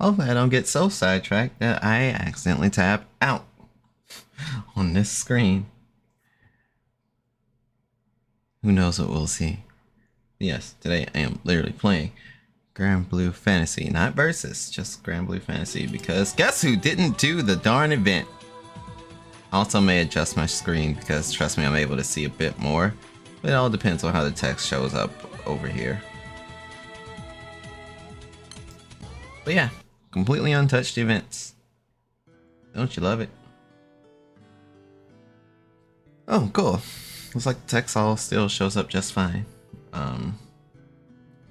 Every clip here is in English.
Hopefully I don't get so sidetracked that I accidentally tap out on this screen. Who knows what we'll see? Yes, today I am literally playing Granblue Fantasy, not Versus, just Granblue Fantasy, because guess who didn't do the darn event? Also may adjust my screen because trust me, I'm able to see a bit more. But it all depends on how the text shows up over here. But yeah, completely untouched events. Don't you love it? Oh, cool. Looks like the text all still shows up just fine.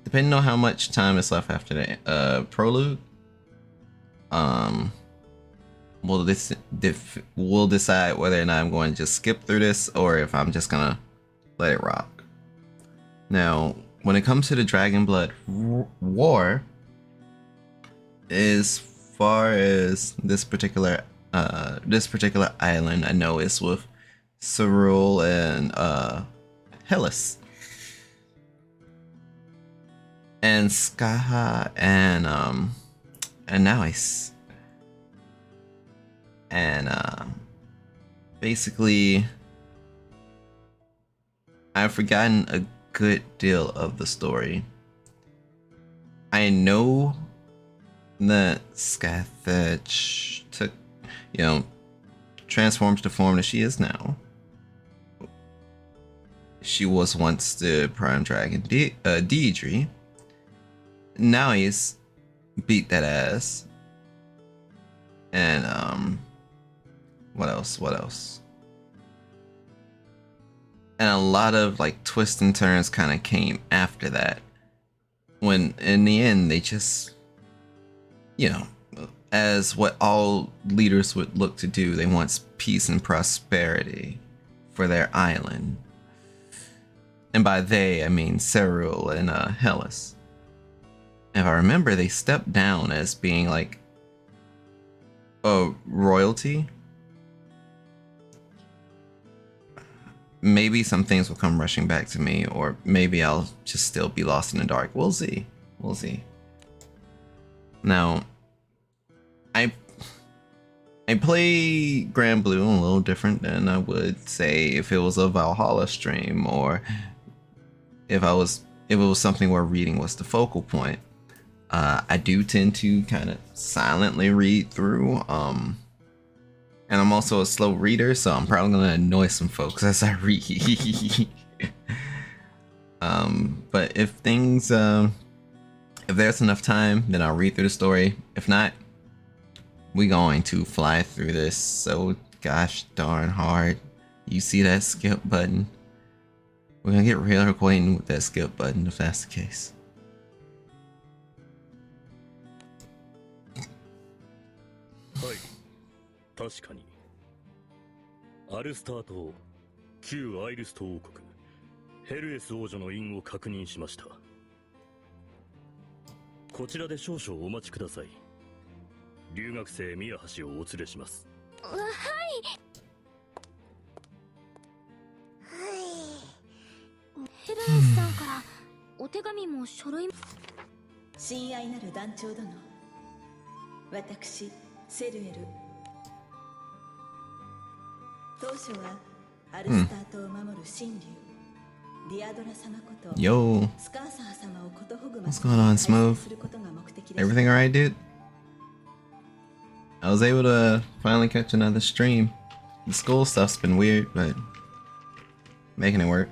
Depending on how much time is left after the prologue, we'll decide whether or not I'm going to just skip through this or if I'm just gonna let it rock. Now, when it comes to the Dragon Blood War, as far as this particular island, I know it's with Cerule and Hellas. And Skaha and Nauis. And basically I've forgotten a good deal of the story. I know that Scathach took, transformed to the form that she is now. She was once the Prime Dragon Deidre. Now he's beat that ass. And what else? And a lot of like twists and turns kind of came after that. When in the end they just, as what all leaders would look to do, they want peace and prosperity for their island. And by they, I mean Cerule and Hellas. If I remember, they stepped down as being like a royalty. Maybe some things will come rushing back to me, or maybe I'll just still be lost in the dark. We'll see. We'll see. Now, I play Granblue a little different than I would say if it was a Valhalla stream, or if it was something where reading was the focal point. I do tend to kind of silently read through, and I'm also a slow reader, so I'm probably gonna annoy some folks as I read. But if things, if there's enough time, then I'll read through the story. If not, we're going to fly through this so gosh darn hard. You see that skip button? We're gonna get real acquainted with that skip button if that's the case. はい、確かに。アルスター島、旧アイルスト王国、ヘルエス王女の印を確認しました。こちらで少々お待ちください。留学生宮橋をお連れします。はい。ヘルエスさんからお手紙も書類も。親愛なる団長殿、私セルエル。当初はアルスター島を守る神竜、ディアドラ様こと Yo, スカーサー様をことほぐま what's going on, Smooth? することが目的で Everything alright, dude? I was able to finally catch another stream. The school stuff's been weird, but making it work.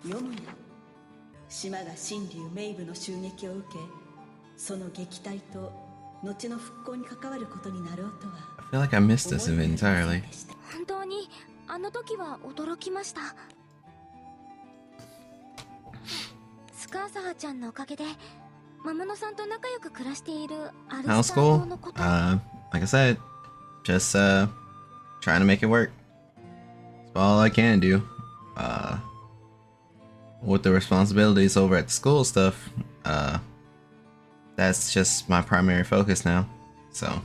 よもや島が神竜メイブの襲撃を受け、その撃退と後の復興に関わることになろうとは。 I feel like I missed this event entirely. 本当にあの時は驚きました。スカーサーちゃんのおかげで魔物さんと仲良く暮らしているアルスター島のこと。Like I said, just trying to make it work. That's all I can do. With the responsibilities over at the school stuff, that's just my primary focus now. So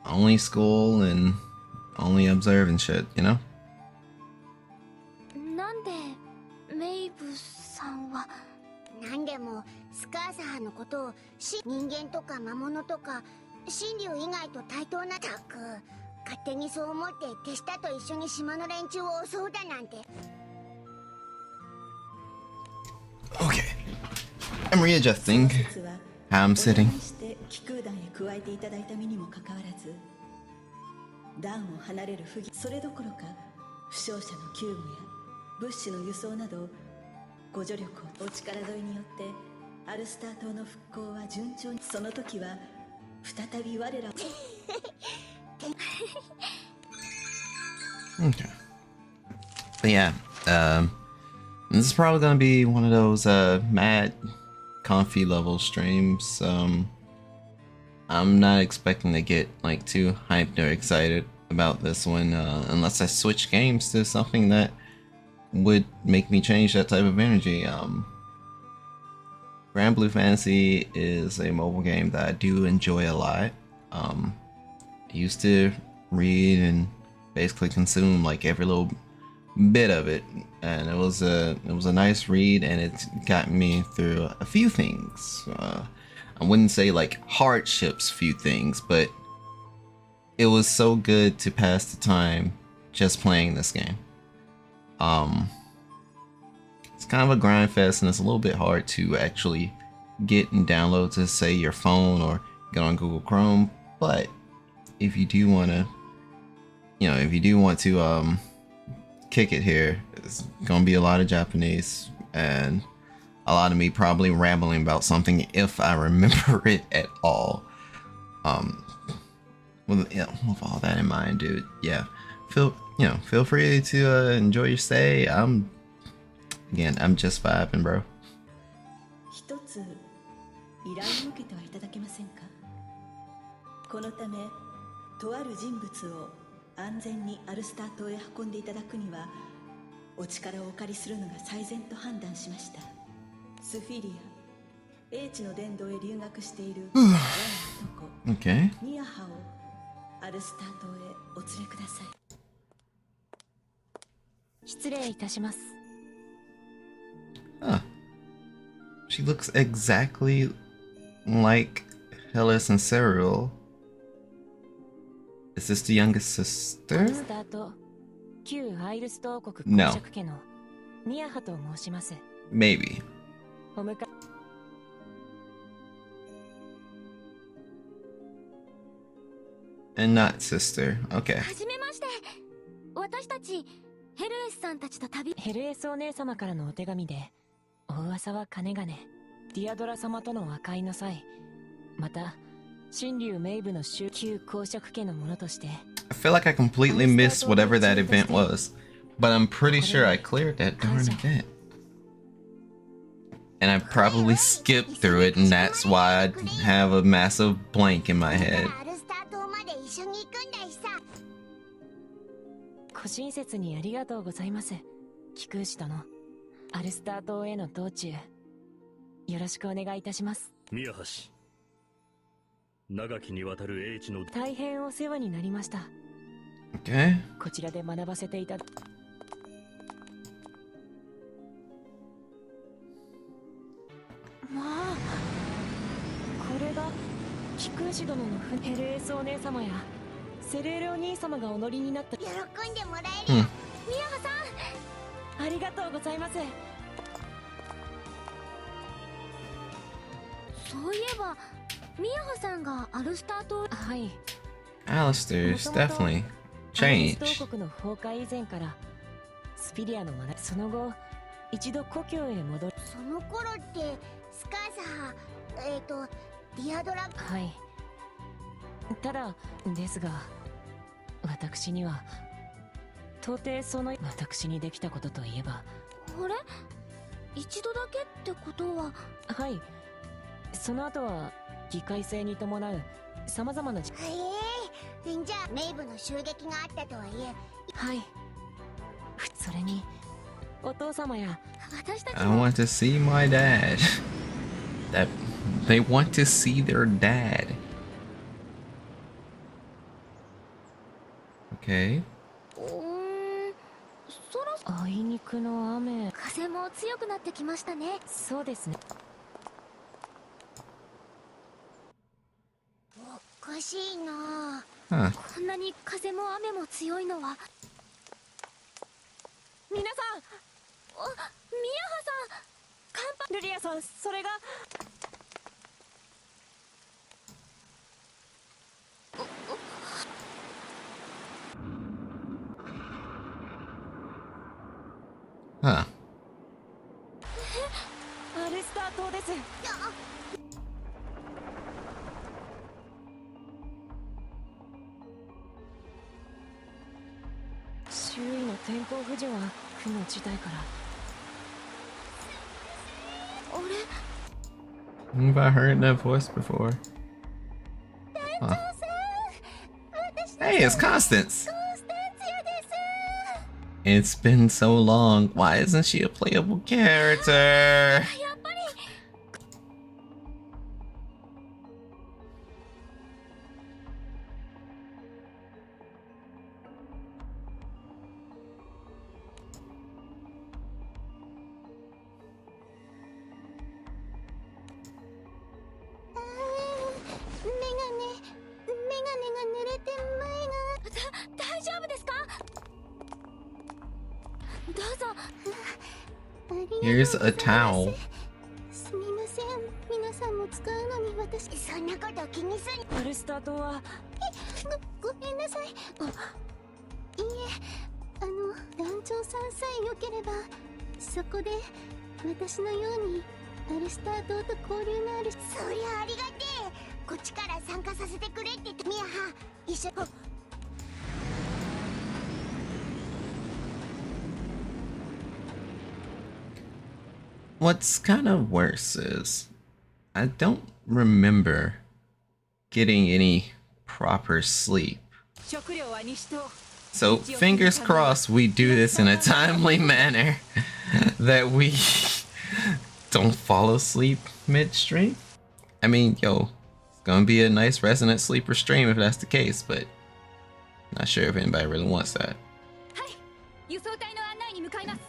only school and only observe and shit, you know? なんでメイブさんは。なんでもスカーサーのことを人間とか魔物とか神竜以外と対等なたく勝手にそう思って手下と一緒に島の連中を襲うだなんて。 Okay. I'm readjusting その説は how I'm お願 sitting. いして気空団へ加えていただいた身にもかかわらず、団を離れる不義、それどころか負傷者の救護や物資の輸送などご助力をお力添えによってアルスター島の復興は順調に。その時は再び我らOkay. But yeah, this is probably gonna be one of those mad comfy level streams. I'm not expecting to get like too hyped or excited about this one unless I switch games to something that would make me change that type of energy. Granblue Fantasy is a mobile game that I do enjoy a lot. I used to read and basically consume like every little bit of it, and it was a nice read, and it got me through a few things. I wouldn't say like hardships, few things, but it was so good to pass the time just playing this game. It's kind of a grind fest, and it's a little bit hard to actually get and download to say your phone or get on Google Chrome. But if you do want to, kick it here, it's gonna be a lot of Japanese and a lot of me probably rambling about something if I remember it at all. With all that in mind, dude, yeah, feel free to enjoy your stay. I'm just vibing, bro. 一つ依頼を受けてはいただけませんか。このためとある人物を安全にアルスター島へ運んでいただくにはお力をお借りするのが最善と判断しました。スフィリア、英知の殿堂へ留学している若い男、 Okay. ミアハをアルスター島へお連れください。失礼いたします。 Huh. She looks exactly like Hellas and Cyril. Is this the youngest ア sister? ルスターと旧アイルスト王国 No. 公爵家のミアハと申します。 Maybe. お迎え And not sister. Okay. はじめまして。私たちヘルエスさんたちと旅。ヘルエスお姉様からのお手紙で、お噂はかねがね、ディアドラ様との和解の際、また神竜メイブの旧公爵家のものとして、 I feel like I completely missed whatever that event was, but I'm pretty sure I cleared that darn event. And I probably skipped through it, and that's why I have a massive blank in my head. アルスター島まで一緒に行くんだしさ。ご親切にありがとうございます。貴空使殿、アルスター島への道中、よろしくお願いいたします。宮橋、長きにわたる英知の大変お世話になりました。 Okay. こちらで学ばせていただまあ、これが貴空使殿のヘルエスお姉様やセレールお兄様がお乗りになった。喜んでもらえるよ。ミヤハさん。ありがとうございます。そういえばミヤハさんがアルスター島。はい。 Alistair's definitely アイリ changed. ス島国の崩壊以前からスピリアの学び、その後一度故郷へ戻る。その頃ってスカーサー、ディアドラ。はい。ただですが、私には到底その私にできたことといえば、あれ一度だけってことは。はい。その後は議会制に伴う様々なじゃあメイブの襲撃があったとはいえ。はい。それにお父様や私たち I も want to see my dad. That they want to see their dad. Okay. そろそろあいにくの雨。風も強くなってきましたね。そうですね。おか珍しいな。 Huh. こんなに風も雨も強いのは。皆さん、ミヤハさん、カンパ。ルリアさん、それが。Huh. アルスター島です。周囲の天候不順は負の事態から。あれ、 Have I heard that voice before? Huh. Hey, it's Constance. It's been so long. Why isn't she a playable character? やっぱり。メガネが濡れて前が。大丈夫ですか？どうぞ。 Here's a towel. すみません、皆さんも使うのに私。そんなこと気にする。アルスター島は。ごめんなさい。いいえ、団長さんさえ良ければ、そこで私のようにアルスター島と交流のある。そりゃありがてえ。こっちから参加させてくれって。ミヤハ、一緒。 What's kind of worse is I don't remember getting any proper sleep. 食料は西と。 So fingers crossed we do this in a timely manner that we don't fall asleep midstream. I mean, yo, it's gonna be a nice resonant sleeper stream if that's the case, but not sure if anybody really wants that. はい、輸送隊の案内に向かいます。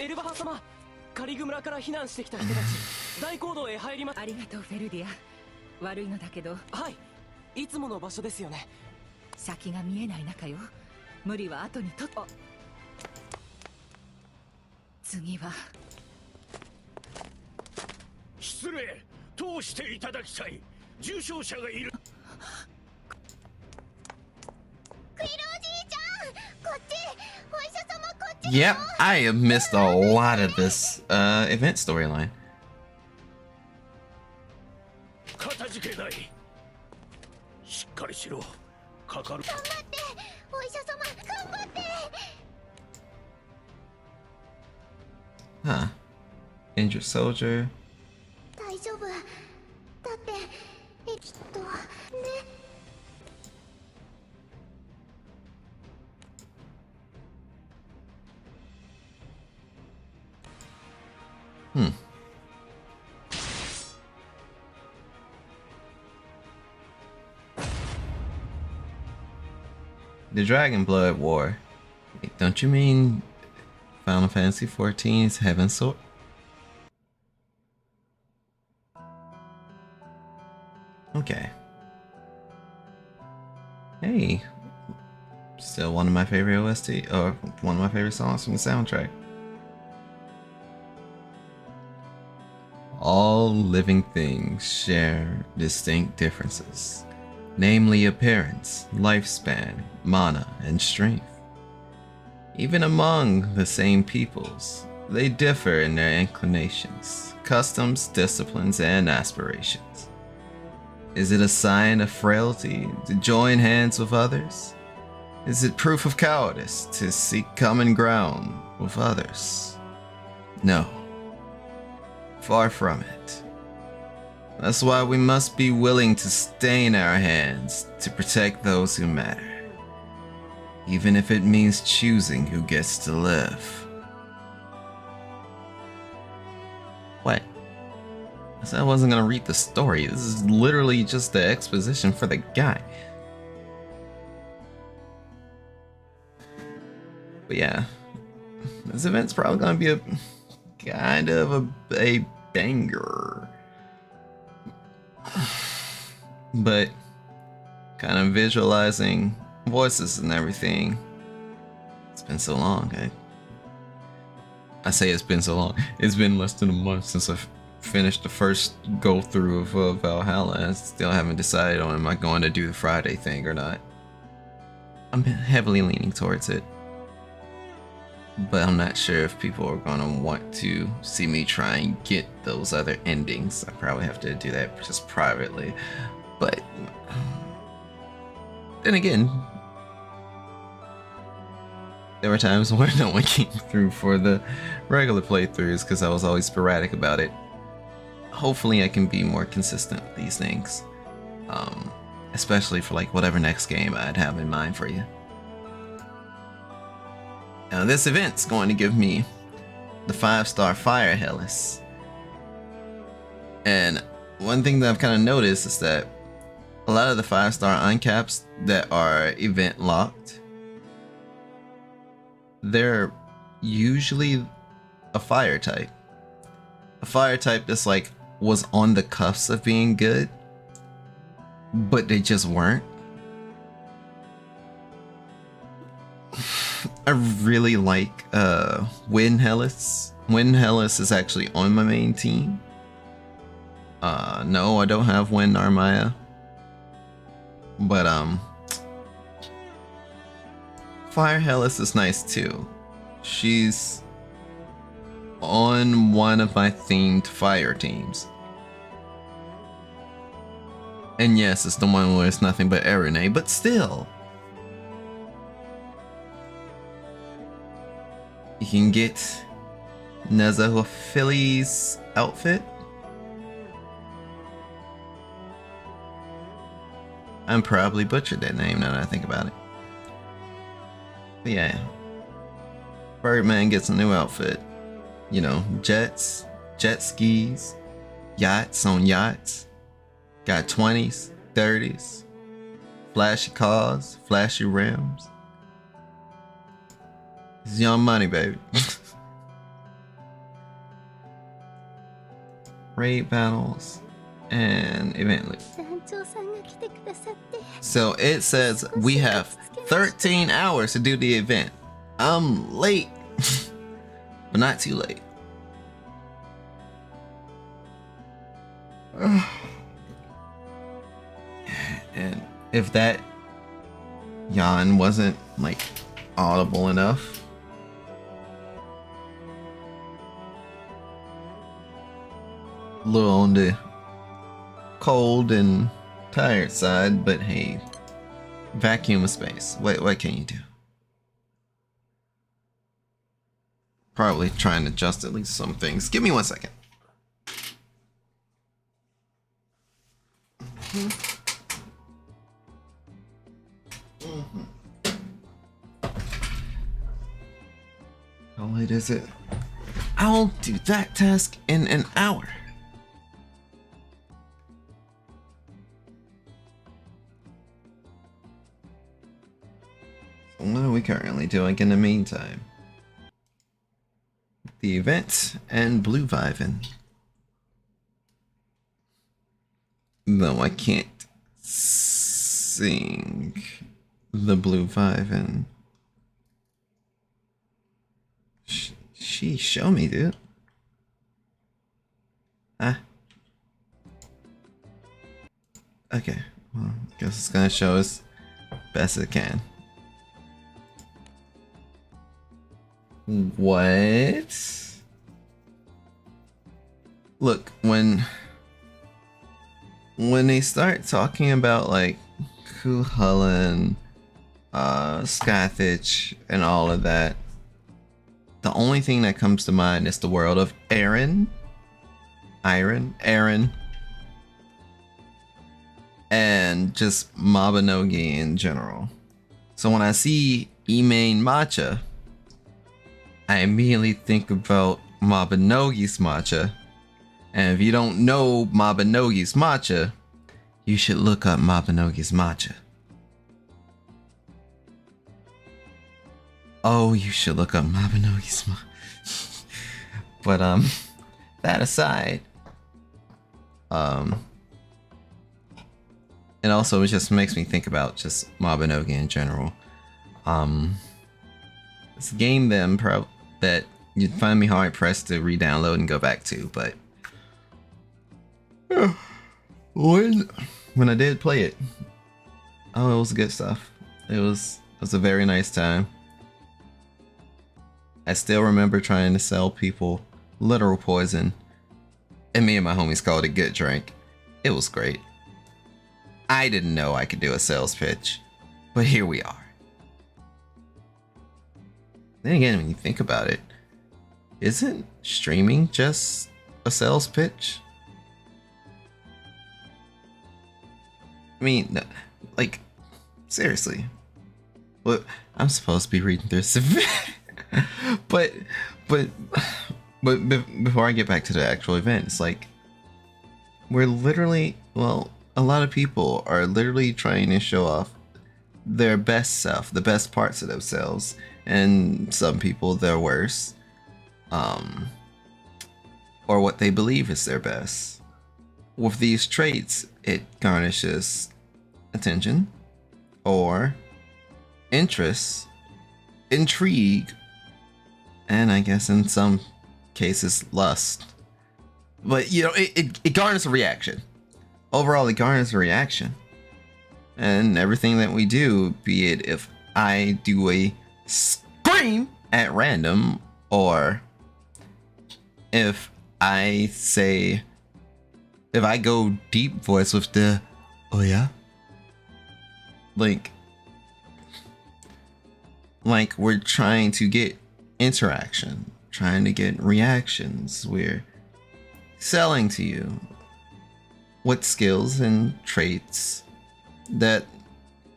エルバハ様、カリグ村から避難してきた人たち、大講堂へ入ります。ありがとうフェルディア。悪いのだけど。はい、いつもの場所ですよね。先が見えない中よ。無理は後にとっ。次は。失礼、通していただきたい。重傷者がいる。クイルおじいちゃん、こっち。お医者様こっち。 Yep, I have missed a lot of this event storyline. かたじけない。しっかりしろ。かかる。頑張って、お医者様、頑張って。 Huh. Injured soldier. 大丈夫。だってきっとね。 The Dragon Blood War. Wait, don't you mean Final Fantasy XIV's Heaven Sword? Okay. Hey. Still one of my favorite OST, or one of my favorite songs from the soundtrack. All living things share distinct differences, namely appearance, lifespan, mana, and strength. Even among the same peoples, they differ in their inclinations, customs, disciplines, and aspirations. Is it a sign of frailty to join hands with others? Is it proof of cowardice to seek common ground with others? No. Far from it. That's why we must be willing to stain our hands to protect those who matter, even if it means choosing who gets to live. What? I said I wasn't gonna read the story. This is literally just the exposition for the guy. But yeah, this event's probably gonna be a kind of a banger. But kind of visualizing voices and everything. It's been so long. I say it's been so long. It's been less than a month since I've finished the first go through of Valhalla. I still haven't decided on am I going to do the Friday thing or not. I'm heavily leaning towards it, but I'm not sure if people are gonna want to see me try and get those other endings. I probably have to do that just privately, but then again, there were times where no one came through for the regular playthroughs because I was always sporadic about it. Hopefully I can be more consistent with these things, especially for like whatever next game I'd have in mind for you. Now this event's going to give me the 5-star Fire Hellas, and one thing that I've kind of noticed is that a lot of the 5-star uncaps that are event locked, they're usually a fire type. A fire type that's like was on the cusp of being good, but they just weren't. I really like Wind Hellas. Wind Hellas is actually on my main team. No, I don't have Wind Armaya. But Fire Hellas is nice too. She's on one of my themed fire teams. And yes, it's the one where it's nothing but Erene, but still. You can get Nezahuaphili's outfit. I'm probably butchered that name now that I think about it. But yeah. Birdman gets a new outfit. You know, jets, jet skis, yachts on yachts. Got 20s, 30s, flashy cars, flashy rims. It's young money, baby. Raid battles and event loot. So it says we have 13 hours to do the event. I'm late, but not too late. And if that yawn wasn't like audible enough, a little on the cold and tired side, but hey, vacuum of space. What can you do? Probably trying to adjust at least some things. Give me 1 second. How late is it? I'll do that task in an hour. So what are we currently doing in the meantime? The event and Blue Vivin. No, I can't sing the Blue Vivin. She show me, dude. Ah. Okay. Well, guess it's gonna show us best it can. What? Look, when they start talking about like Kuhullen, Skythich, and all of that, the only thing that comes to mind is the world of Aaron, and just Mabinogi in general. So when I see Emain Matcha, I immediately think about Mabinogi's matcha. And if you don't know Mabinogi's matcha, you should look up Mabinogi's matcha. Oh, you should look up Mabinogi's matcha. But that aside, and also it just makes me think about just Mabinogi in general. It's a game that you'd find me hard pressed to re-download and go back to, but when I did play it, oh, it was good stuff. It was a very nice time. I still remember trying to sell people literal poison, and me and my homies called it good drink. It was great. I didn't know I could do a sales pitch, but here we are. Then again, when you think about it, isn't streaming just a sales pitch? I mean, like, seriously. Well, I'm supposed to be reading through this. but before I get back to the actual event, it's like, we're literally, well, a lot of people are literally trying to show off their best self, the best parts of themselves, and some people their worst, or what they believe is their best. With these traits, it garnishes attention, or interest, intrigue, and I guess in some cases lust. But you know, it garners a reaction. Overall, it garners a reaction. And everything that we do, be it if I do a scream at random, or if I go deep voice with the, oh yeah? Like we're trying to get interaction, trying to get reactions. We're selling to you what skills and traits that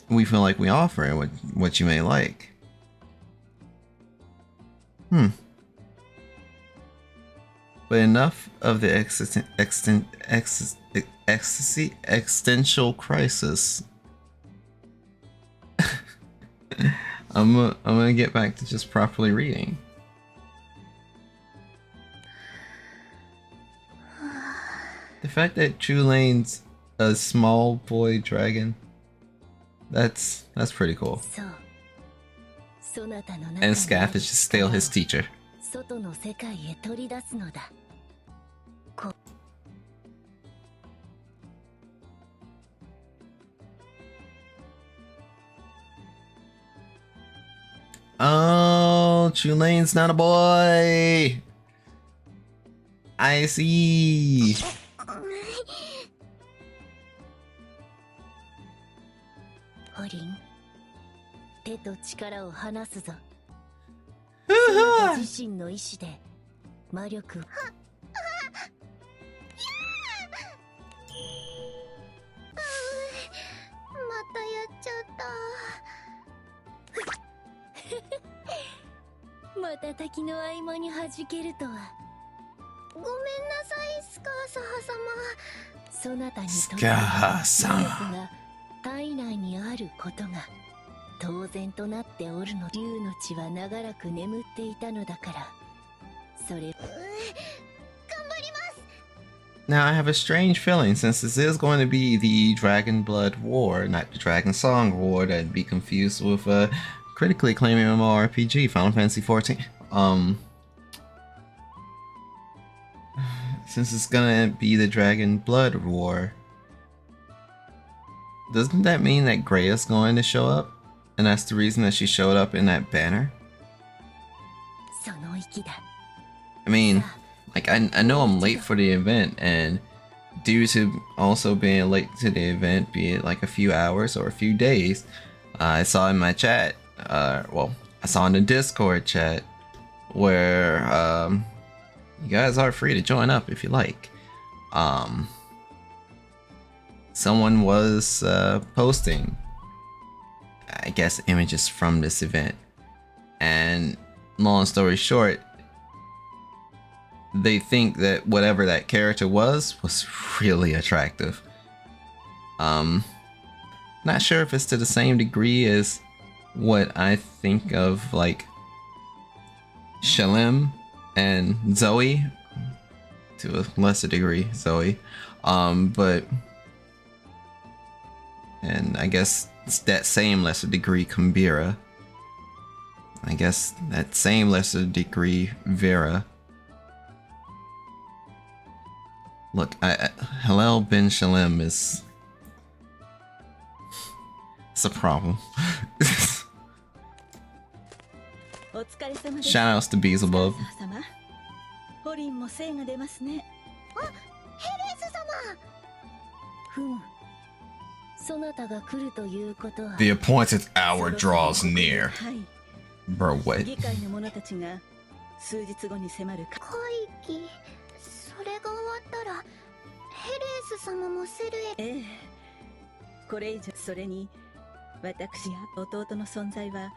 we feel like we offer and what you may like. But enough of the existential crisis. I'm gonna get back to just properly reading. The fact that True Lane's a small boy dragon, that's pretty cool. And Scath is just still his teacher. Oh, True Lane's not a boy. I see. Horin, 手と力を離すぞ。自身の意志で魔力を。またやっちゃった。瞬きの合間に弾けるとは。ごめんなさい、スカーサハ様。そなたにとって魔力が体内にあることが当然となっておるの。竜の血は長らく眠っていたのだから。それ。頑張ります。Now I have a strange feeling, since this is going to be the Dragon Blood War, not the Dragon Song War, that'd be confused with a critically acclaimed MMORPG, Final Fantasy XIV. Since it's gonna be the Dragon Blood War, doesn't that mean that Greya's going to show up? And that's the reason that she showed up in that banner? I mean, like, I know I'm late for the event, and due to also being late to the event, be it like a few hours or a few days, I saw in my chat, well, I saw in the Discord chat, where you guys are free to join up if you like. Someone was posting, I guess, images from this event, and long story short, they think that whatever that character was really attractive. Not sure if it's to the same degree as what I think of like Shalem and Zoe to a lesser degree, Zoe. But and I guess it's that same lesser degree Kumbira. I guess that same lesser degree Vera. Look, Hillel bin Shalem is... it's a problem. Shoutouts to Beelzebub. ホリンも精が出ますね。あ、ヘレス様。ふむ。そなたが来るということは。 The appointed hour draws near. はい。 Bro, what? 議会の者たちが数日後に迫る会議。それが終わったらヘレス様もセルへ。ええ。これ以上、それに私や弟の存在は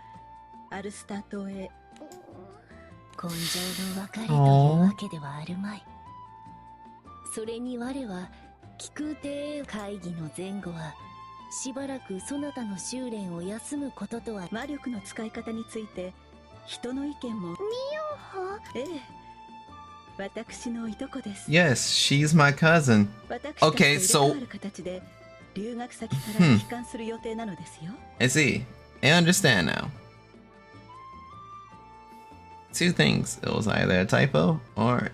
アルスター島へ。今生の別れというわけではあるまい。それに我は気空帝会議の前後はしばらくそなたの修練を休むこととは。魔力の使い方について人の意見も。ミオハ。ええ。私のいとこです。 Yes, she's my cousin. 私 Okay, たちと so 入れ替わる形で留学先から帰還する予定なのですよ。I see. I understand now. Two things. It was either a typo or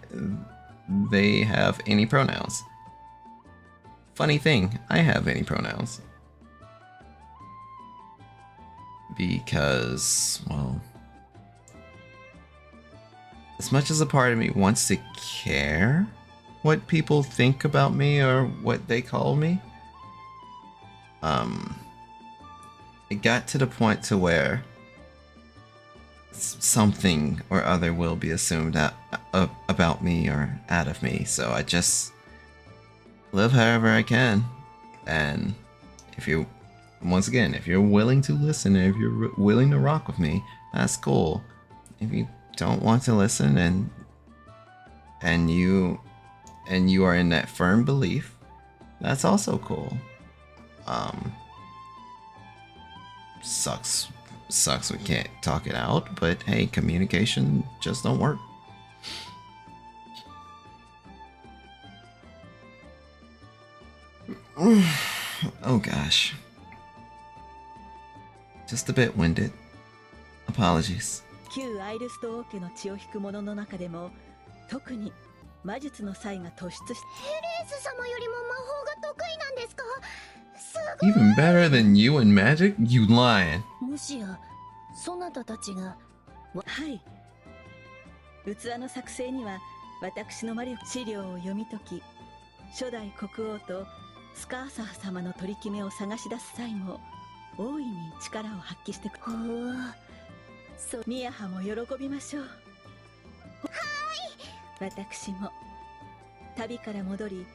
they have any pronouns. Funny thing, I have any pronouns. Because, well, as much as a part of me wants to care what people think about me or what they call me, it got to the point to where something or other will be assumed about me or out of me, so I just live however I can. And if you, once again, if you're willing to listen, if you're willing to rock with me, that's cool. If you don't want to listen and you are in that firm belief, that's also cool. Sucks we can't talk it out, but hey, communication just don't work. Oh gosh. Just a bit winded. Apologies. 旧アイルスト王家の血を引く者の中でも特に魔術の才が突出し。ヘレス様よりも魔法が得意なんですか？すごい。 Even better than you in magic? You lying. もしやそなたたちが。はい。器の作成には私の魔力資料を読み解き、初代国王とスカーサー様の取り決めを探し出す際も大いに力を発揮してく。ほう。ミヤハも喜びましょう。はい。私も旅から戻り、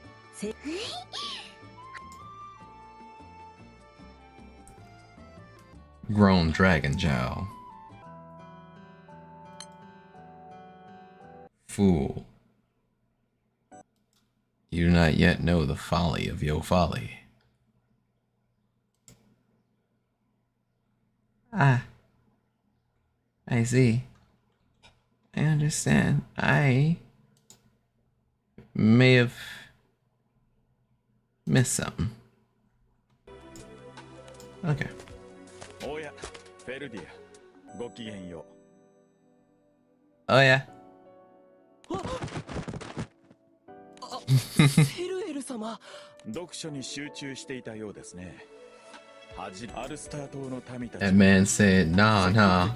Grown dragon jowl. Fool. You do not yet know the folly of your folly. Ah. I see. I understand. I may have missed something. Okay. おや、フェルディア、ごきげんよう。 Oh yeah. ヘルエル様。読書に集中していたようですね。アルスター島の民たち。 That man said, nah, nah.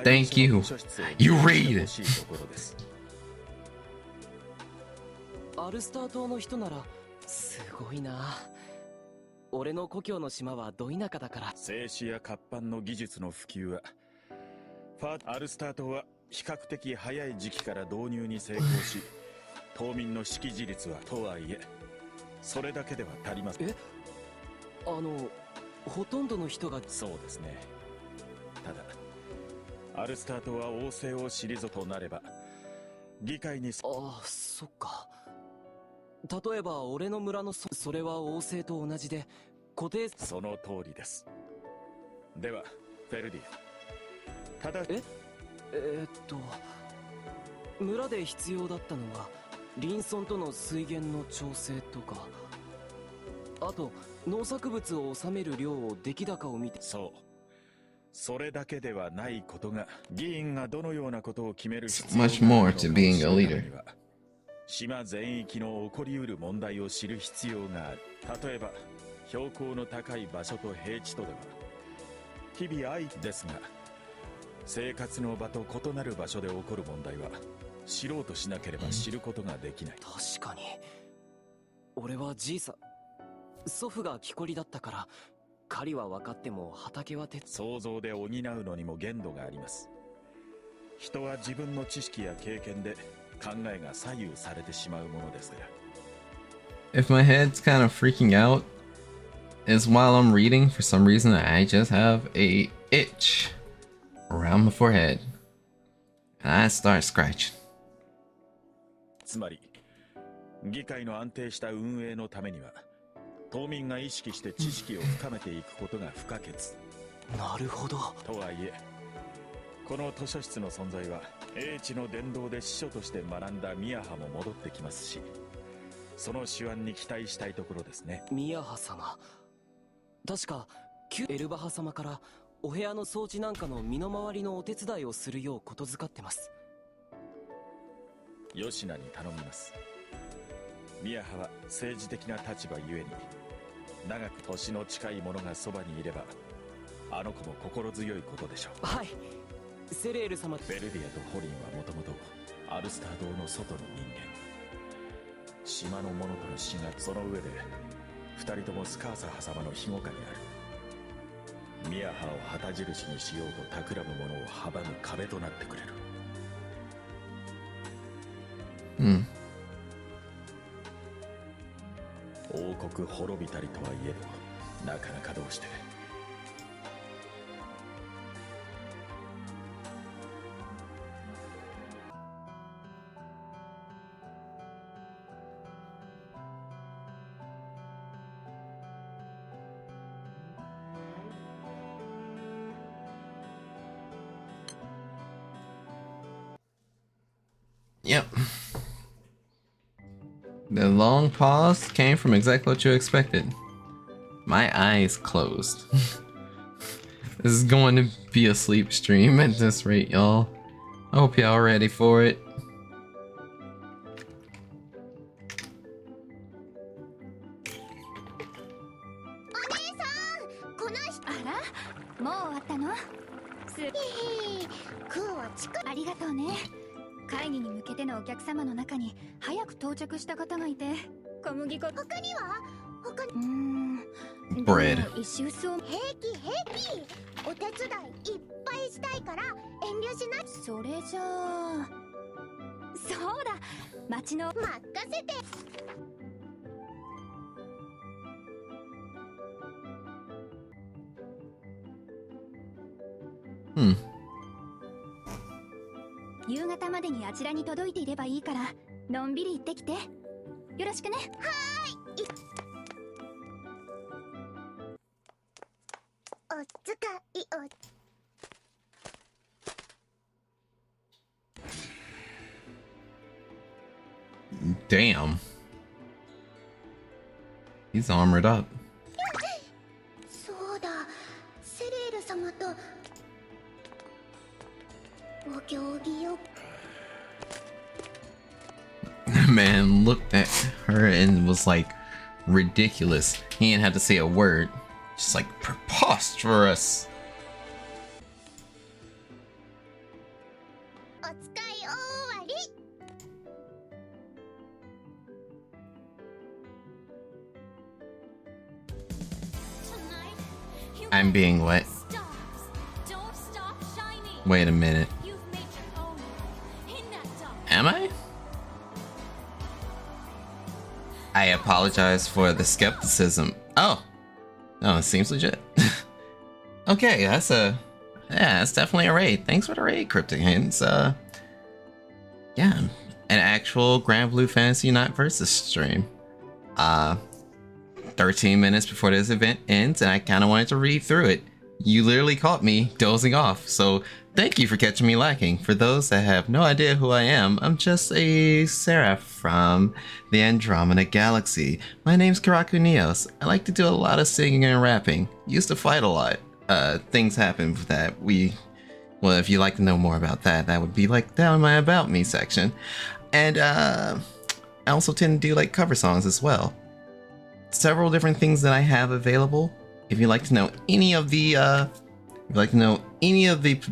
Thank you. You read. アルスター島の人ならすごいな。俺の故郷の島はど田舎だから。静止や活版の技術の普及はアルスター島は比較的早い時期から導入に成功し、島民の識字率はとはいえそれだけでは足りません。ほとんどの人が。そうですね。ただアルスター島は王政を退となれば議会に。ああ、そっか。例えば俺の村のそれは王政と同じで固定。その通りです。ではフェルディア、ただ村で必要だったのは林村との水源の調整とか、あと農作物を収める量を出来高を見て。そう。それだけではないことが、議員がどのようなことを決める必 So 要 much があ more る to のか being を a 知るため leader. には、島全域の起こりうる問題を知る必要がある。例えば、標高の高い場所と平地とでは、日々愛ですが、生活の場と異なる場所で起こる問題は、知ろうとしなければ知ることができない。確かに。俺はじいさん、祖父が木こりだったから、狩りは分かっても畑は想像で補うのにも限度があります。人は自分の知識や経験で考えが左右されてしまうものですから。If my head's kind of freaking out, is while I'm reading, for some reason I just have a itch around my forehead. And I start scratching. つまり、議会の安定した運営のためには、島民が意識して知識を深めていくことが不可欠。なるほど。とはいえ、この図書室の存在は英知の伝道で司書として学んだミヤハも戻ってきますし、その手腕に期待したいところですね。ミヤハ様、確か旧エルバハ様からお部屋の掃除なんかの身の回りのお手伝いをするようことづかってます。吉名に頼みます。ミヤハは政治的な立場ゆえに、長く年の近い者がそばにいれば、あの子も心強いことでしょう。はい。セレール様。ベルディアとホリンはもともとアルスター島の外の人間。島の者との死が、その上で二人ともスカーサハ様の庇護下にある。ミヤハを旗印にしようと企む者を阻む壁となってくれる。王国滅びたりとはいえど、なかなかどうして。Yep. The long pause came from exactly what you expected. My eyes closed. This is going to be a sleep stream at this rate, y'all. I hope y'all ready for it. 会議に向けてのお客様の中に早く到着した方がいて、小麦粉。他には？他に。Bread. 石臼を。平気平気。お手伝いいっぱいしたいから遠慮しない。それじゃあ。そうだ。町の。任せて。夕方までにあちらに届いていればいいから、のんびり行ってきて。よろしくね。はーい。お使いお。Damn. He's armored up. そうだ、セレール様とお行儀よ。 Man looked at her and was like ridiculous. He didn't have to say a word. Just like preposterous. お使い終わり。I'm being wet. Wait a minute. Am I? I apologize for the skepticism. Oh. No, it seems legit. Okay, that's definitely a raid. Thanks for the raid, Cryptic Hints. Yeah. An actual Granblue Fantasy Night Versus stream. 13 minutes before this event ends, and I kinda wanted to read through it. you literally caught me dozing off, so thank you for catching me lacking. For those that have no idea who I am, I'm just a seraph from the Andromeda galaxy. My name's Karaku Neos. I like to do a lot of singing and rapping. Used to fight a lot. Things happened with that. Well, if you'd like to know more about that, that would be like down in my About Me section. And I also tend to do like cover songs as well. Several different things that I have available. If you'd like to know any of the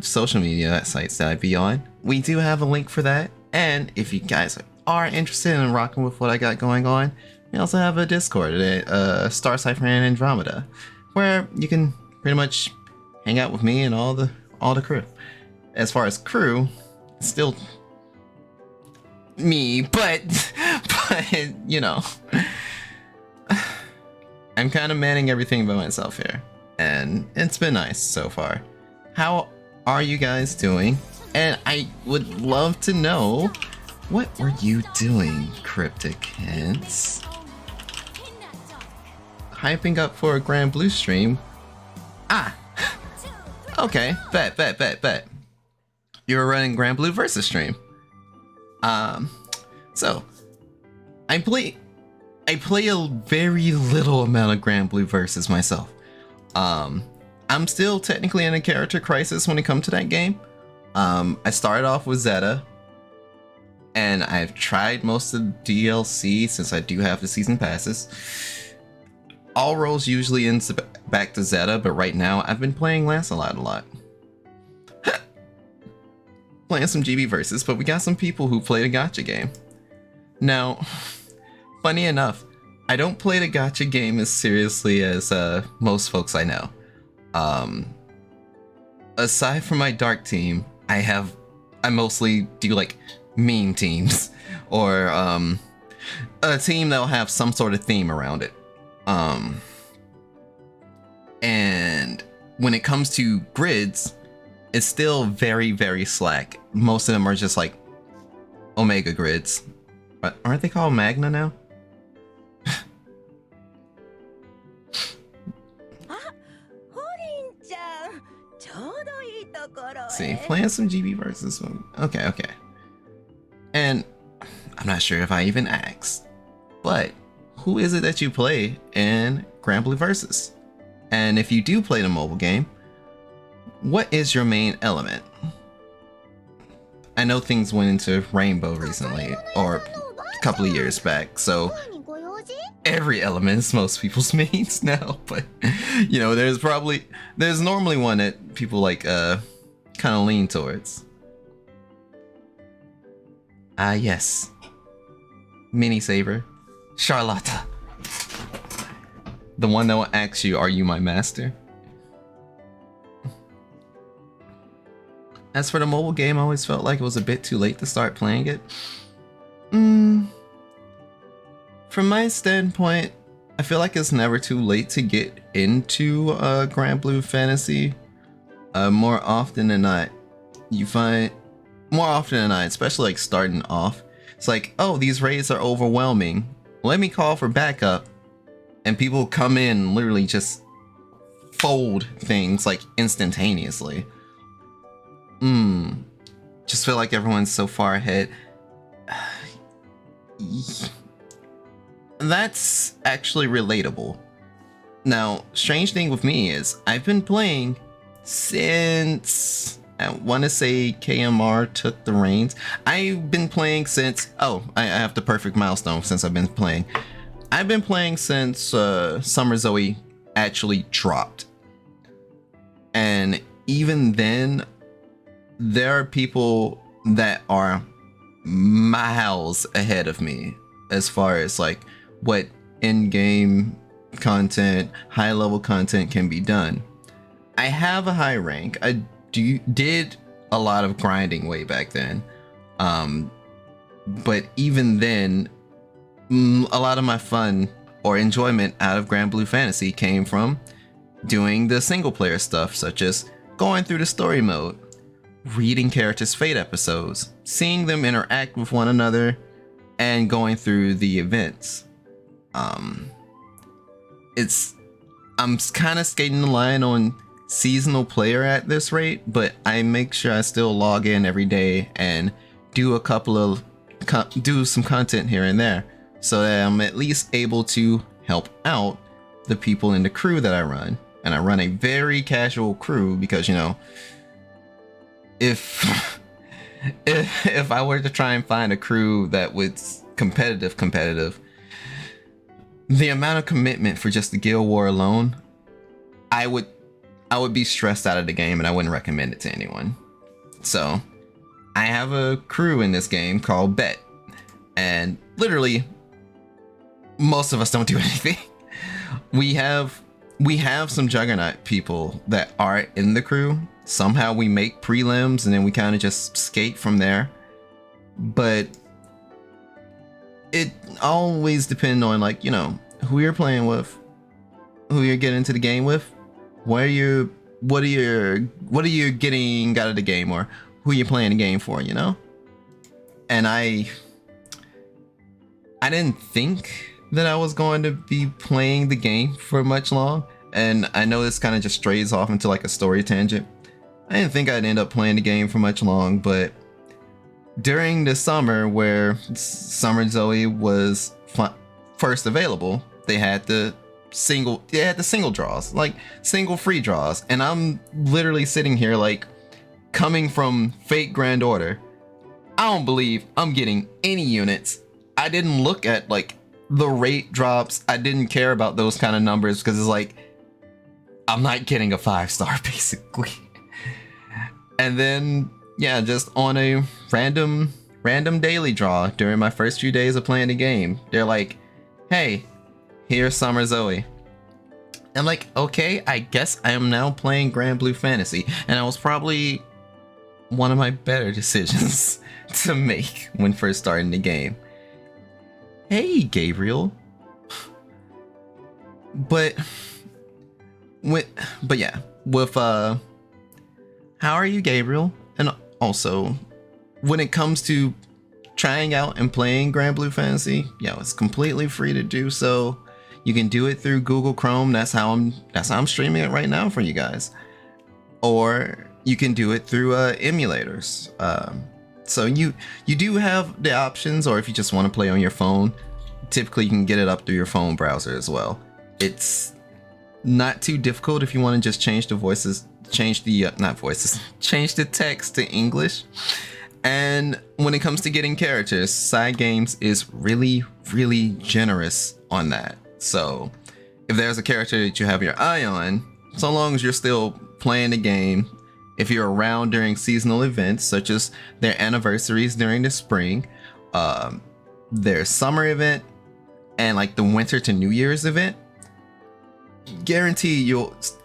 social media sites that I'd be on, we do have a link for that. And if you guys are interested in rocking with what I got going on, we also have a Discord at Star Cipher and Andromeda, where you can pretty much hang out with me and all the crew. As far as crew, it's still me, but you know, I'm kind of manning everything by myself here, and it's been nice so far. How are you guys doing? And I would love to know, what were you doing, Cryptic Hints? Hyping up for a Granblue stream? Ah! Okay, bet. You were running Granblue versus stream. So I play a very little amount of Granblue versus myself. I'm still technically in a character crisis when it comes to that game. I started off with Zeta, and I've tried most of the DLC since I do have the season passes. All roles usually ends back to Zeta, but right now I've been playing Lancelot a lot. Playing some GB versus, but we got some people who play the gacha game. Now, funny enough, I don't play the gacha game as seriously as most folks I know. Aside from my dark team, I mostly do like meme teams, or a team that'll have some sort of theme around it. And when it comes to grids, it's still very, very slack. Most of them are just like Omega grids. But aren't they called Magna now? See, playing some GB versus one. Okay. And I'm not sure if I even asked, but who is it that you play in Granblue versus? And if you do play the mobile game, what is your main element? I know things went into Rainbow recently, or a couple of years back, so every element is most people's mains now, but you know, there's normally one that people like kind of lean towards. Yes. Mini Saber. Charlotta. The one that will ask you, are you my master? As for the mobile game, I always felt like it was a bit too late to start playing it. From my standpoint, I feel like it's never too late to get into Granblue Fantasy. More often than not, especially like starting off, it's like, oh, these raids are overwhelming. Let me call for backup. And people come in and literally just fold things like instantaneously. Just feel like everyone's so far ahead. That's actually relatable. Now, strange thing with me is I've been playing since, I want to say KMR took the reins. I've been playing since, I have the perfect milestone since I've been playing. I've been playing since Summer Zoe actually dropped. And even then, there are people that are miles ahead of me as far as like what in-game content, high-level content can be done. I have a high rank. I did a lot of grinding way back then. But even then, a lot of my fun or enjoyment out of Granblue Fantasy came from doing the single player stuff, such as going through the story mode, reading characters' fate episodes, seeing them interact with one another, and going through the events. I'm kind of skating the line on seasonal player at this rate, but I make sure I still log in every day and do do some content here and there, so that I'm at least able to help out the people in the crew that I run. And I run a very casual crew because, you know, if if I were to try and find a crew that was competitive, the amount of commitment for just the Guild War alone, I would be stressed out of the game, and I wouldn't recommend it to anyone. So I have a crew in this game called Bet, and literally most of us don't do anything. We have some Juggernaut people that are in the crew. Somehow we make prelims and then we kind of just skate from there. But it always depends on, like, you know, who you're playing with, who you're getting into the game with, what are you getting out of the game, or who you're playing the game for, you know? And I didn't think that I was going to be playing the game for much long, and I know this kind of just strays off into like a story tangent. I didn't think I'd end up playing the game for much long, but during the summer where Summer Zoe was first available, they had the single draws, like single free draws, and I'm literally sitting here like, coming from Fate Grand Order, I don't believe I'm getting any units. I didn't look at like the rate drops. I didn't care about those kind of numbers because it's like, I'm not getting a 5-star basically. And then, yeah, just on a random daily draw during my first few days of playing the game, they're like, hey, here's Summer Zoe. I'm like, okay, I guess I am now playing Granblue Fantasy. And that was probably one of my better decisions to make when first starting the game. Hey, Gabriel. But yeah, with how are you, Gabriel? And also, when it comes to trying out and playing Granblue Fantasy, yeah, it's completely free to do so. You can do it through Google Chrome. That's how I'm streaming it right now for you guys. Or you can do it through emulators. So you do have the options, or if you just want to play on your phone, typically you can get it up through your phone browser as well. It's not too difficult if you want to just change the voices, change the text to English. And when it comes to getting characters, Side Games is really, really generous on that. So if there's a character that you have your eye on, so long as you're still playing the game, if you're around during seasonal events such as their anniversaries during the spring, their summer event, and like the winter to New Year's event, guarantee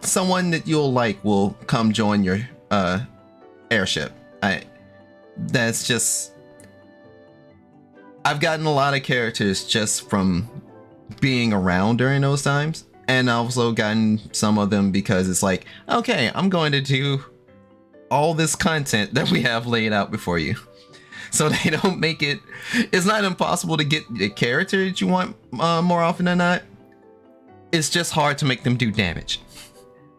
someone that you'll like will come join your airship. I've gotten a lot of characters just from being around during those times, and I've also gotten some of them because it's like, okay, I'm going to do all this content that we have laid out before you. So they don't make it, it's not impossible to get the character that you want more often than not. It's just hard to make them do damage.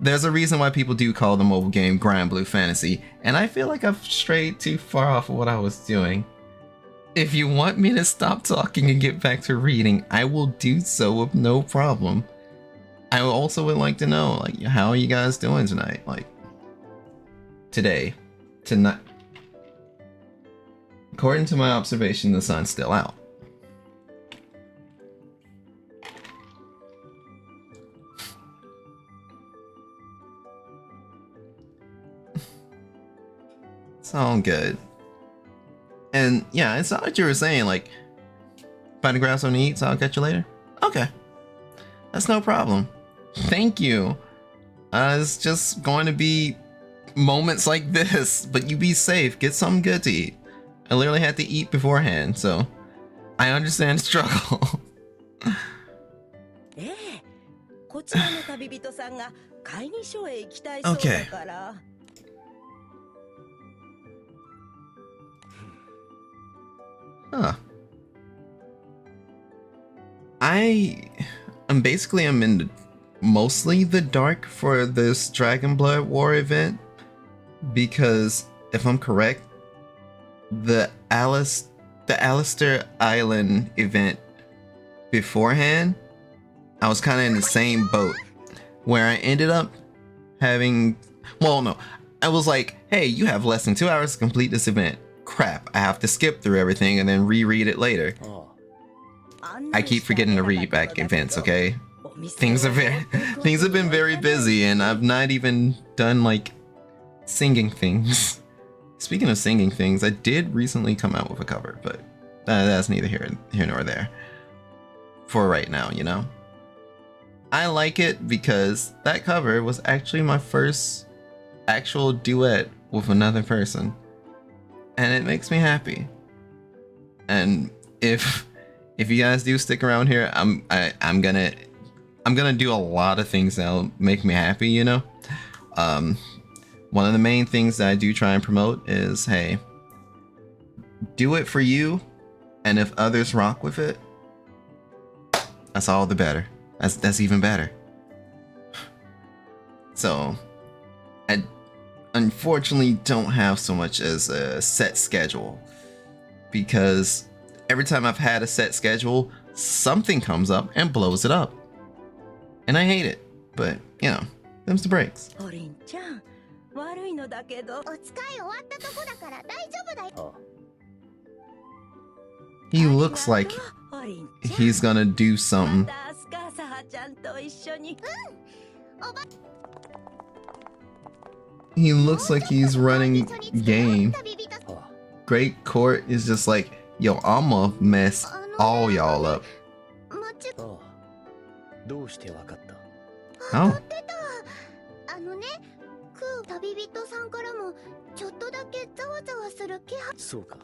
There's a reason why people do call the mobile game Granblue Fantasy, and I feel like I've strayed too far off of what I was doing. If you want me to stop talking and get back to reading, I will do so with no problem. I also would like to know, like, how are you guys doing tonight? Like, tonight. According to my observation, the sun's still out. It's all good. And yeah, it's not what you were saying, like, about to grab something to eat, so I'll catch you later. Okay. That's no problem. Thank you. It's just going to be moments like this, but you be safe. Get something good to eat. I literally had to eat beforehand, so I understand the struggle. Okay. Huh. I'm in the mostly the dark for this Dragon Blood War event, because if I'm correct, the Alistair Island event beforehand, I was kind of in the same boat where I ended up having, well, no, I was like, hey, you have less than 2 hours to complete this event. Crap, I have to skip through everything and then reread it later. I keep forgetting to read back events, okay? Things have been very busy, and I've not even done like singing things. Speaking of singing things, I did recently come out with a cover, but that's neither here nor there. For right now, you know? I like it because that cover was actually my first actual duet with another person, and it makes me happy. And if you guys do stick around here, I'm gonna do a lot of things that'll make me happy, you know? One of the main things that I do try and promote is, hey, do it for you, and if others rock with it, that's all the better. That's even better. So, I unfortunately don't have so much as a set schedule, because every time I've had a set schedule, something comes up and blows it up. And I hate it, but you know, them's the breaks. He looks like he's gonna do something. He looks like he's running game. Great Court is just like, yo, I'ma mess all y'all up. Oh. 旅人さんからもちょっとだけざわざわする気配。そうか。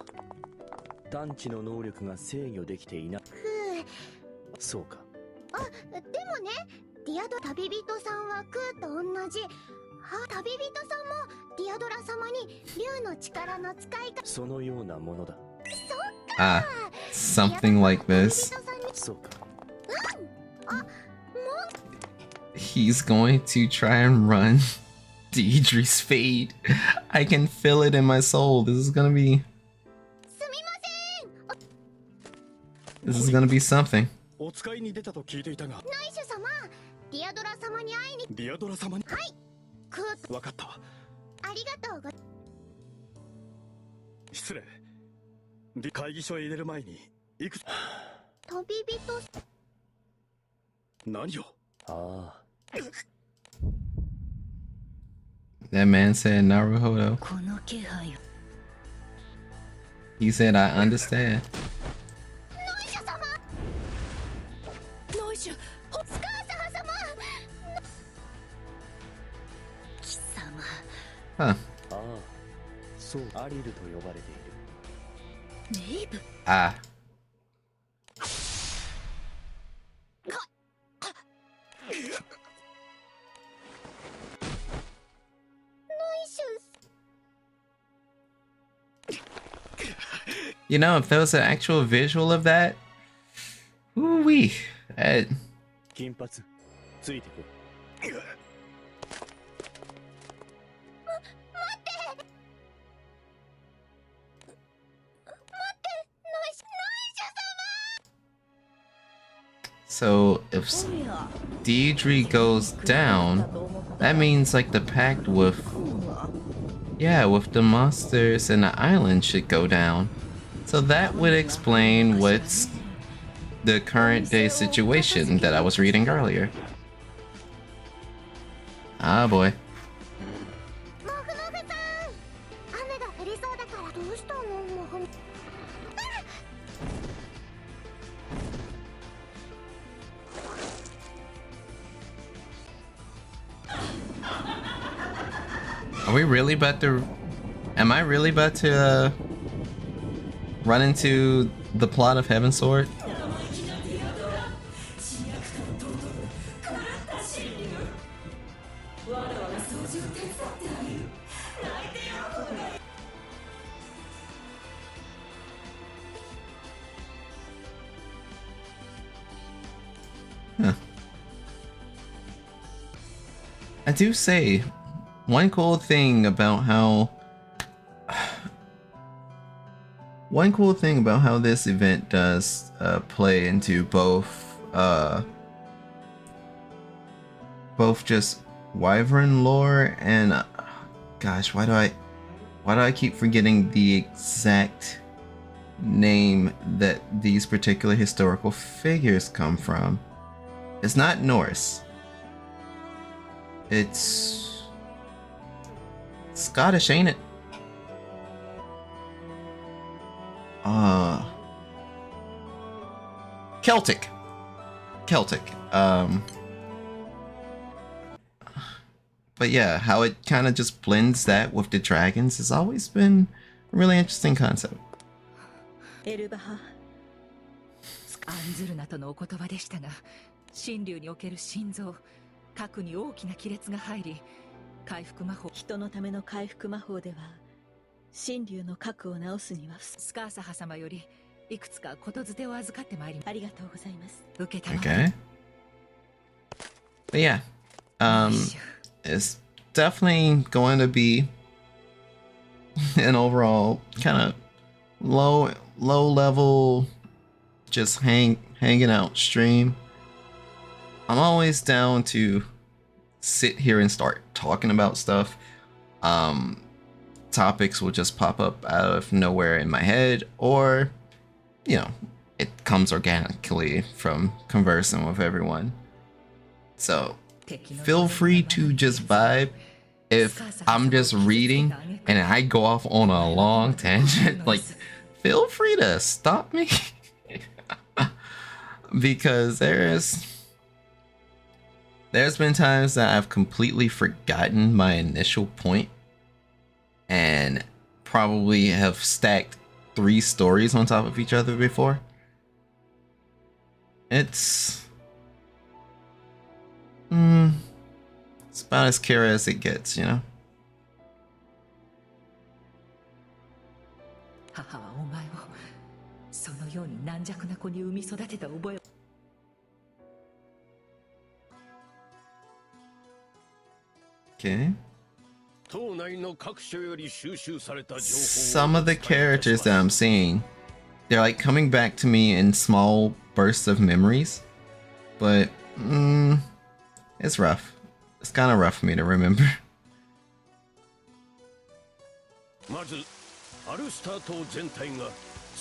探知の能力が制御できていない。そうか。あ、でもね、ディアド旅人さんはクーと同じ。旅人さんもディアドラ様に竜の力の使い方。そのようなものだ。そっか。Something like this. そうか。あ、もう。He's going to try and run Deidre's fate. I can feel it in my soul. This is gonna be something. お使いに出たと聞いていたが。ナイシュ様、ディアドラ様に会いに。ディアドラ様に。はい。クー。わかったわ。ありがとうご。失礼。会議所へ入れる前にいくつ。旅人。何よ。ああ。That man said Naruhodo. He said, I understand. Huh. Ah. You know, if there was an actual visual of that, ooh-wee. So if Deidre goes down, that means like the pact with, yeah, with the monsters and the island should go down. So that would explain what's the current day situation that I was reading earlier. Ah boy. Are we really about to... Am I really about to run into the plot of Heaven's Sword? Huh. I do say one cool thing about how this event does play into both just Wyvern lore and gosh, why do I keep forgetting the exact name that these particular historical figures come from? It's not Norse. It's Scottish, ain't it? Celtic. But yeah, how it kind of just blends that with the dragons has always been a really interesting concept. エルバハアンズルナとのお言葉でしたが、神竜における心臓核に大きな亀裂が入り、回復魔法人のための回復魔法では神竜の核を治すにはスカーサハ様よりいくつか言づてを預かってまいりありがとうございます。受けたま Okay. But yeah, it's definitely going to be an overall kind of low level, just hanging out stream. I'm always down to sit here and start talking about stuff. Topics will just pop up out of nowhere in my head, or you know, it comes organically from conversing with everyone. So feel free to just vibe. If I'm just reading and I go off on a long tangent, like, feel free to stop me. Because there's been times that I've completely forgotten my initial point and probably have stacked 3 stories on top of each other before. It's about as clear as it gets, you know? 母はお前をそのように軟弱な子に産み育てた覚え Okay. Some of the characters that I'm seeing, they're like coming back to me in small bursts of memories, but it's rough. It's kind of rough for me to remember.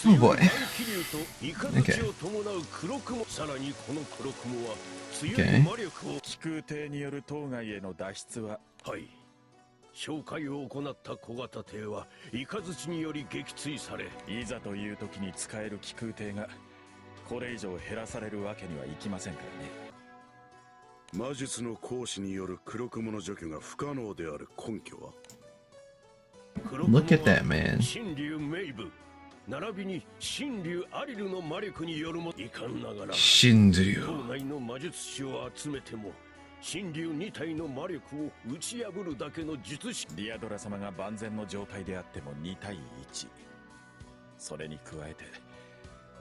Oh boy. Okay. Okay. 紹介を行った小型艇はイカズチにより撃墜され、いざという時に使える気空艇がこれ以上減らされるわけにはいきませんからね。魔術の行使による黒雲の除去が不可能である根拠は Look at that, man. 神竜メイブ並びに神竜アリルの魔力によるも遺憾ながら神竜島内の魔術師を集めても神竜2体の魔力を打ち破るだけの術師ディアドラ様が万全の状態であっても2対1。それに加えて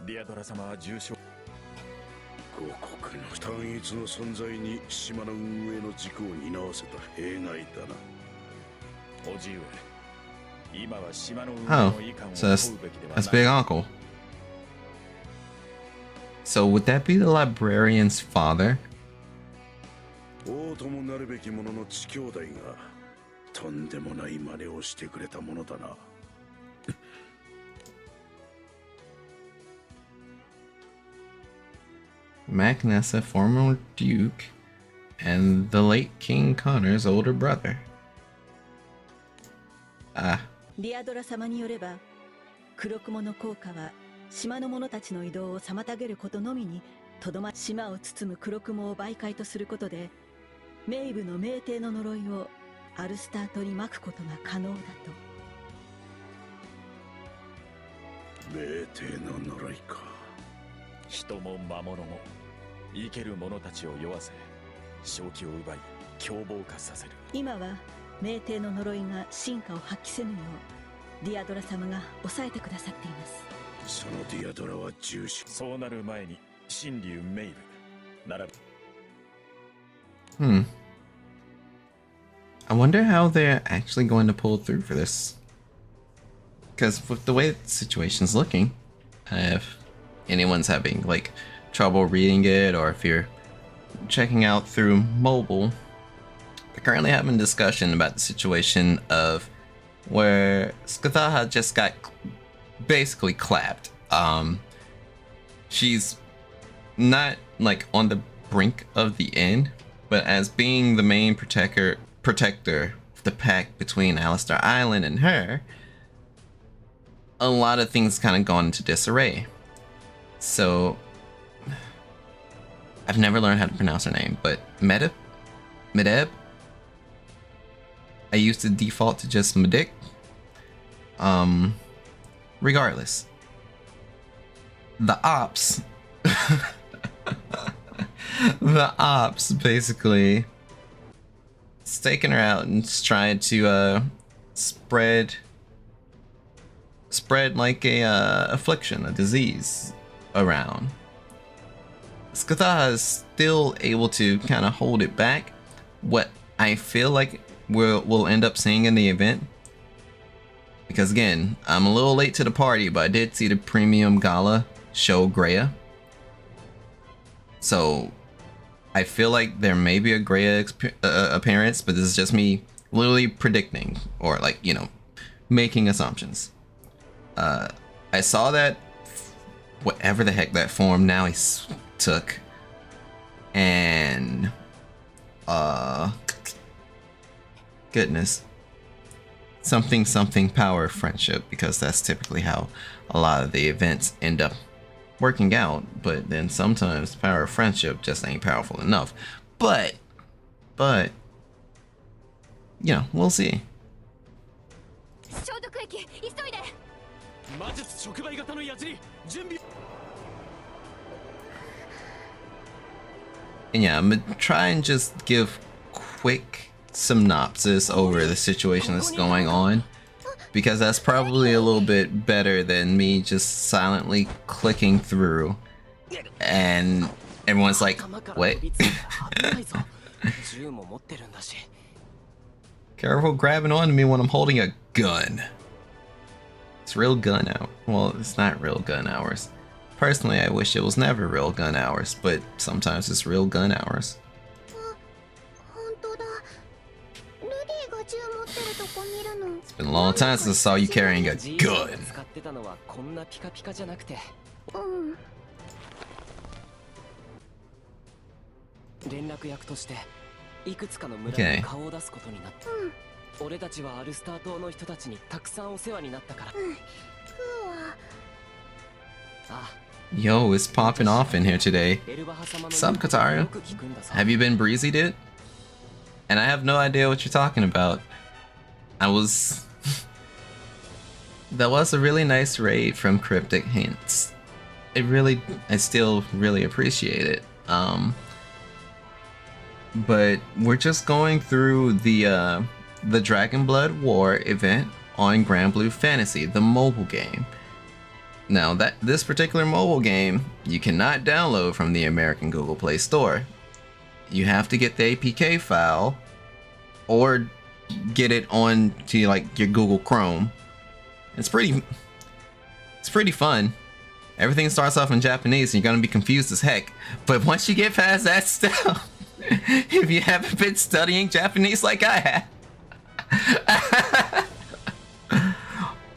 ディアドラ様は重傷。五国の単一の存在に島の運営の軸を担わせた弊害だな。叔父上、今は島の運営 Oh, の遺憾を so 問うべきでは that's ない。 Big Uncle. So would that be the librarian's father? 王ともなるべき者の父兄弟がとんでもない真似をしてくれたものだな。Magnessa, former Duke, and the late King Connor's older brother. Ah. ディアドラ様によれば、黒雲の効果は島の者たちの移動を妨げることのみにとどまり、島を包む黒雲を媒介とすることで、メイブの命定の呪いをアルスター島に巻くことが可能だと。命定の呪いか。人も魔物も生ける者たちを酔わせ、正気を奪い凶暴化させる。今は命定の呪いが進化を発揮せぬようディアドラ様が抑えてくださっています。そのディアドラは重視。そうなる前に神竜メイブ並び。wonder how they're actually going to pull through for this. Because with the way the situation's looking, if anyone's having like trouble reading it, or if you're checking out through mobile, they're currently having a discussion about the situation of where Skatha just got basically clapped. She's not like on the brink of the end, but as being the main protector of the pack between Alistar Island and her, a lot of things kind of gone into disarray. So I've never learned how to pronounce her name, but Medeb. I used to default to just Medik. Regardless, the ops the ops basically staking her out and trying to spread like a affliction, a disease around. Skatha is still able to kind of hold it back. What I feel like we'll end up seeing in the event, because again, I'm a little late to the party, but I did see the premium gala show Greya. So I feel like there may be a Greya appearance, but this is just me literally predicting, or like, you know, making assumptions. I saw that whatever the heck that form now he took, and goodness, something power of friendship, because that's typically how a lot of the events end up working out. But then sometimes power of friendship just ain't powerful enough. But you know, we'll see. And yeah, I'm gonna try and just give quick synopsis over the situation that's going on, because that's probably a little bit better than me just silently clicking through and everyone's like, what? Careful grabbing onto me when I'm holding a gun. It's real gun hour. Well, it's not real gun hours. Personally, I wish it was never real gun hours, but sometimes it's real gun hours. It's been a long time since I saw you carrying a gun. Okay. 俺たちはアルスター島の人たちにたくさんお世話になったから。Yo, it's popping off in here today. Sup, Kataru? Have you been breezy, dude? And I have no idea what you're talking about. That was a really nice raid from Cryptic Hints. I still really appreciate it. But we're just going through the Dragon Blood War event on Granblue Fantasy, the mobile game. Now, this particular mobile game, you cannot download from the American Google Play Store. You have to get the APK file, or get it on to like your Google Chrome. It's pretty fun. Everything starts off in Japanese, and you're gonna be confused as heck. But once you get past that stuff, if you haven't been studying Japanese like I have,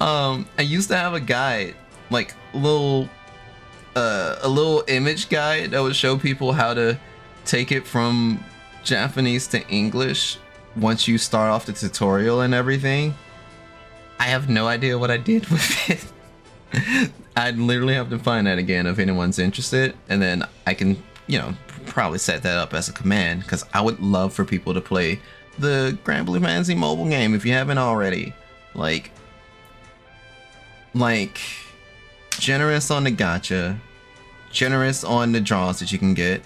I used to have a guide, like a little image guide that would show people how to take it from Japanese to English once you start off the tutorial and everything. I have no idea what I did with it. I'd literally have to find that again if anyone's interested, and then I can, you know, probably set that up as a command, because I would love for people to play the Granblue Fantasy mobile game if you haven't already. Like generous on the gacha, generous on the draws that you can get.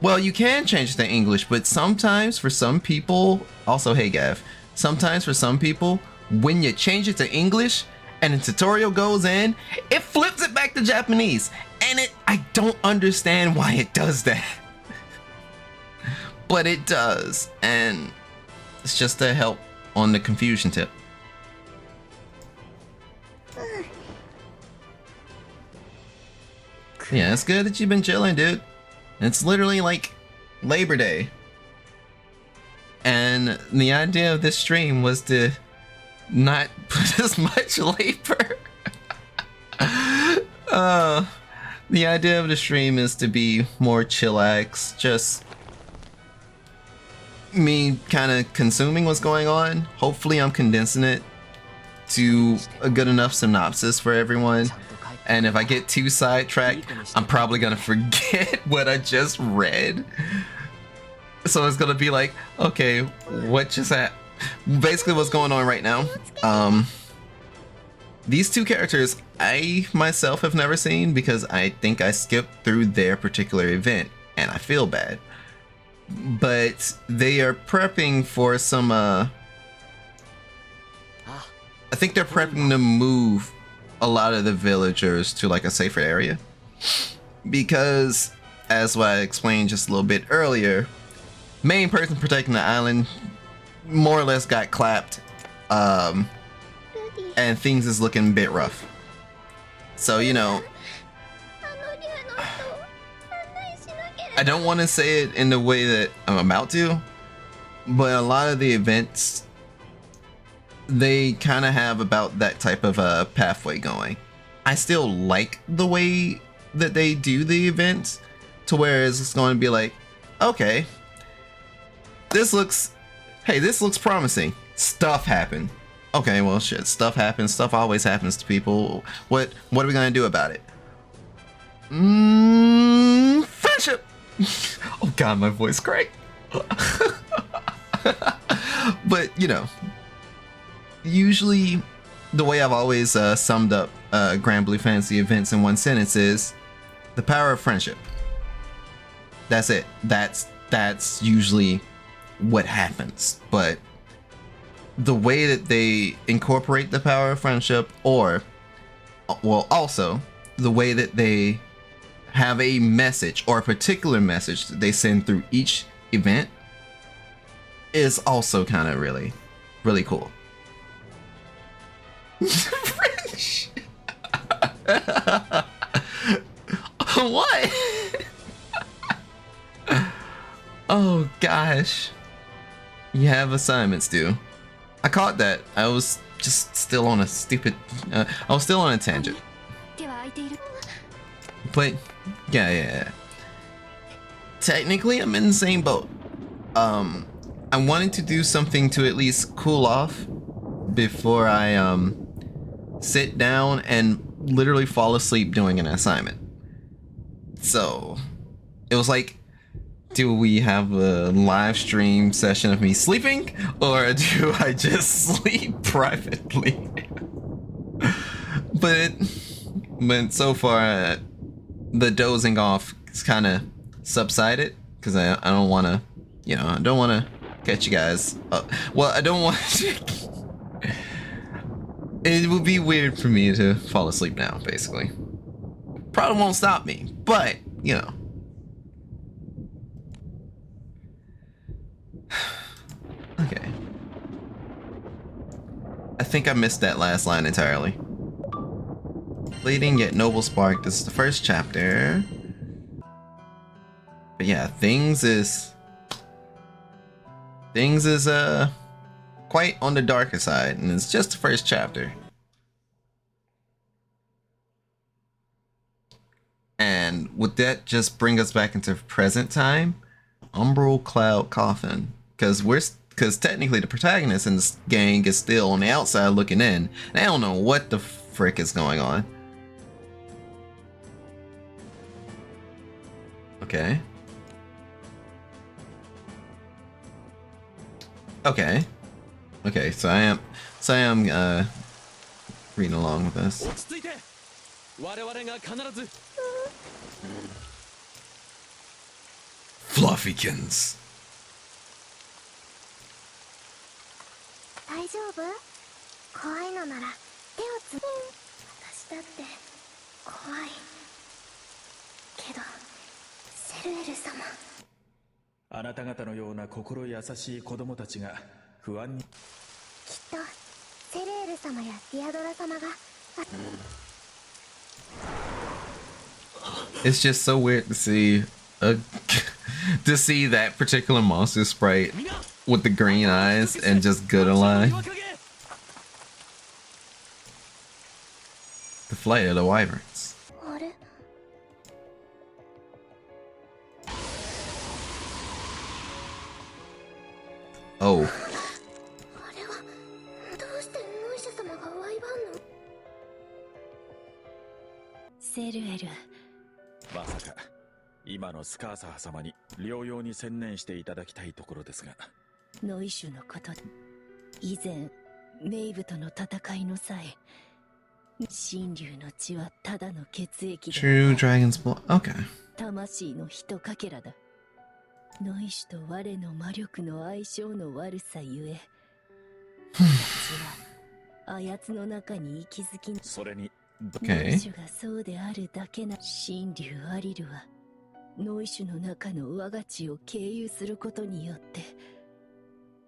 Well, you can change it to English, but sometimes for some people, also, hey Gav, sometimes for some people, when you change it to English and the tutorial goes in, it flips it back to Japanese. And I don't understand why it does that. But it does. And It's just to help on the confusion tip. Yeah, it's good that you've been chilling, dude. It's literally like Labor Day. And the idea of this stream was to not put as much labor. The idea of the stream is to be more chillax, just me kind of consuming what's going on. Hopefully I'm condensing it to a good enough synopsis for everyone. And if I get too sidetracked, I'm probably gonna forget what I just read. So it's gonna be like, okay, what just happened? Basically what's going on right now. These two characters I myself have never seen because I think I skipped through their particular event and I feel bad. But they are prepping for some I think they're prepping to move a lot of the villagers to like a safer area. Because as what I explained just a little bit earlier, main person protecting the island more or less got clapped. And things is looking a bit rough. So, you know, I don't want to say it in the way that I'm about to, but a lot of the events, they kind of have about that type of a pathway going. I still like the way that they do the events, to where it's going to be like, okay, this looks promising. Stuff happened. Okay, well, shit, stuff happens. Stuff always happens to people. What are we gonna do about it? Friendship! Oh god, my voice cracked. But, you know, usually the way I've always summed up Granblue Fantasy events in one sentence is the power of friendship. That's it. That's usually what happens. But the way that they incorporate the power of friendship, or, well, also the way that they have a message or a particular message that they send through each event is also kind of really, really cool. French. What? Oh gosh. You have assignments due. I caught that. I was just still on a stupid... I was still on a tangent. But, yeah. Technically, I'm in the same boat. I wanted to do something to at least cool off before I sit down and literally fall asleep doing an assignment. So, it was like, do we have a live stream session of me sleeping, or do I just sleep privately? but so far, the dozing off is kind of subsided because I don't want to, you know, I don't want to catch you guys up. Well, I don't want to. It would be weird for me to fall asleep now, basically. Probably won't stop me, but you know. Okay. I think I missed that last line entirely. Fleeting yet noble spark. This is the first chapter. But yeah, things is quite on the darker side, and it's just the first chapter. And would that just bring us back into present time? Umbral Cloud Coffin. Because technically the protagonist in this gang is still on the outside looking in. And I don't know what the frick is going on. Okay. Okay. Okay, so I am reading along with this. Fluffykins. 大丈夫？怖いのなら手をつ。私だって怖い。けど、セルエル様。あなた方のような心優しい子供たちが不安に。きっとセレール様やディアドラ様が。 It's just so weird to see to see that particular monster sprite with the green eyes and just good alive. The flight of the wyverns. あれ Oh. あれはどうしてノイシャ様がワイバンの。セルエル、まさか今のスカーサー様に療養に専念していただきたいところですが。ノイシュのこと、以前メイブとの戦いの際、神竜の血はただの血液で True Dragon's Blood. Okay. 魂のひとかけらだ。ノイシュと我の魔力の相性の悪さゆえ、私はあやつの中に息づき、それにノイシュがそうであるだけな。神竜アリルはノイシュの中の我が血を経由することによって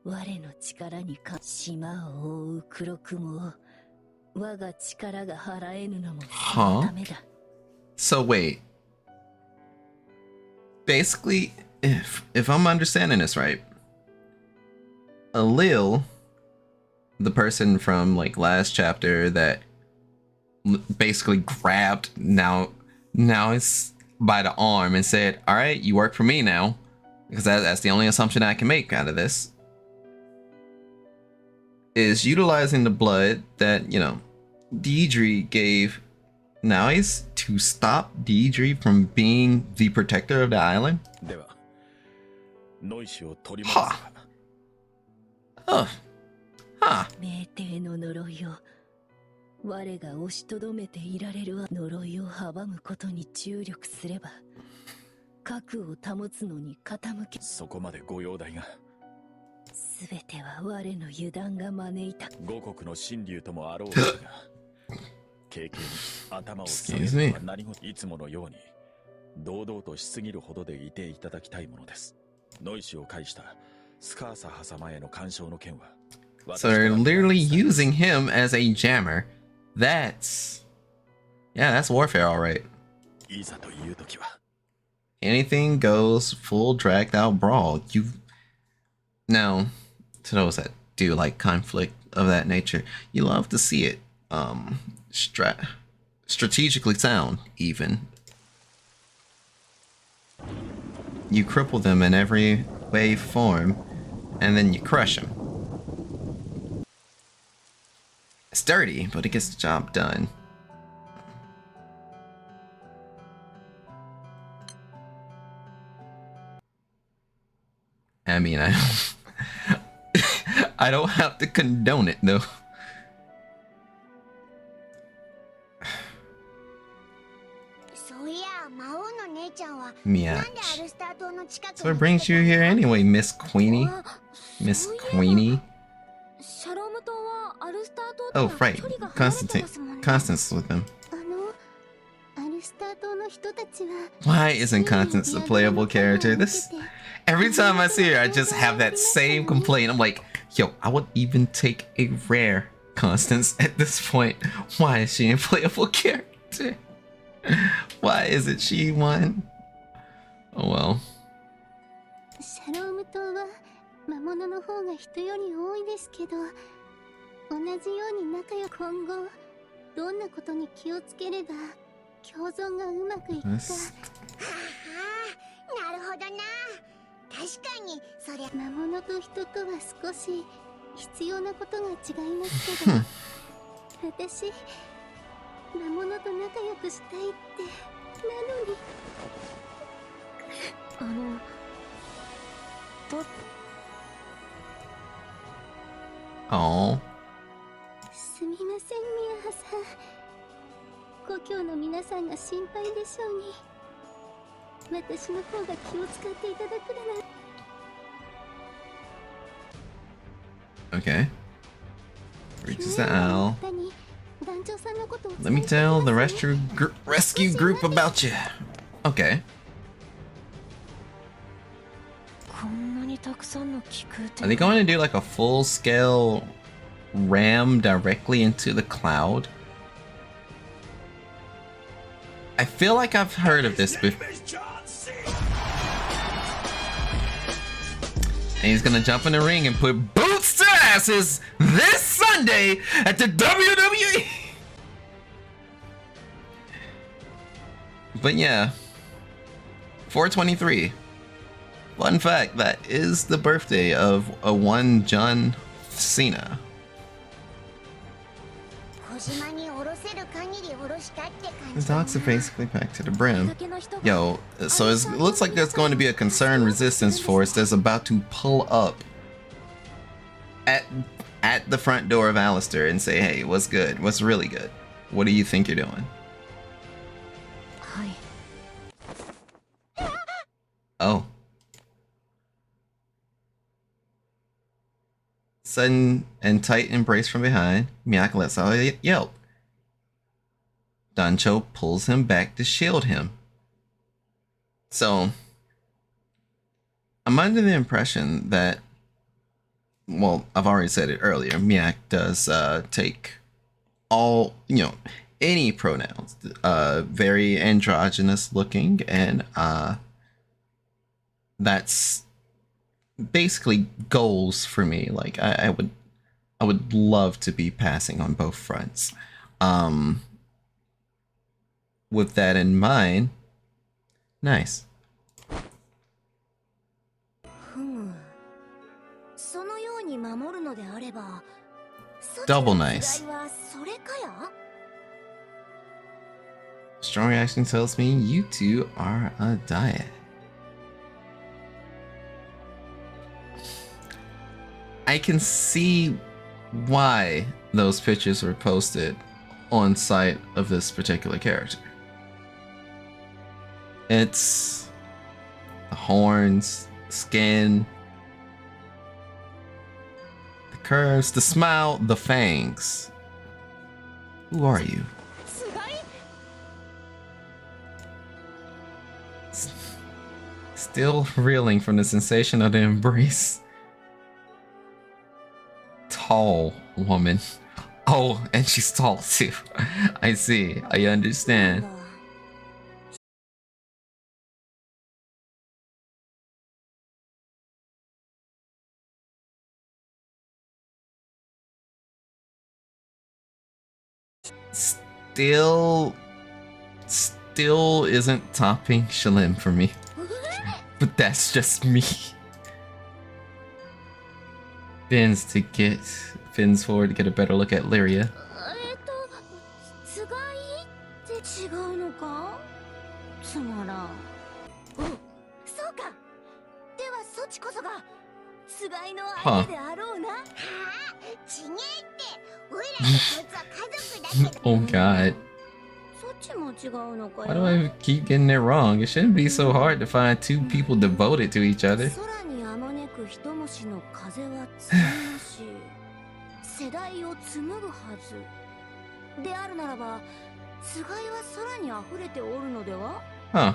我の力に島を覆う黒雲を我が力が払えぬのもそのためだ。So wait. Basically, if I'm understanding this right, Alil, the person from like last chapter that basically grabbed now it's by the arm and said, "All right, you work for me now," because that's the only assumption I can make out of this. Is utilizing the blood that, you know, Deidre gave Nice to stop Deidre from being the protector of the island? Huh. Oh. Huh. 命定の呪いを我が押しとどめていられるは呪いを阻むことに注力すれば核を保つのに傾け、そこまでご容体が。すべては我の油断が招いた。五国の神竜ともあろうですが、軽々に頭を下げるのは何事、いつものように堂々としすぎるほどでいていただきたいものです。ノイシを介したスカーサハ様への干渉の件は。So they're literally using him as a jammer. That's warfare, all right. いざという時は Anything goes, full dragged out brawl. Now, to those that do like conflict of that nature, you love to see it strategically sound, even. You cripple them in every way, form, and then you crush them. It's dirty, but it gets the job done. I mean, I don't have to condone it though. Yeah. So what brings you here anyway, Miss Queenie? Miss Queenie? Oh, right. Constance with him. Why isn't Constance a playable character? Every time I see her, I just have that same complaint. I'm like, yo, I would even take a rare Constance at this point. Why is she a playable character? Why isn't she one? Oh well. シャローム島は魔物の方が人より多いですけど、同じように仲良く今後どんなことに気をつければ共存がうまくいくか。はあ、なるほどな。確かにそりゃ魔物と人とは少し必要なことが違いますけど、私魔物と仲良くしたいってなのに。Oh. すみません、ミアハさん。故郷の皆さんが心配でしょうに。私の方が気を使っていただくなら。Okay. Reaches the owl. Let me tell the rescue group about you. Okay. こんなに Are they going to do like a full-scale ram directly into the cloud? I feel like I've heard of this before. And he's gonna jump in the ring and put boots to asses this Sunday at the WWE. But yeah, 4/23. Fun fact, that is the birthday of a one John Cena. The docks are basically packed to the brim. Yo, so it looks like there's going to be a concerned resistance force that's about to pull up at the front door of Alistair and say, hey, what's good? What's really good? What do you think you're doing? Oh. Sudden and tight embrace from behind. Myak lets out a yelp. Dancho pulls him back to shield him. So, I'm under the impression that, well, I've already said it earlier, Myak does take all, any pronouns, very androgynous looking, and that's basically goals for me. Like, I would love to be passing on both fronts. With that in mind, nice. Double nice. Strong reaction tells me you two are a dyad. I can see why those pictures were posted on site of this particular character. It's the horns, the skin, the curves, the smile, the fangs. Who are you? Still reeling from the sensation of the embrace. Tall woman. Oh, and she's tall too. I see. I understand. Still isn't topping Shalim for me. But that's just me. Fins forward to get a better look at Lyria. Huh. Oh god. Why do I keep getting it wrong? It shouldn't be so hard to find two people devoted to each other. Huh.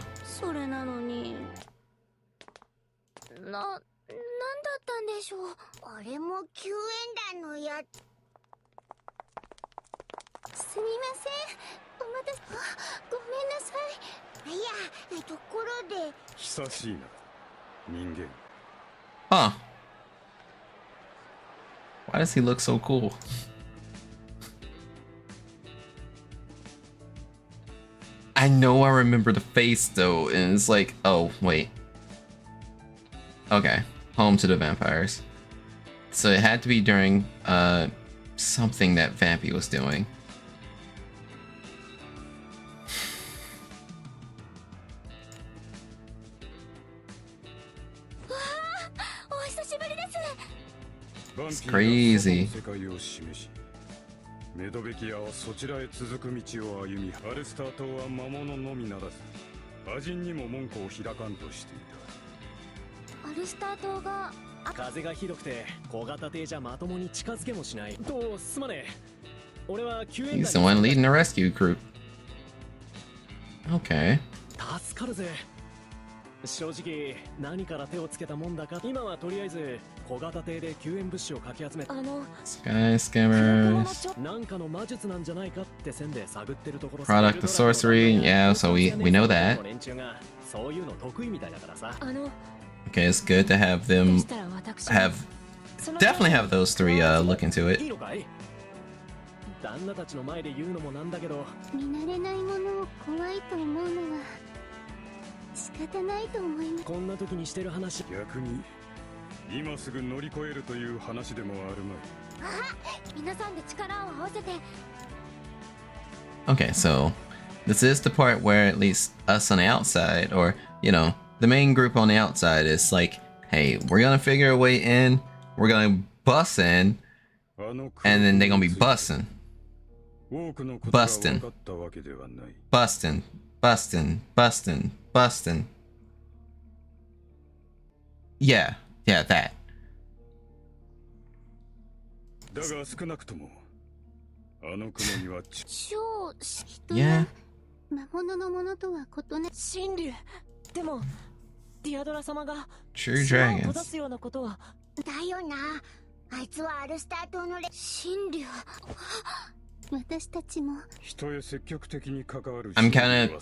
Huh. Why does he look so cool? I know I remember the face though, and it's like, oh, wait. Okay, home to the vampires. So it had to be during something that Vampy was doing. It's crazy. He's the one leading the rescue group. Okay. 正直何から手をつけたもんだか。今はとりあえず小型艇で救援物資をかき集め、Sky scammers. なんかの魔術なんじゃないかって線で探ってるところ。 Product of sorcery. Yeah, so we know that. 連中がそういうの得意みたいだからさ。 Okay, it's good to have them definitely have those three look into it. いいのかい？旦那たちの前で言うのもなんだけど、見慣れないものを怖いと思うのは仕方ないと思います。こんな時にしてる話。逆に今すぐ乗り越えるという話でもあるまい。皆さんで力を合わせて。 Okay, so this is the part where at least us on the outside, or you know, the main group on the outside is like, hey, we're gonna figure a way in, we're gonna bust in, and then they're gonna be busting. Busting. Busting. Busting. Busting. Busting. Yeah. Yeah, that. だが少なくともあの雲には超人 Yeah. や魔物のものとは異なる。神竜でもディアドラ様が True 島を閉 dragons. ざすようなことは。だよな。あいつはアルスター島の神竜。私たちも人へ積極的に関わる I'm kind of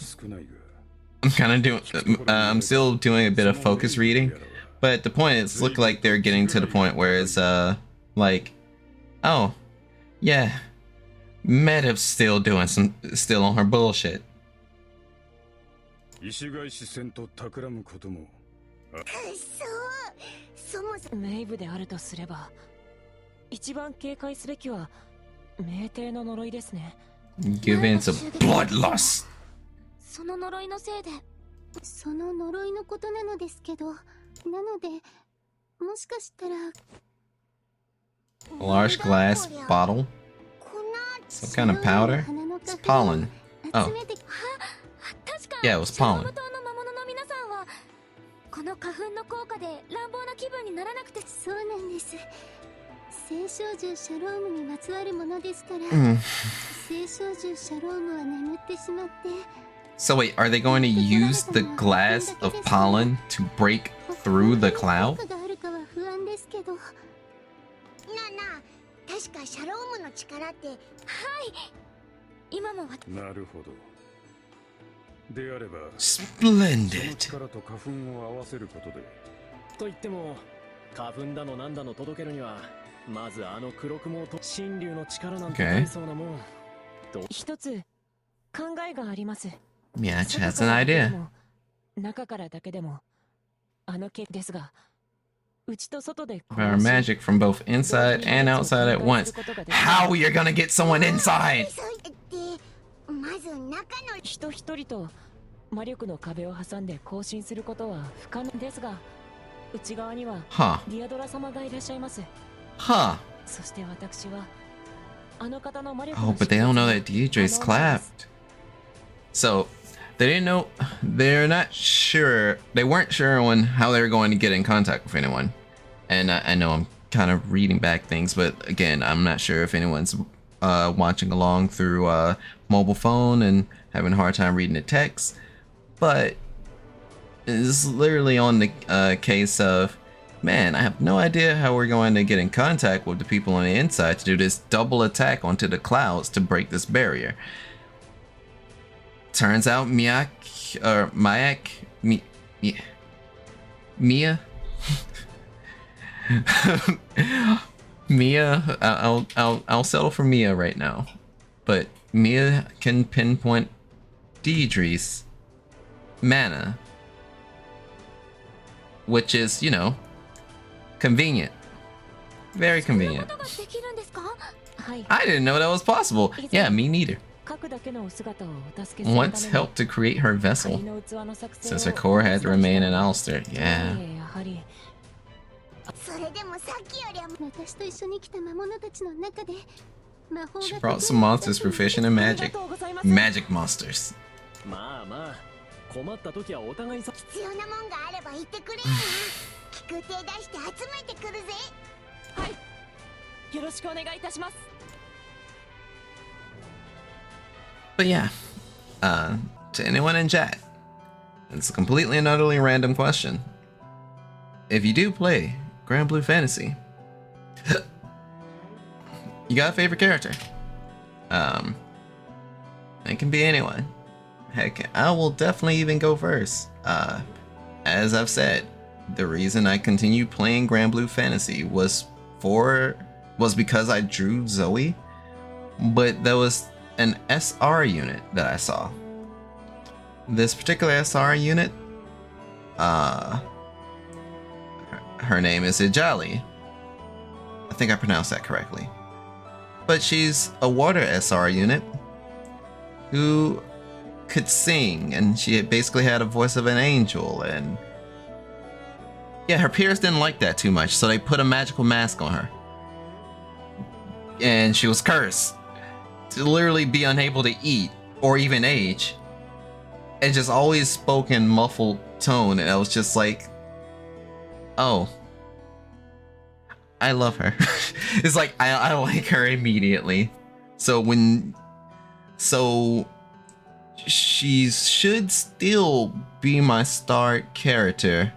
doing I'm still doing a bit of focus reading, but the point is look like they're getting to the point where it's like, oh yeah, Meta's still on her bullshit. 石返し戦と企むことも。そもそもメイブであるとすれば一番警戒すべきは冥帝の呪いですね。 Give in to bloodlust. その呪いのせいで、その呪いのことなのですけど、なのでもしかしたら A large glass bottle. Some kind of powder. It's pollen. Oh. Yeah, it was pollen. この花粉の効果で乱暴な気分にならなくて。そうなんです。聖少獣シャロームにまつわるものですから、聖少獣シャロームは眠ってしまって。 So wait, are they going to use the glass of pollen to break through the cloud? があるかは不安ですけど。なあなあ、確かシャロームの力って。はい。今も。なるほど。であれば Splendid. 力と花粉を合わせることで。と言っても花粉だのなんだの届けるにはまずあの黒雲と神竜の力なんてないそうなもん。一つ考えがあります。 Miach has an idea. 中からだけでもあの毛ですが、内と外で Power magic from both inside and outside at once. How you're gonna get someone inside? まず中の人一人と魔力の壁を挟んで交信することは不可能ですが、内側にはディアドラ様がいらっしゃいます。 Huh. そして私はあの方の魔力 Oh, but they don't know that Deidre's clapped. So they didn't know. They're not sure. They weren't sure on how they were going to get in contact with anyone. And I know I'm kind of reading back things, but again, I'm not sure if anyone's watching along through mobile phone and having a hard time reading the text. But it's literally on the case of, man, I have no idea how we're going to get in contact with the people on the inside to do this double attack onto the clouds to break this barrier. Turns out Mia, Mia, I'll settle for Mia right now, but Mia can pinpoint Deidre's mana, which is, you know, convenient. Very convenient. I didn't know that was possible. Yeah, me neither. Once helped to create her vessel, since her core had to remain in Ulster. Yeah. She brought some monsters proficient in magic. Magic monsters. まあまあ困った時はお互いさ。必要なもんがあれば言ってくれよな。気空艇出して集めてくるぜ。はい。よろしくお願いいたします。 But yeah, to anyone in chat, It's a completely and utterly random question. If you do play Granblue Fantasy, you got a favorite character? It can be anyone. Heck, I will definitely even go first. As I've said, the reason I continued playing Granblue Fantasy was because I drew Zoe, but there was an SR unit that I saw. This particular SR unit, her name is Ijali. I think I pronounced that correctly. But she's a water SR unit who could sing, and she basically had a voice of an angel, and yeah, her peers didn't like that too much, so they put a magical mask on her. And she was cursed to literally be unable to eat or even age. And just always spoke in muffled tone, and I was just like, oh, I love her. It's like I like her immediately. So she should still be my start character,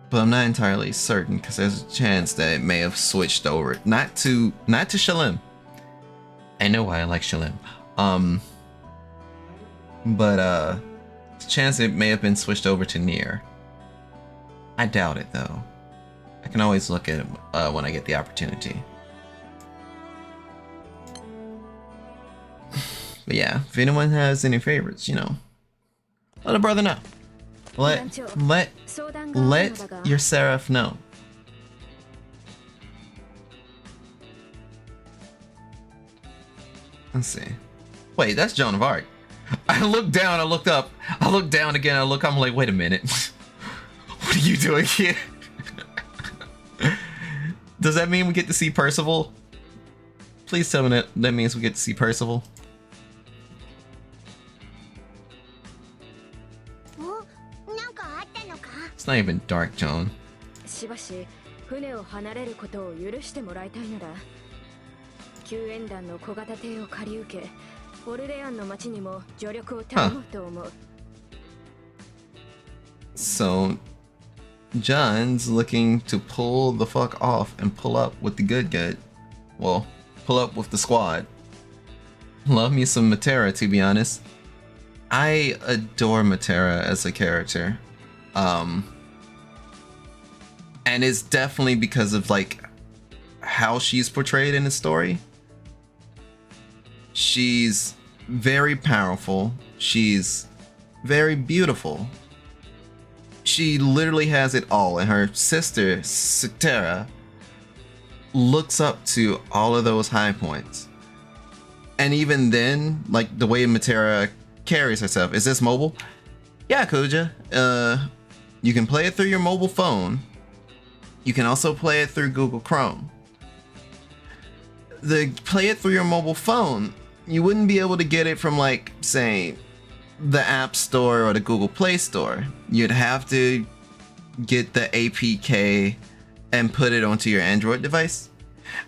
but I'm not entirely certain because there's a chance that it may have switched over. Not to Shalim. I know why I like Shalim. But chance it may have been switched over to Nier. I doubt it though. I can always look at it when I get the opportunity. But yeah, if anyone has any favorites, you know, let a brother know. Let your Seraph know. Let's see. Wait, that's Joan of Arc. I looked down, I looked up, I looked down again, I'm like, wait a minute. What are you doing here? Does that mean we get to see Percival? Please tell me that means we get to see Percival. It's not even dark, Joan. So, John's looking to pull the fuck off and pull up with the good. Well, pull up with the squad. Love me some Matera, to be honest. I adore Matera as a character. And it's definitely because of like how she's portrayed in the story. She's very powerful. She's very beautiful. She literally has it all, and her sister, Cetera, looks up to all of those high points. And even then, like the way Matera carries herself. Is this mobile? Yeah, Kuja. You can play it through your mobile phone. You can also play it through Google Chrome. Play it through your mobile phone, you wouldn't be able to get it from, like, say, the App Store or the Google Play Store. You'd have to get the APK and put it onto your Android device.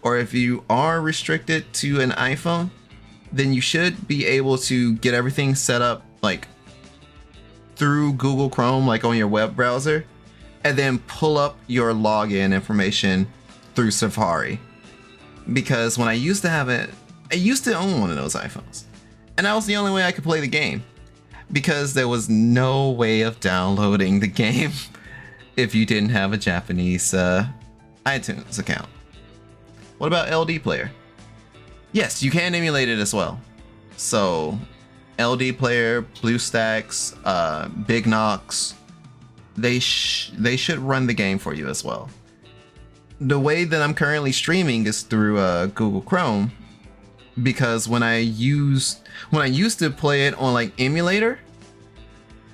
Or if you are restricted to an iPhone, then you should be able to get everything set up, like, through Google Chrome, like on your web browser, and then pull up your login information through Safari. Because when I used to have it, I used to own one of those iPhones, and that was the only way I could play the game, because there was no way of downloading the game if you didn't have a Japanese iTunes account. What about LD Player? Yes, you can emulate it as well. So LD Player, BlueStacks, Big Nox, they should run the game for you as well. The way that I'm currently streaming is through Google Chrome, because when I used to play it on like emulator,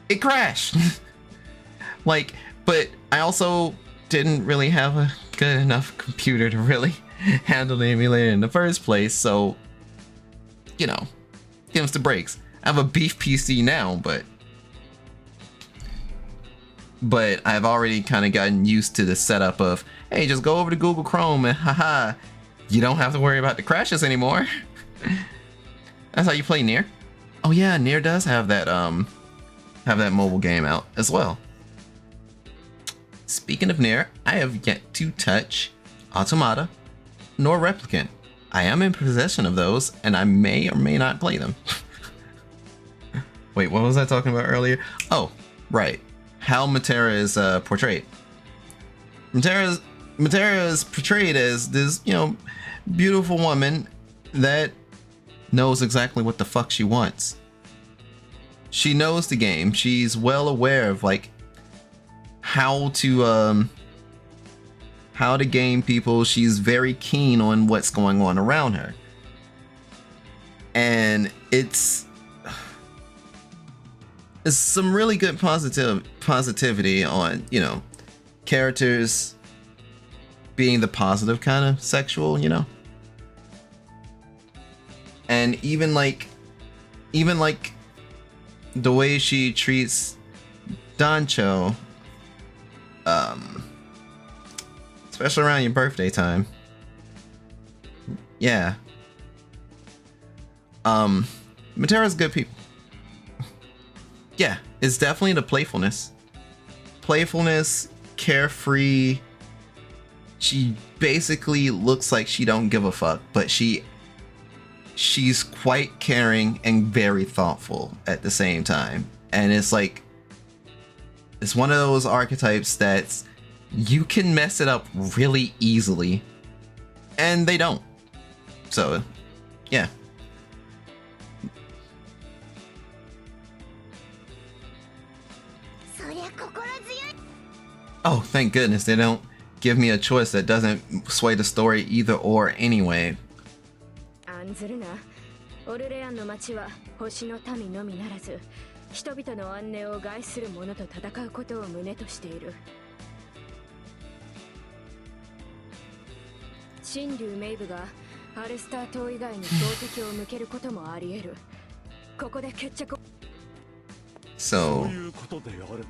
it crashed. Like, but I also didn't really have a good enough computer to really handle the emulator in the first place, so you know, give us the breaks. I have a beef PC now, but I've already kind of gotten used to the setup of, hey, just go over to Google Chrome and haha, you don't have to worry about the crashes anymore. That's how you play Nier. Oh yeah, Nier does have that have that mobile game out as well. Speaking of Nier, I have yet to touch Automata nor Replicant. I am in possession of those, and I may or may not play them. Wait, what was I talking about earlier? Oh, right. How Matera is portrayed. Matera is portrayed as this, you know, beautiful woman that knows exactly what the fuck she wants. She knows the game. She's well aware of like how to game people. She's very keen on what's going on around her. And it's some really good positivity on, you know, characters being the positive kind of sexual, you know. And even like the way she treats Dancho, especially around your birthday time. Yeah. Matera's good people. Yeah, it's definitely the playfulness. Playfulness, carefree. She basically looks like she don't give a fuck, but she's quite caring and very thoughtful at the same time. And it's like, it's one of those archetypes that's, you can mess it up really easily, and they don't. So, yeah. Oh, thank goodness they don't give me a choice that doesn't sway the story either or anyway. 案ずるな。オルレアンの町は星の民のみならず、人々の安寧を害する者と戦うことを旨としている。神竜メイブがアルスター島以外に標的を向けることもあり得る。ここで決着。 So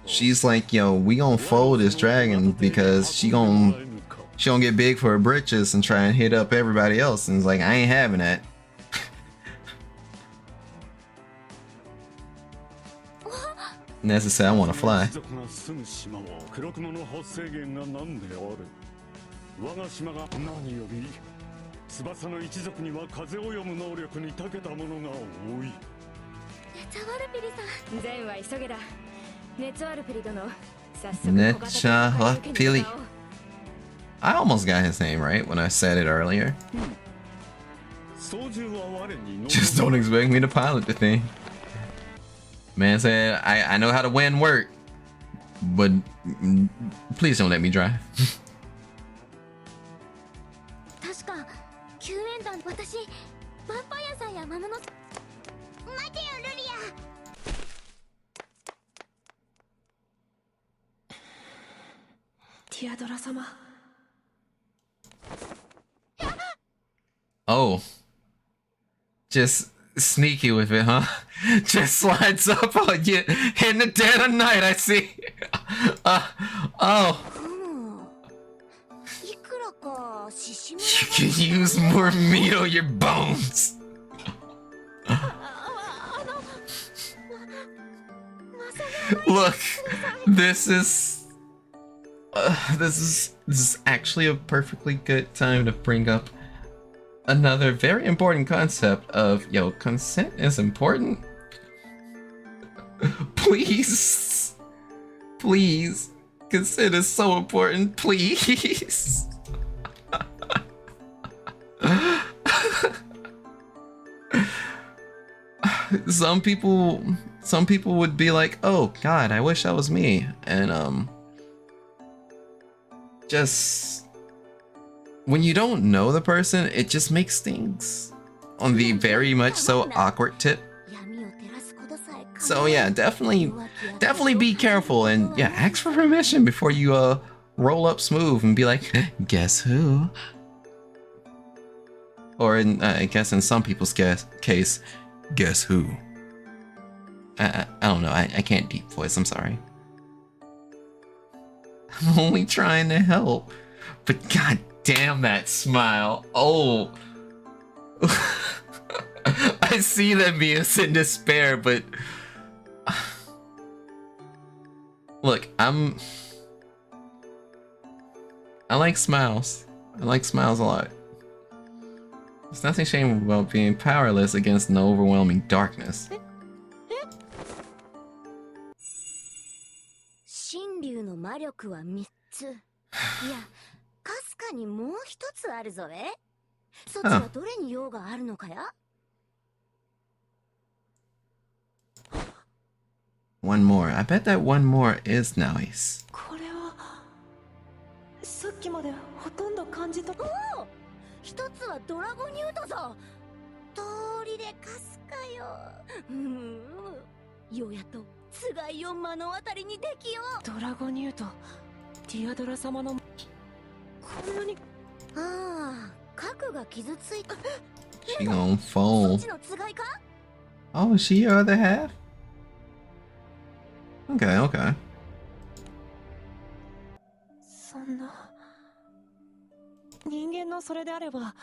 she's like, yo, we gonna fold this dragon because she gonna get big for her britches and try and hit up everybody else. And it's like, I ain't having that. Necessary, I wanna fly. ネチャワルピリさん、前は急げだ。ネチャワルピリ殿、早速 Nechawapili. I almost got his name right when I said it earlier. Just don't expect me to pilot the thing. Man said, I know how to win work, but please don't let me drive. 確か救援団、私ヴァンパイアさんや魔物。 待てよルリア。ティアドラ様。Oh, just sneaky with it, huh? Just slides up on you in the dead of night. I see. Oh. You can use more meat on your bones. Look, this is actually a perfectly good time to bring up another very important concept of, yo, consent is important. Please, please, consent is so important. Please. Some people would be like, oh god, I wish that was me. And just when you don't know the person, it just makes things on the very much so awkward tip. So yeah, definitely be careful and yeah, ask for permission before you roll up smooth and be like, guess who? Or in I guess in some people's case, guess who? I don't know. I can't deep voice. I'm sorry. I'm only trying to help. But god damn that smile. Oh. I see them being in despair, but Look, I like smiles. I like smiles a lot. There's nothing shameful about being powerless against an overwhelming darkness. 神竜の魔力は3つ。いや、かすかにもう一つあるぞえ。そっちはどれに用があるのかや？ One more. I bet that one more is nice. これはさっきまでほとんど感じと。おお、一つはドラゴニュートぞ。通りでかすかよ。ようやっとつがいを目の当たりにできよう。ドラゴニュート、ディアドラ様のこんなに。ああ、核が傷ついた。 She gonna fall. そっちのつがいか？ Oh, is she your other half? Okay, okay. そんな人間のそれであれば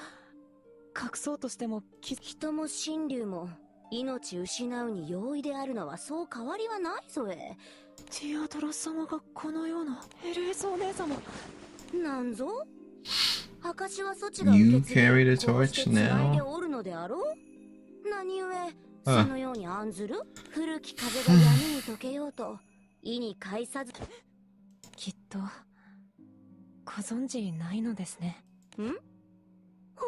隠そうとしても人も神竜も命失うに容易であるのはそう変わりはないぞえ。ディアドラ様がこのような。エレースお姉様なんぞ。証はそちが受け継ぎこうして繋いでおるのであろう。何故そのように案ずる？古き風が闇に溶けようと意に介さず。きっとご存知ないのですね。ん？ほ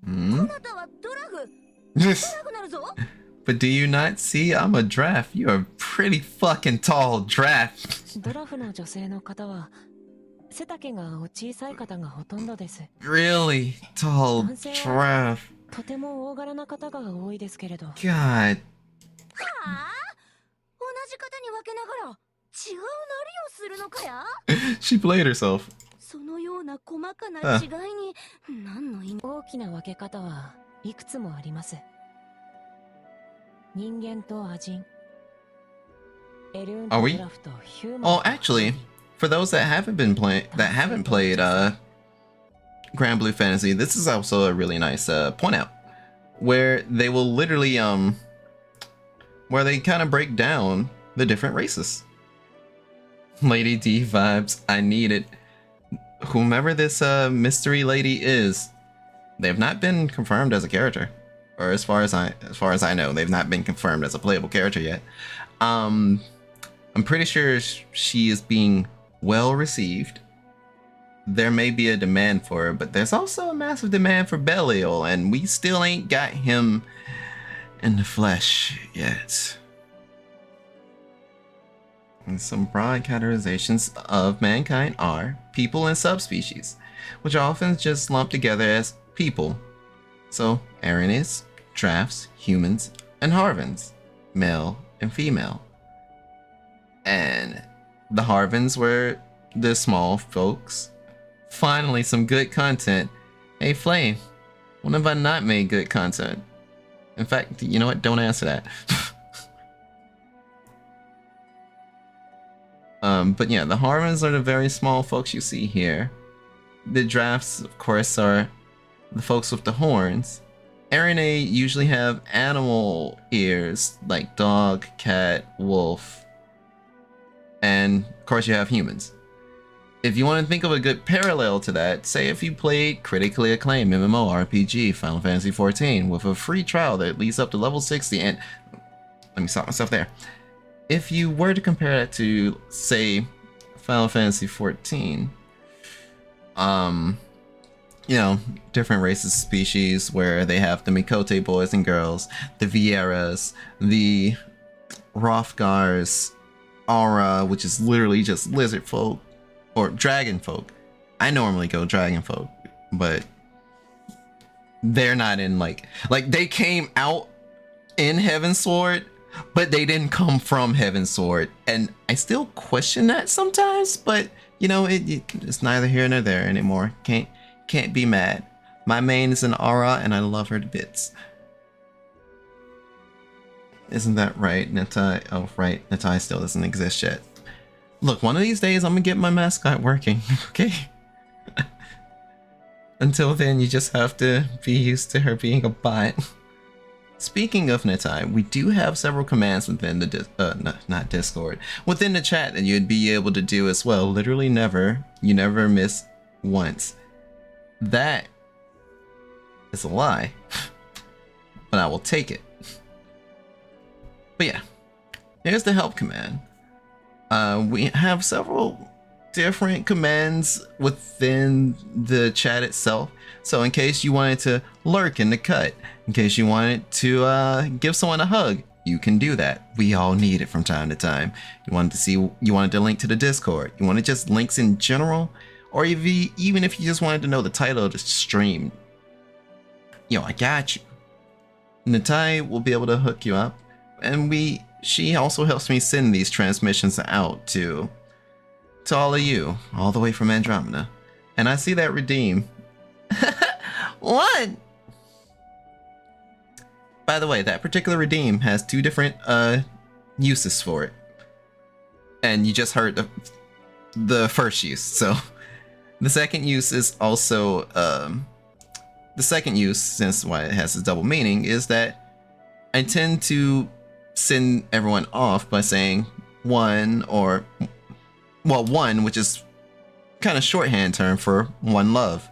う？ Hmm? こなたはドラフ。ドラフなるぞ。 But do you not see? I'm a draft. You're a pretty fucking tall draft. ドラフの女性の方は背丈がお小さい方がほとんどです。 Really tall draft. とても大柄な方が多いですけれど。God. はあ？同じ方に分けながら違うなりをするのかや？ She played herself. そのような細かな違いに何の意味？大きな分け方はいくつもあります。人間とアジン、エルーンとドラフとヒューマン。 Oh, actually, for those that haven't played Granblue Fantasy, this is also a really nice point out where they will literally where they kind of break down the different races. Lady D vibes. I need it. Whomever this mystery lady is, they have not been confirmed as a character, or as far as I know, they've not been confirmed as a playable character yet. I'm pretty sure she is being well received. There may be a demand for her, but there's also a massive demand for Belial, and we still ain't got him in the flesh yet. And some broad categorizations of mankind are people and subspecies, which are often just lumped together as people. So, Aranids, drafts, humans, and Harvins, male and female. And the Harvins were the small folks. Finally, some good content. Hey, Flame, when have I not made good content? In fact, you know what? Don't answer that. But yeah, the Harvins are the very small folks you see here. The drafts, of course, are the folks with the horns. Aranae usually have animal ears, like dog, cat, wolf. And, of course, you have humans. If you want to think of a good parallel to that, say if you played critically acclaimed MMORPG Final Fantasy XIV with a free trial that leads up to level 60, and let me stop myself there. If you were to compare that to, say, Final Fantasy XIV, you know, different races, species, where they have the Mikote boys and girls, the Vieras, the Hrothgars, Aura, which is literally just lizard folk, or dragon folk. I normally go dragon folk, but they're not in like they came out in Heavensward, but they didn't come from Heavensward, and I still question that sometimes. But you know, it's neither here nor there anymore. Can't be mad. My main is an Aura, and I love her to bits. Isn't that right, Natai? Oh, right, Natai still doesn't exist yet. Look, one of these days I'm gonna get my mascot working, okay? Until then, you just have to be used to her being a bot. speaking of Nitai, we do have several commands within the not Discord, within the chat that you'd be able to do as well. Literally never. You never miss once. That is a lie, but I will take it. But yeah, here's the help command. We have several different commands within the chat itself. So in case you wanted to lurk in the cut, in case you wanted to give someone a hug, you can do that. We all need it from time to time. You wanted to link to the Discord. You wanted just links in general, or even if you just wanted to know the title of the stream. Yo, I got you. Natai will be able to hook you up, and she also helps me send these transmissions out to all of you, all the way from Andromeda. And I see that redeem. What? By the way, that particular redeem has two different uses for it. And you just heard the first use. So the second use is also the second use, since why it has a double meaning, is that I tend to send everyone off by saying one, which is kind of shorthand term for one love.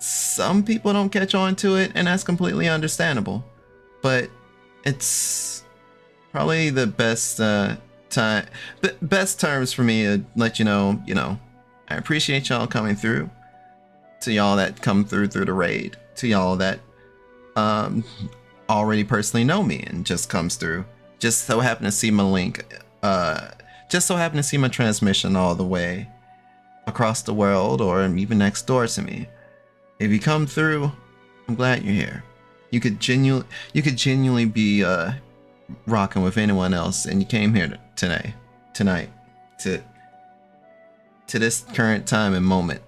Some people don't catch on to it, and that's completely understandable. But it's probably the best best terms for me to let you know, I appreciate y'all coming through. To y'all that come through the raid, to y'all that already personally know me and just comes through, just so happen to see my link, just so happen to see my transmission all the way across the world or even next door to me. If you come through, I'm glad you're here. You could genuinely be rocking with anyone else, and you came here tonight to this current time and moment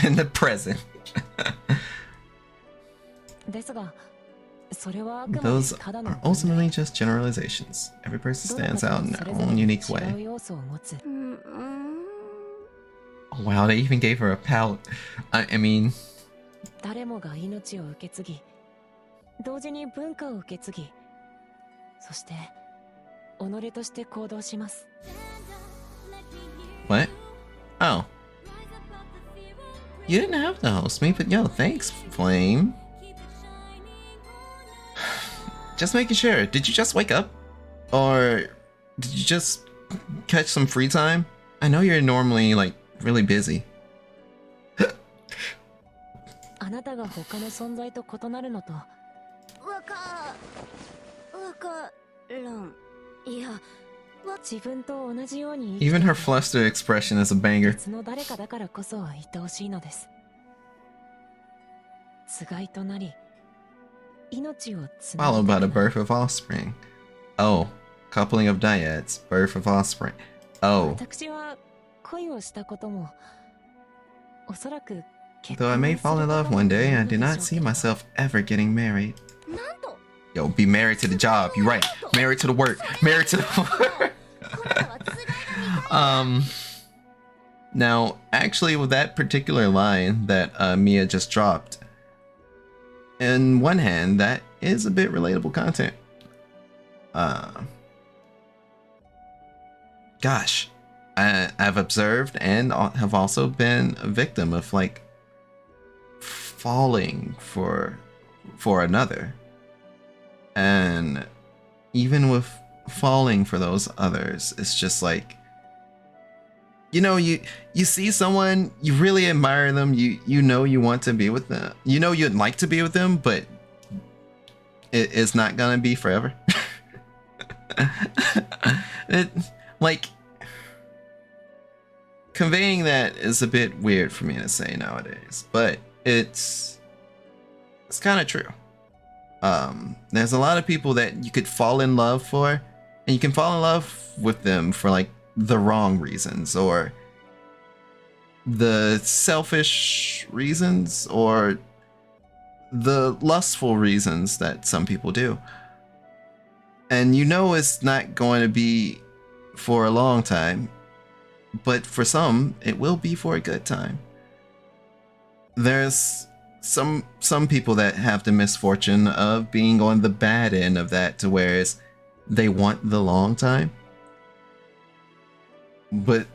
in the present. Those are ultimately just generalizations. Every person stands out in their own unique way. Oh, wow, they even gave her a pout. I mean... What? Oh. You didn't have to host me, but yo, thanks, Flame. Just making sure, did you just wake up? Or did you just catch some free time? I know you're normally, like, really busy. Even her flustered expression is a banger. Followed by the birth of offspring. Oh, coupling of dyads, birth of offspring. Oh. Though I may fall in love one day, I do not see myself ever getting married. Yo, be married to the job. You're right. Married to the work. Married to the work. Now, actually, with that particular line that Mia just dropped, in one hand, that is a bit relatable content. Gosh, I've observed and have also been a victim of, like, falling for another. And even with falling for those others, it's just like, you see someone, you really admire them, you know you want to be with them, you know you'd like to be with them, but it's not gonna be forever. Like, conveying that is a bit weird for me to say nowadays, but it's kind of true. There's a lot of people that you could fall in love for, and you can fall in love with them for, like, the wrong reasons, or the selfish reasons, or the lustful reasons that some people do. And it's not going to be for a long time, but for some, it will be for a good time. There's some people that have the misfortune of being on the bad end of that, to whereas they want the long time, but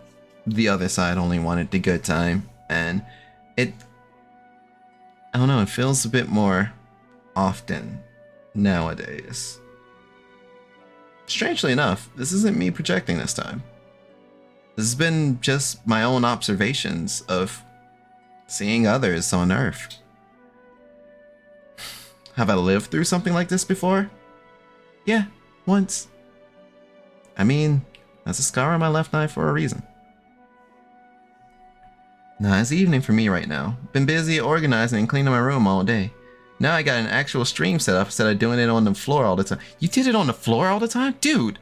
the other side only wanted the good time, and I don't know, it feels a bit more often nowadays. Strangely enough, this isn't me projecting this time. This has been just my own observations of seeing others on Earth. Have I lived through something like this before? Yeah, once. I mean, there's a scar on my left eye for a reason. Nah, it's evening for me right now. Been busy organizing and cleaning my room all day. Now I got an actual stream set up instead of doing it on the floor all the time. You did it on the floor all the time? Dude!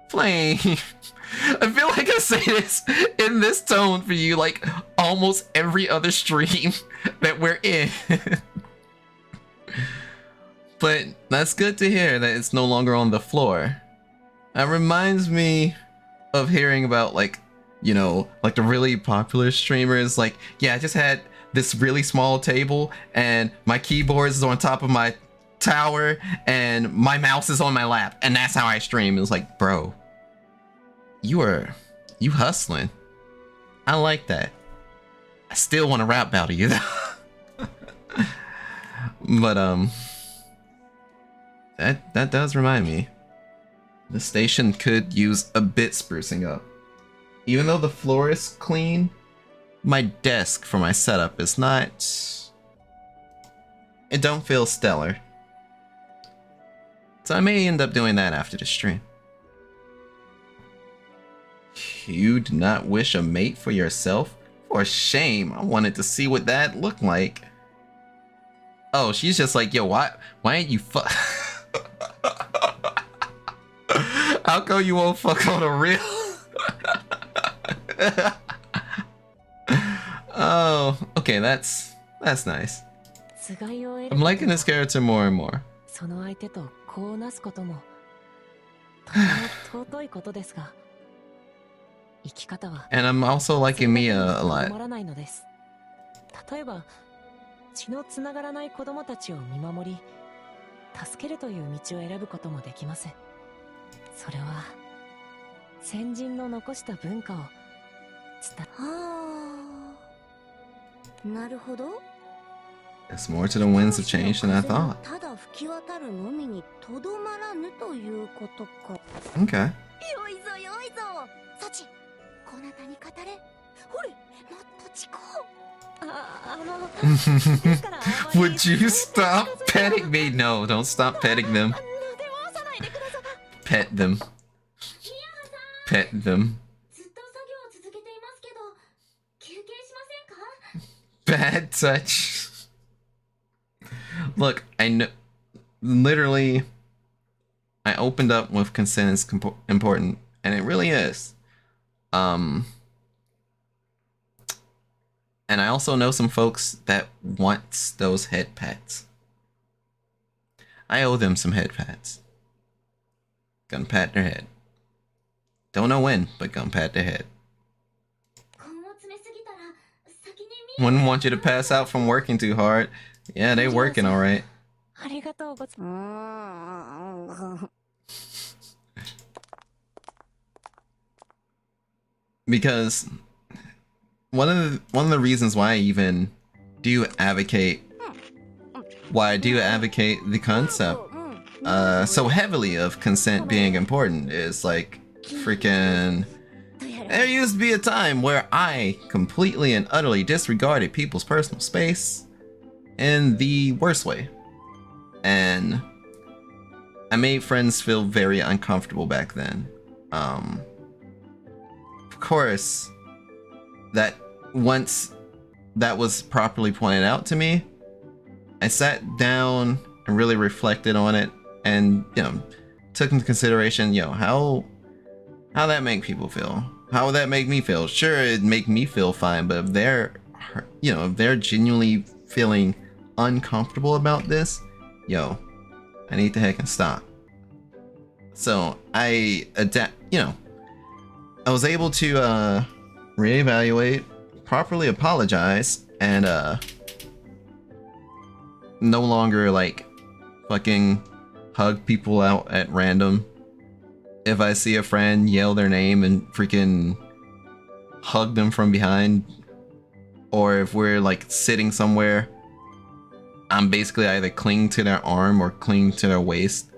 Flame! I feel like I say this in this tone for you like almost every other stream that we're in. But that's good to hear that it's no longer on the floor. That reminds me of hearing about, like, you know, like the really popular streamers, like, yeah, I just had this really small table and my keyboard is on top of my tower and my mouse is on my lap and that's how I stream. It was like, bro, you hustling. I like that. I still want to rap battle you though. But that does remind me, the station could use a bit sprucing up. Even though the floor is clean, my desk for my setup is not, it don't feel stellar. So I may end up doing that after the stream. You do not wish a mate for yourself? For shame, I wanted to see what that looked like. Oh, she's just like, yo, why ain't you fuck? How come you won't fuck on a real? Oh, okay, that's nice. I'm liking this character more and more. And I'm also liking Mia a lot. 例えば血のつながらない子供たちを見守り助けるという道を選ぶこともできます。それは先人の残した文化を伝え。はあ、なるほど。 There's more to the winds of change than I thought. ただ吹き渡るのみにとどまらぬということか。 Okay. よいぞよいぞ。サチ、こなたに語れ。ほれ、もっと近う。 Would you stop petting me? No, don't stop petting them. Pet them. Pet them. Bad touch. Look, I know. Literally, I opened up with consent is important, and it really is. And I also know some folks that want those head pats. I owe them some head pats. Gonna pat their head. Don't know when, but gonna pat their head. Wouldn't want you to pass out from working too hard. Yeah, they working alright. Because one of the reasons why I even do advocate the concept so heavily of consent being important is like freaking there used to be a time where I completely and utterly disregarded people's personal space in the worst way, and I made friends feel very uncomfortable back then. Of course, that once that was properly pointed out to me, I sat down and really reflected on it, and took into consideration, how that make people feel. How would that make me feel? Sure, it'd make me feel fine, but if they're, if they're genuinely feeling uncomfortable about this, I need to heck and stop. So I was able to reevaluate, properly apologize, and no longer like fucking hug people out at random. If I see a friend, yell their name and freaking hug them from behind, or if we're like sitting somewhere, I'm basically either cling to their arm or cling to their waist.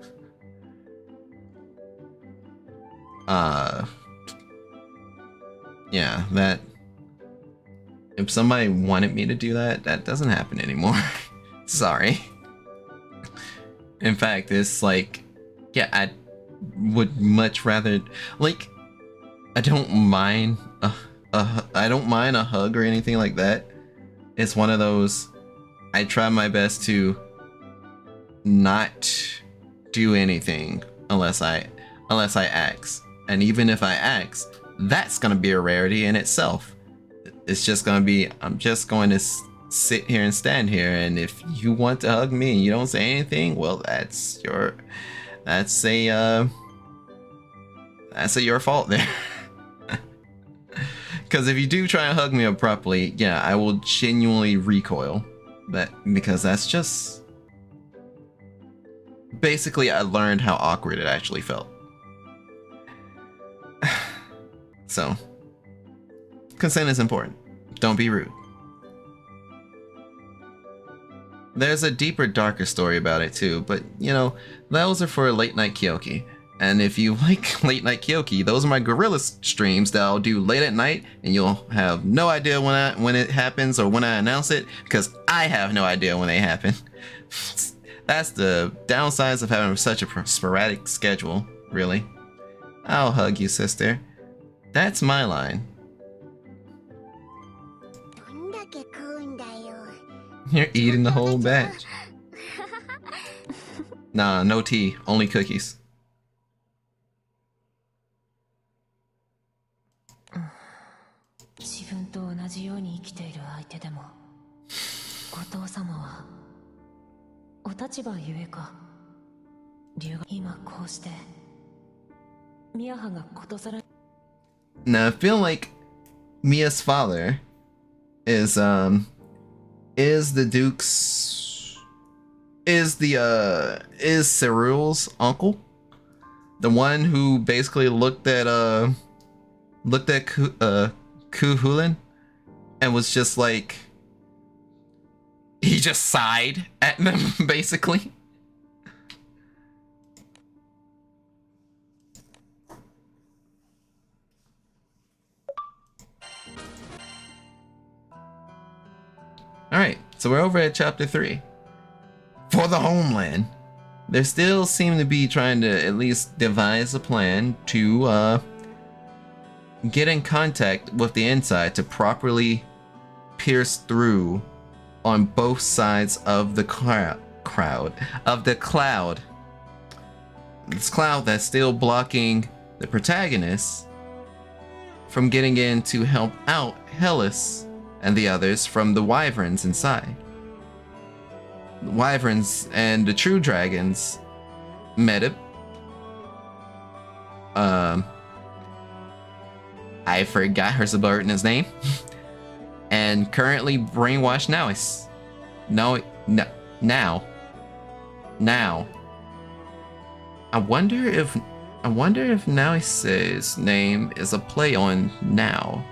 Yeah, that if somebody wanted me to do that, that doesn't happen anymore. Sorry. In fact, it's like, yeah, I would much rather, like, I don't mind a hug or anything like that. It's one of those, I try my best to not do anything unless I ask. And even if I ask, that's gonna be a rarity in itself. It's just gonna be, I'm just going to sit here and stand here, and if you want to hug me and you don't say anything, well, that's your fault there. Because if you do try and hug me abruptly, yeah, I will genuinely recoil. Because that's just basically, I learned how awkward it actually felt. So, consent is important. Don't be rude. There's a deeper, darker story about it too, but you know, those are for late night Kyoki. And if you like late night Kyoki, those are my gorilla streams that I'll do late at night, and you'll have no idea when it happens or when I announce it, because I have no idea when they happen. That's the downsides of having such a sporadic schedule, really. I'll hug you, sister. That's my line. You're eating the whole batch. Nah, no tea, only cookies. Now I feel like Mia's father is Cyril's uncle, the one who basically looked at Kuhulin and was just like, he just sighed at them basically. Alright, so we're over at chapter 3. For the homeland. They still seem to be trying to at least devise a plan to get in contact with the inside to properly pierce through on both sides of the cloud. This cloud that's still blocking the protagonists from getting in to help out Hellas and the others from the wyverns inside. The wyverns and the true dragons met it. I forgot her subordinate's name. And currently brainwashed Nauis. Now. I wonder if Nauis' name is a play on now.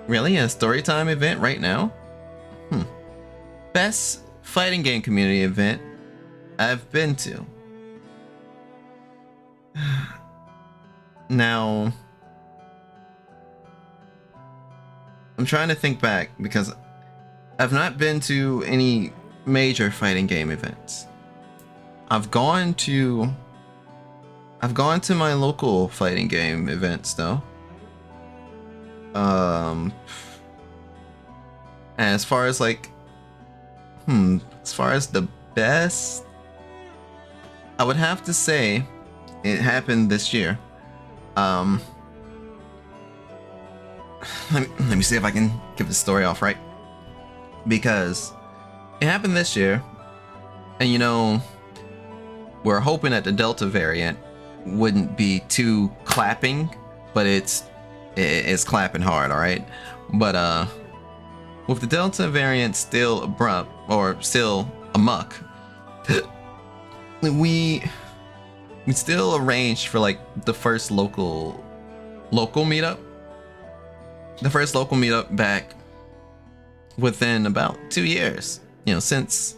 Really? A storytime event right now? Best fighting game community event I've been to. Now, I'm trying to think back because I've not been to any major fighting game events. I've gone to my local fighting game events though. As far as like, as far as the best, I would have to say it happened this year. Let me see if I can give the story off right, because it happened this year, and you know, we're hoping that the Delta variant wouldn't be too clapping, but it's clapping hard, all right. But with the Delta variant still abrupt or still amok, we still arranged for like the first local meetup. The first local meetup back within about 2 years. You know, since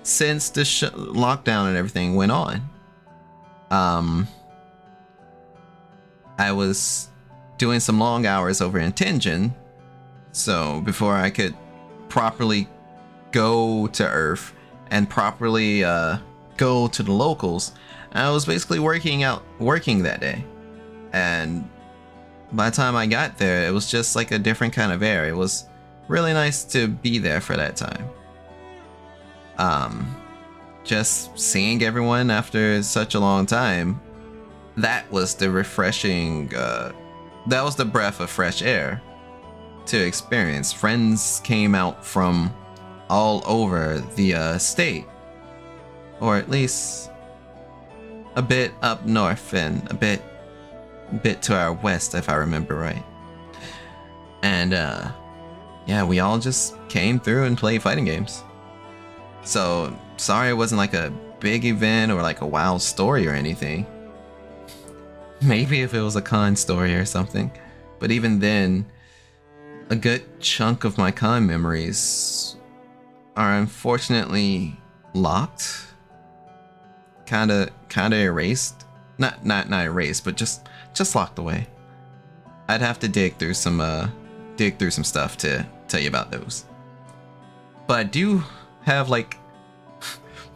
the lockdown and everything went on. I was doing some long hours over in Tenjin, so before I could properly go to Earth and properly go to the locals, I was basically working that day. And by the time I got there, it was just like a different kind of air. It was really nice to be there for that time. Just seeing everyone after such a long time, that was the refreshing, that was the breath of fresh air to experience. Friends came out from all over the state, or at least a bit up north and a bit to our west, if I remember right. And yeah, we all just came through and played fighting games. So sorry it wasn't like a big event or like a wild story or anything. Maybe if it was a con story or something. But even then, a good chunk of my con memories are unfortunately locked. Kinda erased. Not erased, but just locked away. I'd have to dig through some stuff to tell you about those. But I do have like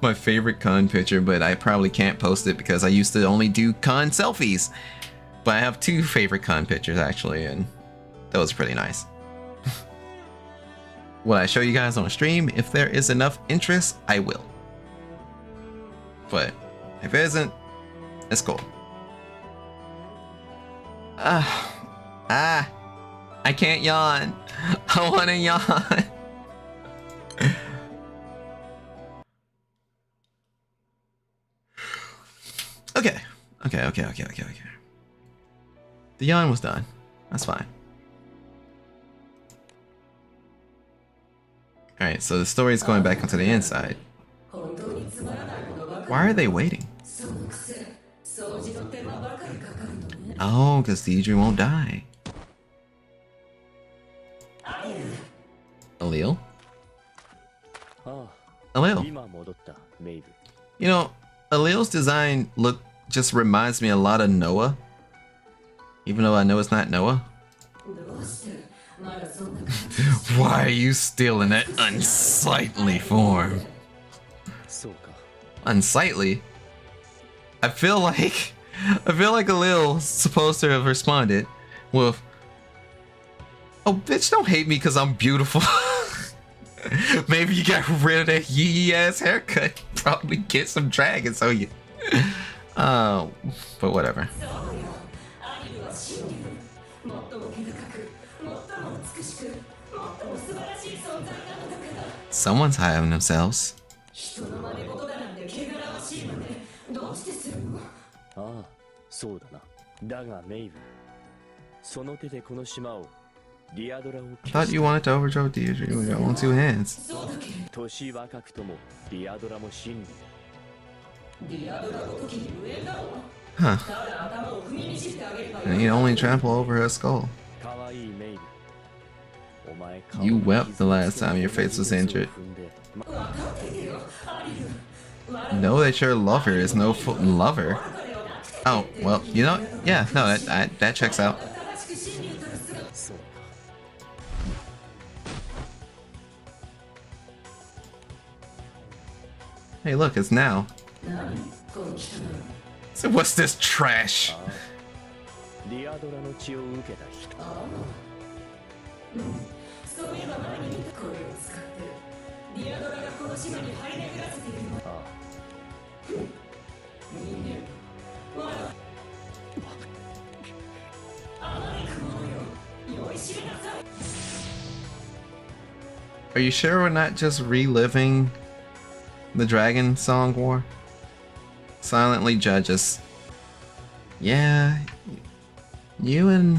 my favorite con picture, but I probably can't post it because I used to only do con selfies. But I have 2 favorite con pictures actually, and that was pretty nice. Will I show you guys on stream? If there is enough interest, I will. But if it isn't, it's cool. I can't yawn. I want to yawn. Okay. The yawn was done. That's fine. Alright, so the story is going back onto the inside. Why are they waiting? Oh, because Deidre won't die. Alil? Alil. You know, Alil's design just reminds me a lot of Noah. Even though I know it's not Noah. Why are you still in that unsightly form? Unsightly? I feel like Alil's supposed to have responded with, "Oh, bitch, don't hate me because I'm beautiful." Maybe you got rid of that yee ass haircut. Probably get some dragons on you. But whatever. Someone's high on themselves. I thought you wanted to overthrow Deidre with your own 2 hands. Huh. And you only trample over her skull. You wept the last time your face was injured. Know that your lover is no lover. Oh, well, you know, yeah, no, that checks out. Hey, look, it's now. So what's this trash? Are you sure we're not just reliving the Dragon Song War? Silently judge us. Yeah, you and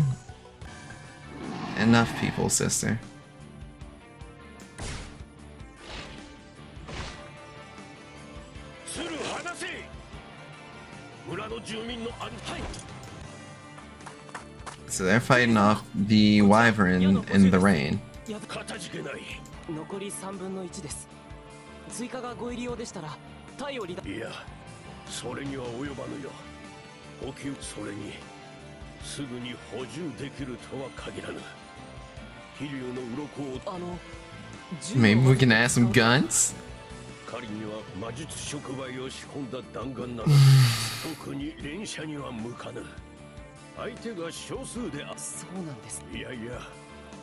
enough people, sister. So they're fighting off the wyvern in the rain. 残り3分の1です。追加がご入り用でしたら隊を離脱。いや、それには及ばぬよ。補給、それにすぐに補充できるとは限らぬ。飛竜の鱗をMaybe we can add some guns? 狩りには魔術触媒を仕込んだ弾丸など特に連射には向かぬ。相手が少数でそうなんです。いやいや、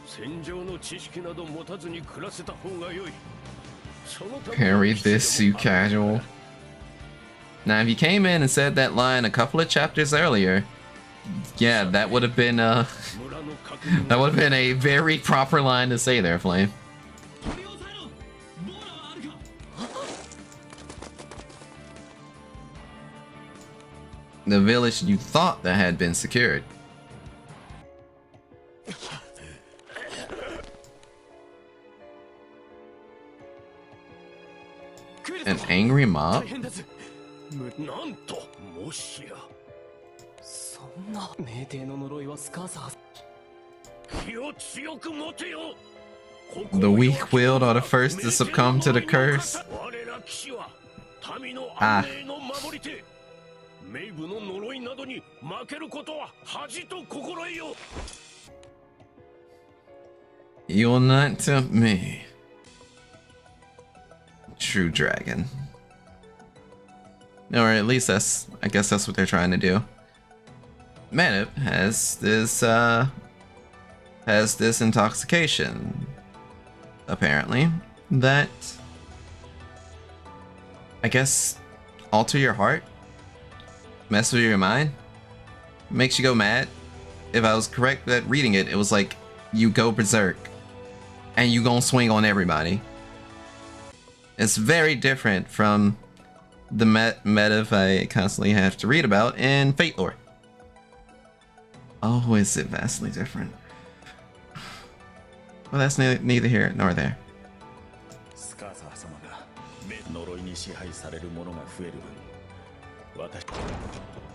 戦場の知識など持たずに暮らせた方が良い。 Parry this, you casual. Now, if you came in and said that line a couple of chapters earlier, yeah, that would have been that would have been a very proper line to say there, Flame. The village you thought that had been secured. An angry mob? なんと、もしや。そんな命帝の呪いはスカーサー。気を強く持てよ。 The weak-willed are the first to succumb to the curse. 我ら騎士は民の安寧の守り手。冥部の呪いなどに負けることは恥と心得よ。 You'll not tempt me. True dragon. Or at least I guess that's what they're trying to do. Manip has this intoxication, apparently, that I guess alter your heart, mess with your mind, makes you go mad. If I was correct at reading it, it was like you go berserk and you gonna swing on everybody. It's very different from the meta I constantly have to read about in Fate lore. Oh, is it vastly different? Well, that's neither here nor there.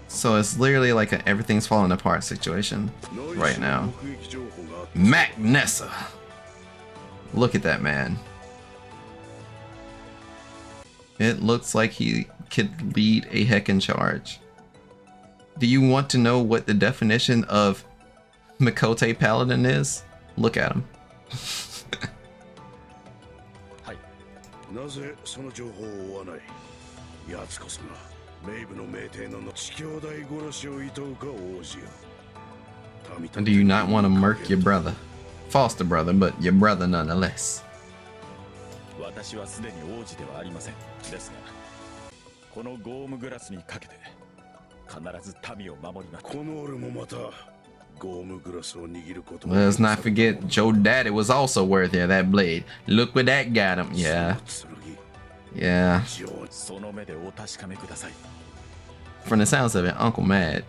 So it's literally like an everything's falling apart situation right now. Mac Nessa. Look at that man. It looks like he could lead a heckin' charge. Do you want to know what the definition of Mikote Paladin is? Look at him. なぜその情報を追わない。奴こそが冥部の命帝の地兄弟殺しを厭うか王子よ。 Do you not want to murk your brother? Foster brother, but your brother nonetheless. 私はすでに王子ではありません。ですが、このゴームグラスにかけて必ず民を守ります。この俺もまたゴームグラスを握ること。 Let's not forget Joe Daddy was also worthy of that blade. Look what that got him. Yeah. Yeah. その目でお確かめください。 From the sounds of it, Uncle Mad.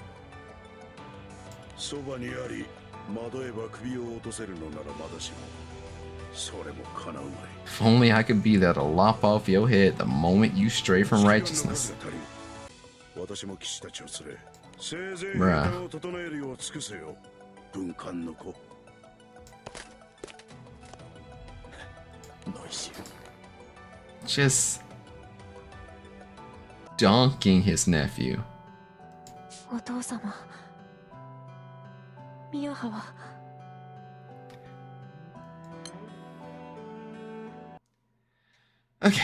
そばにあり、惑えば首を落とせるのならまだしも。 If only I could be there to lop off your head the moment you stray from righteousness. Bruh. Just donking his nephew. お父様、ミアハは。 Okay.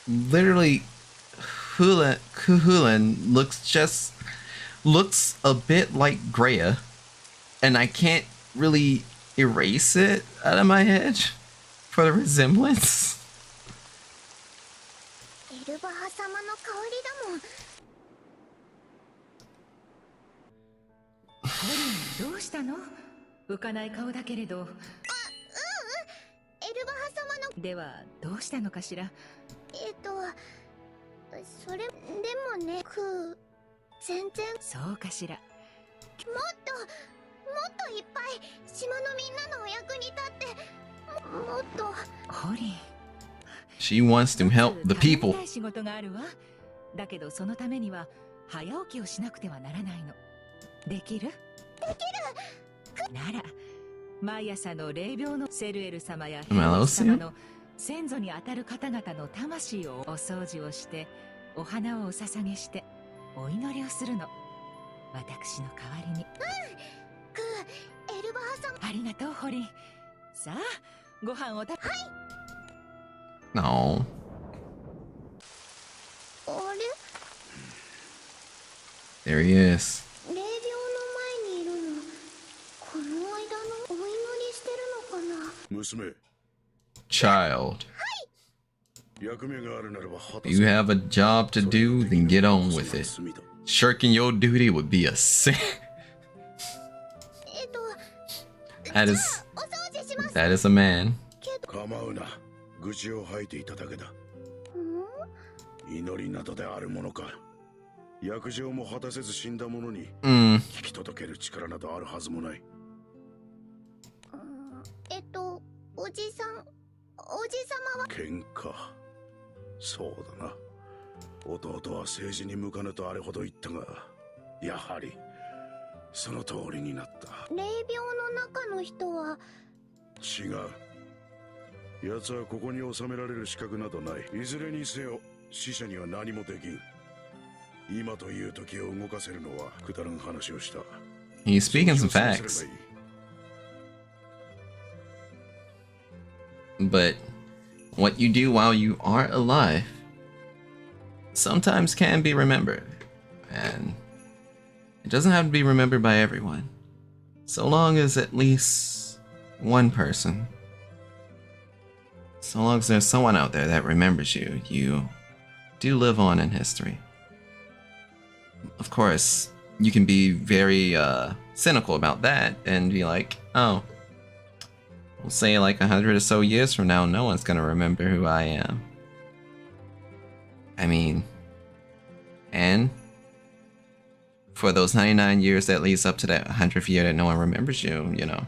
Literally, Kuhulan looks a bit like Greya, and I can't really erase it out of my head for the resemblance. エルバハ様の香りだもん。 どうしたの？浮かない顔だけれど。エルバハ様の。ではどうしたのかしら。それでもね、全然。そうかしら。もっといっぱい島のみんなのお役に立って、もっと。ホリン、She wants to help the people. 頼みたい仕事があるわ。だけどそのためには早起きをしなくてはならないの。できる？できる。なら毎朝の霊廟のセルエル様やヘルメス様の先祖にあたる方々の魂をお掃除をしてお花をお捧げしてお祈りをするの。私の代わりに。エルバハさん。ありがとうホリン。さあご飯を食べ。はい。No. あれ There he is. 霊廟の前にいるのこの間のお祈りしてるのかな。娘。Child. 役目があるならば You have a job to do, then get on with it. Shirking your duty would be a sin. That is a man. 構うな。愚痴を吐いていただけだ。祈りなどであるものか。約定も果たせず死んだ者に聞き届ける力などあるはずもない。おじさん、おじさまは喧嘩。そうだな。弟は政治に向かぬとあれほど言ったが、やはりその通りになった。霊廟の中の人は違う。奴はここに収められる資格などない。いずれにせよ死者には何もできん。今という時を動かせるのはくだらん話をした。 He's speaking some facts. But what you do while you are alive sometimes can be remembered. And it doesn't have to be remembered by everyone. So long as at least one person, so long as there's someone out there that remembers you, you do live on in history. Of course, you can be very cynical about that and be like, oh, we'll say like 100 or so years from now, no one's gonna remember who I am. I mean, and for those 99 years that leads up to that 100th year that no one remembers you, you know,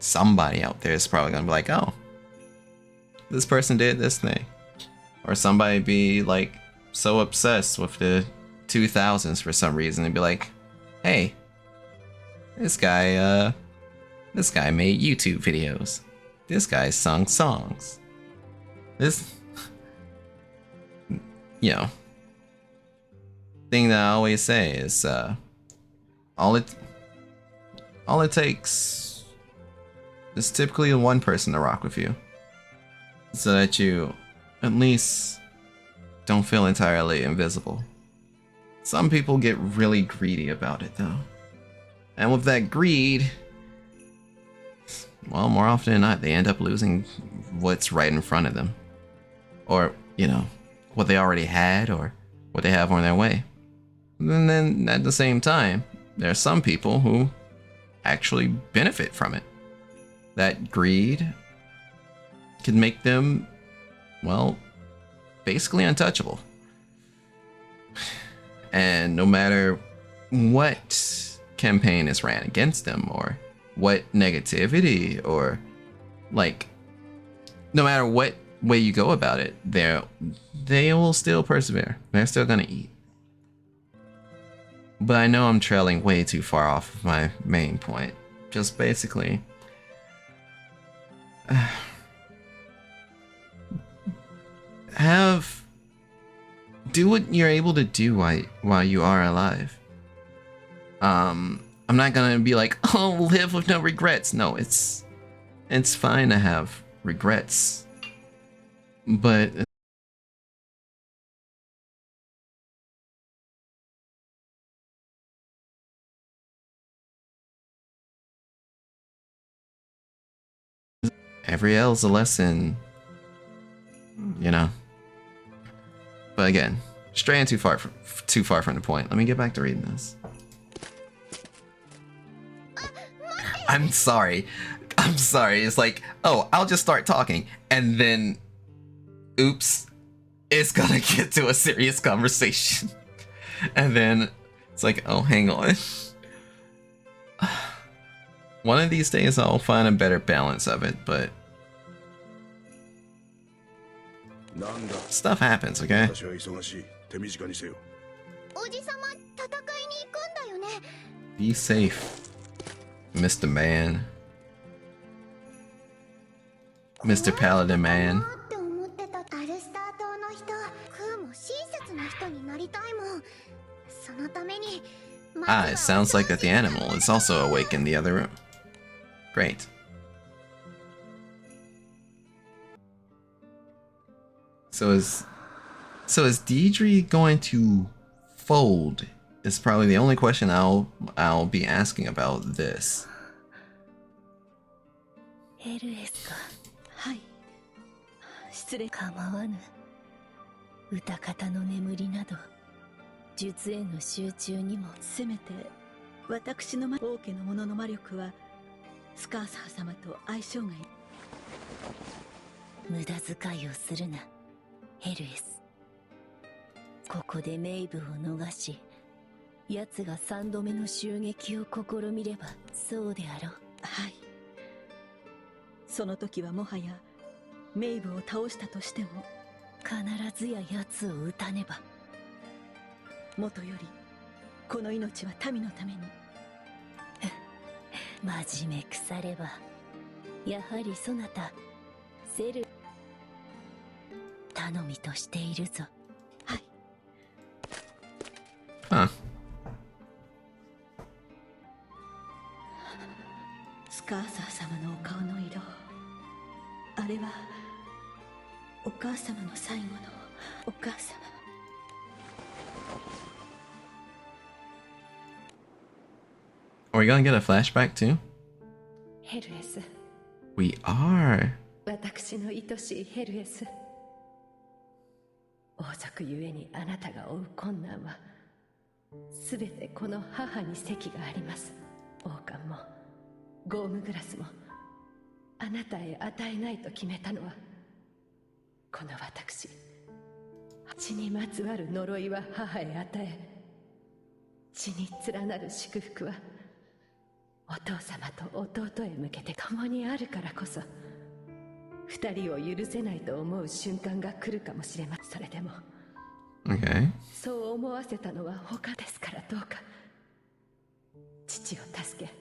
somebody out there is probably gonna be like, oh, this person did this thing. Or somebody be like so obsessed with the 2000s for some reason and be like, hey, this guy made YouTube videos. This guy sung songs. This, you know, thing that I always say is, all it takes is typically one person to rock with you, so that you at least don't feel entirely invisible. Some people get really greedy about it though, and with that greed, well, more often than not, they end up losing what's right in front of them, or, you know, what they already had or what they have on their way. And then at the same time, there are some people who actually benefit from it. That greed can make them, well, basically untouchable. And no matter what campaign is ran against them, or what negativity, or like, no matter what way you go about it, they will still persevere. They're still gonna eat. But I know I'm trailing way too far off of my main point. Just basically, do what you're able to do while you are alive. I'm not gonna be like, oh, live with no regrets. No, it's fine to have regrets, but every L's a lesson, you know. But again, straying too far from the point. Let me get back to reading this. I'm sorry. It's like, oh, I'll just start talking, and then, oops, it's gonna get to a serious conversation. And then it's like, oh, hang on. One of these days I'll find a better balance of it, but Stuff happens, okay? おじさま戦いに行くんだよね。 Be safe, Mr. Man. Mr. Paladin Man. って思ってた。アルスター島の人、クーも親切な人になりたいもん。そのために Ah, it sounds like that the animal is also awake in the other room. Great. So is Deidre going to fold? Is probably the only question I'll be asking about this. ヘルエスか。はい。失礼。構わぬ。歌方の眠りなど術への集中にも。せめて私の王家の者の魔力はスカーサー様と相性がいい。無駄遣いをするな、ヘルエス。ここでメイブを逃し、奴が3度目の襲撃を試みればそうであろう。はい。その時はもはやメイブを倒したとしても必ずや奴を撃たねば。もとよりこの命は民のために。真面目腐ればやはりそなたセル頼みとしているぞ。はい。Huh. スカーサー様のお顔の色、あれはお母様の最後のお母様。Are we gonna get a flashback too? ヘルエス。 We are. 私の愛しいヘルエス。王族ゆえにあなたが負う困難はすべてこの母に責があります。王冠もゴームグラスもあなたへ与えないと決めたのはこの私。血にまつわる呪いは母へ与え、血に連なる祝福はお父様と弟へ向けて共にあるからこそ、二人を許せないと思う瞬間が来るかもしれません。それでも Okay. そう思わせたのは他ですから、どうか父を助け、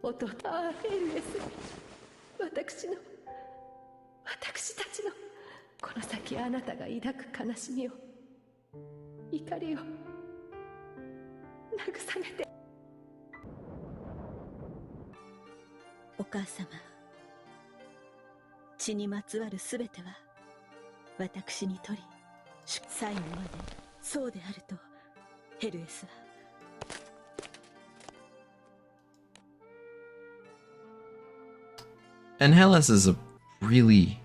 弟、ああヘルエス、私たちのこの先あなたが抱く悲しみを、怒りを慰めて。お母様、血にまつわるすべては私にとり最後までそうであるとヘルエスは。And Hellas is a really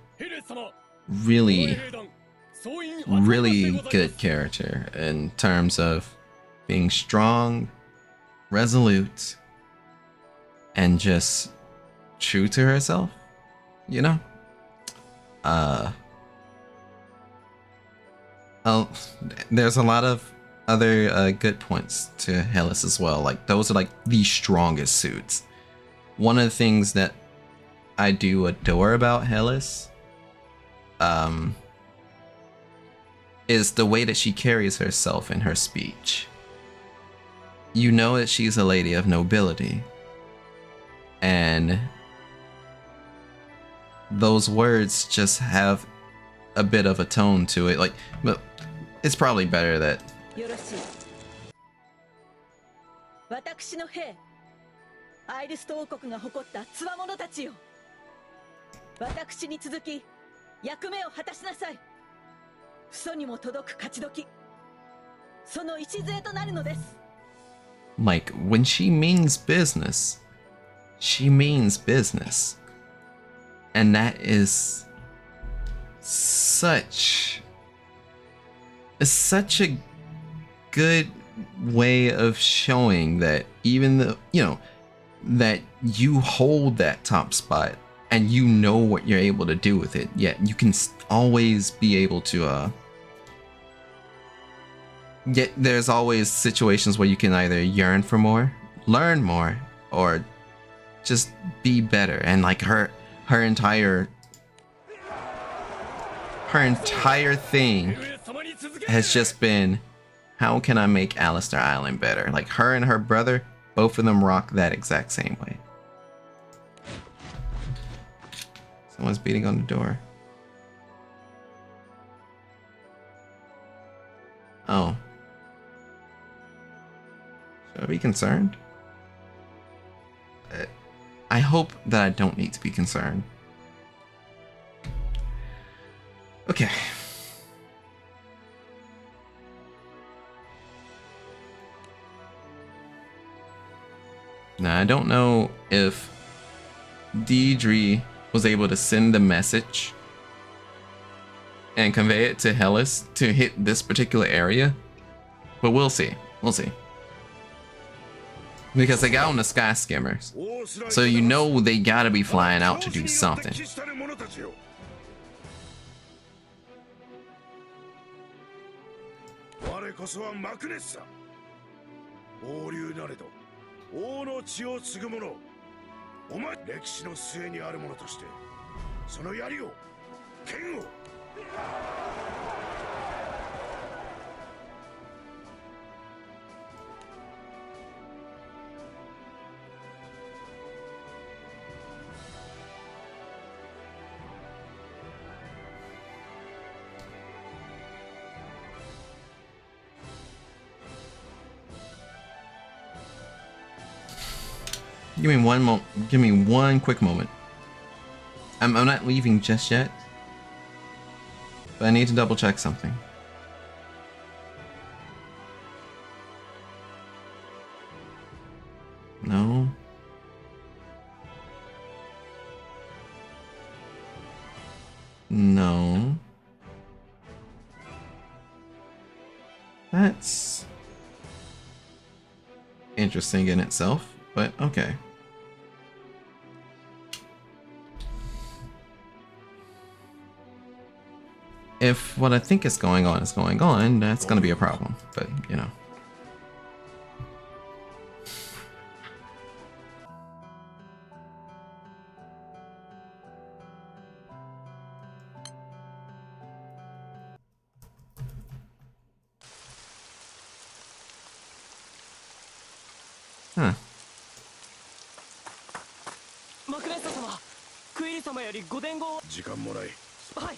good character in terms of being strong, resolute, and just true to herself, you know? There's a lot of other good points to Hellas as well. Like, those are like the strongest suits. One of the things that I do adore about Hellas is the way that she carries herself in her speech. You know that she's a lady of nobility, and those words just have a bit of a tone to it. Like, but it's probably better that よろしい。私の兵、アイルスト王国が誇った強者たちよ。私に続き役目を果たしなさい。父祖にも届く勝ち時、その礎となるのです。Like, when she means business, she means business. And that is such a good way of showing that even though, you know, that you hold that top spot and you know what you're able to do with it, yet you can always be able to yet there's always situations where you can either yearn for more, learn more, or just be better. And like her entire her entire thing has just been, how can I make Alistair Island better? Like, her and her brother, both of them rock that exact same way. Someone's beating on the door. Oh. Should I be concerned? I hope that I don't need to be concerned. Okay. Now, I don't know if Deidre was able to send the message and convey it to Hellas to hit this particular area, but we'll see. We'll see. Because they got on the sky skimmers, so you know they gotta be flying out to do something. 我こそはマクネスさ。王流なれど王の血を継ぐ者。お前歴史の末にある者としてその槍を剣を。Give me one quick moment. I'm not leaving just yet, but I need to double check something. No. No. That's interesting in itself, but okay. If what I think is going on, that's gonna be a problem, but you know. Huh. マクネッサ様、クイリ様よりご伝言を。時間もらい。はい。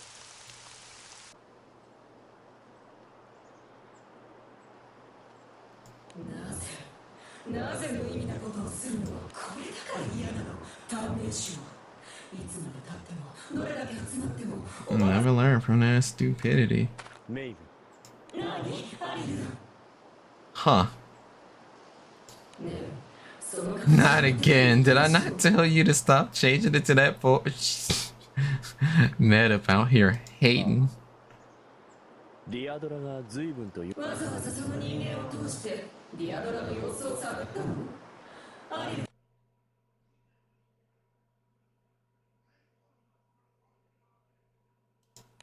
なぜ無意味なことをするの？これだから嫌なの。短命種もいつまで経ってもどれだけ集まっても。 I'll never learn from that stupidity. Huh. Not again. Did I not tell you to stop changing it to that voice? Meta out here hating. ディアドラが随分とわざわざその人間を通してディアドラの様子を探ったの？あり。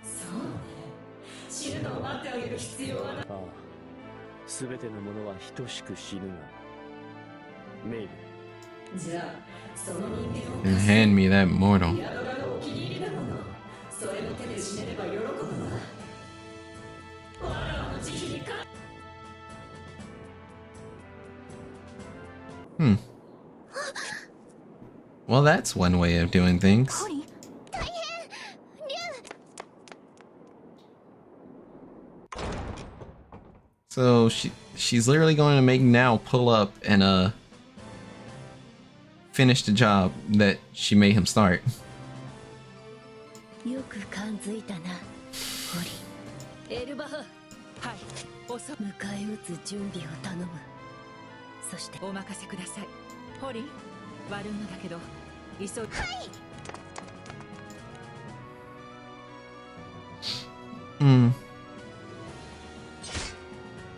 そうね。死ぬのを待ってあげる必要はない。ああ。すべてのものは等しく死ぬが。メイル。じゃあその人間を。And hand me that mortal. ディアドラのお気に入りだもの。それの手で死ねれば喜ぶわ。 Well, that's one way of doing things. So she's literally going to make now pull up and finish the job that she made him start. よく感づいたな、ホリ。エルバハ。はい。迎え撃つ準備を頼む。そしてお任せください。ホリ、悪いのだけど、急い。はい。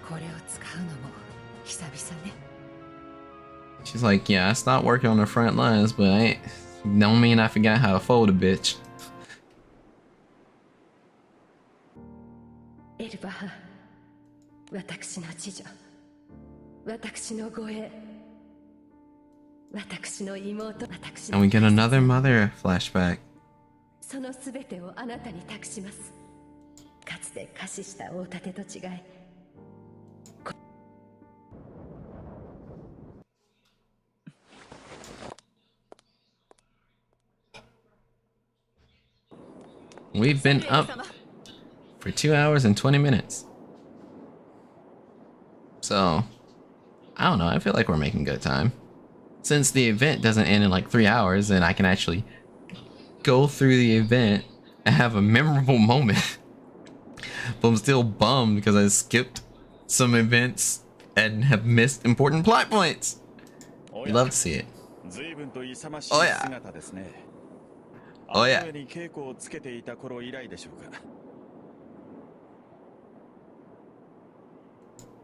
これを使うのも久々ね。She's like, yeah, I stopped working on the front lines, but don't mean I forgot how to fold a bitch. エルバハ、私の次女、私の護衛、私の妹、私の。 And we get another mother flashback. そのすべてをあなたに託します。つで可視した大盾と違い、We've been up for 2 hours and 20 minutes. So, I don't know, I feel like we're making good time. Since the event doesn't end in like 3 hours, and I can actually go through the event and have a memorable moment. But I'm still bummed because I skipped some events and have missed important plot points. You love to see it. Oh yeah. Oh yeah.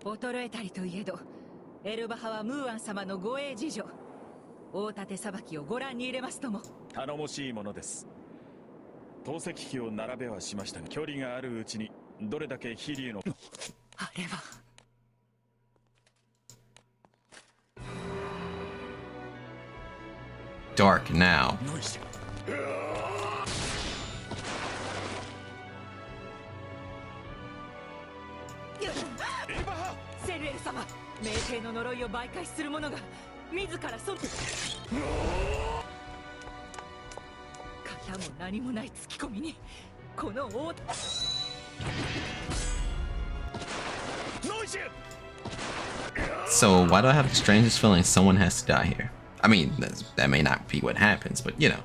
衰えたりといえど、エルバ派はムーアン様の護衛次女。大盾さばきをご覧に入れますとも。頼もしいものです。投石機を並べはしましたが、距離があるうちにどれだけ飛竜のあれは。Dark now. セルエル様、名帝の呪いを媒介する者が自らその型も何もない突き込みにこの大 So why do I have the strangest feeling someone has to die here? I mean, that may not be what happens, but you know.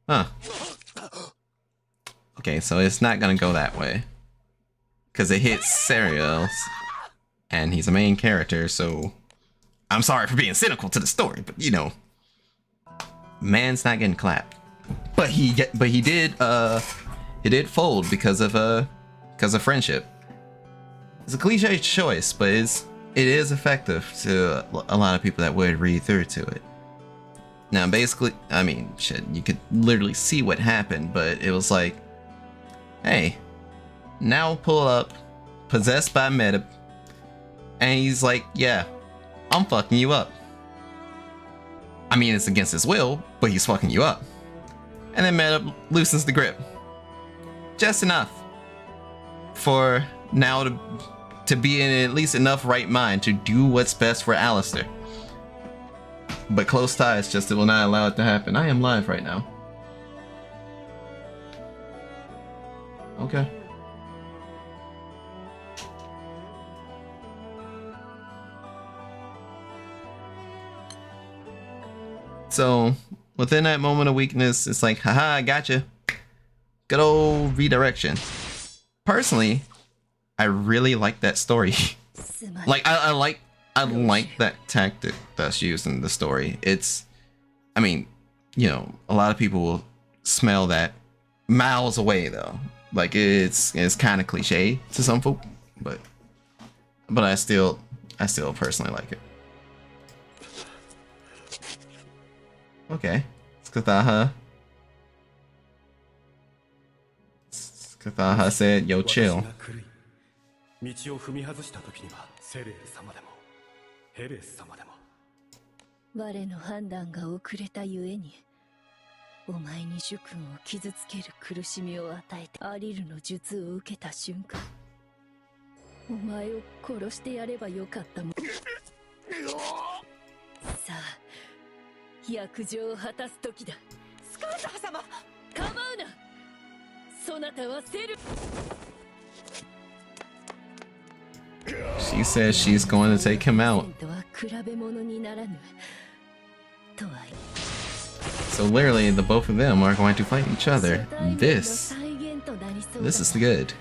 Huh. Okay, so it's not gonna go that way. Because it hits Serials, and he's a main character, so... I'm sorry for being cynical to the story, but you know... Man's not getting clapped. But he did fold because of friendship. It's a cliche choice, but it is effective to a lot of people that would read through to it. Now, basically, I mean, shit, you could literally see what happened, but it was like, hey, now pull up, possessed by Meta, and he's like, yeah, I'm fucking you up. I mean, it's against his will, but he's fucking you up. And then Meta loosens the grip. Just enough for now to be in at least enough right mind to do what's best for Alistair. But close ties just will not allow it to happen. I am live right now. Okay. So, within that moment of weakness, it's like, haha, I gotcha. Good old redirection. Personally, I really like that story. Like, I like that tactic that's used in the story. It's, I mean, you know, a lot of people will smell that miles away though. Like it's kind of cliche to some folk, but I still personally like it. Okay, Skathaha said, "Yo, chill." ヘレス様でも我の判断が遅れたゆえにお前に主君を傷つける苦しみを与えてアリルの術を受けた瞬間お前を殺してやればよかったもんさあ約定を果たす時だスカーター様構うなそなたはセル She says she's going to take him out. So literally, the both of them are going to fight each other. This is good.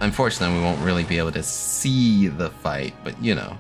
Unfortunately, we won't really be able to see the fight, but you know.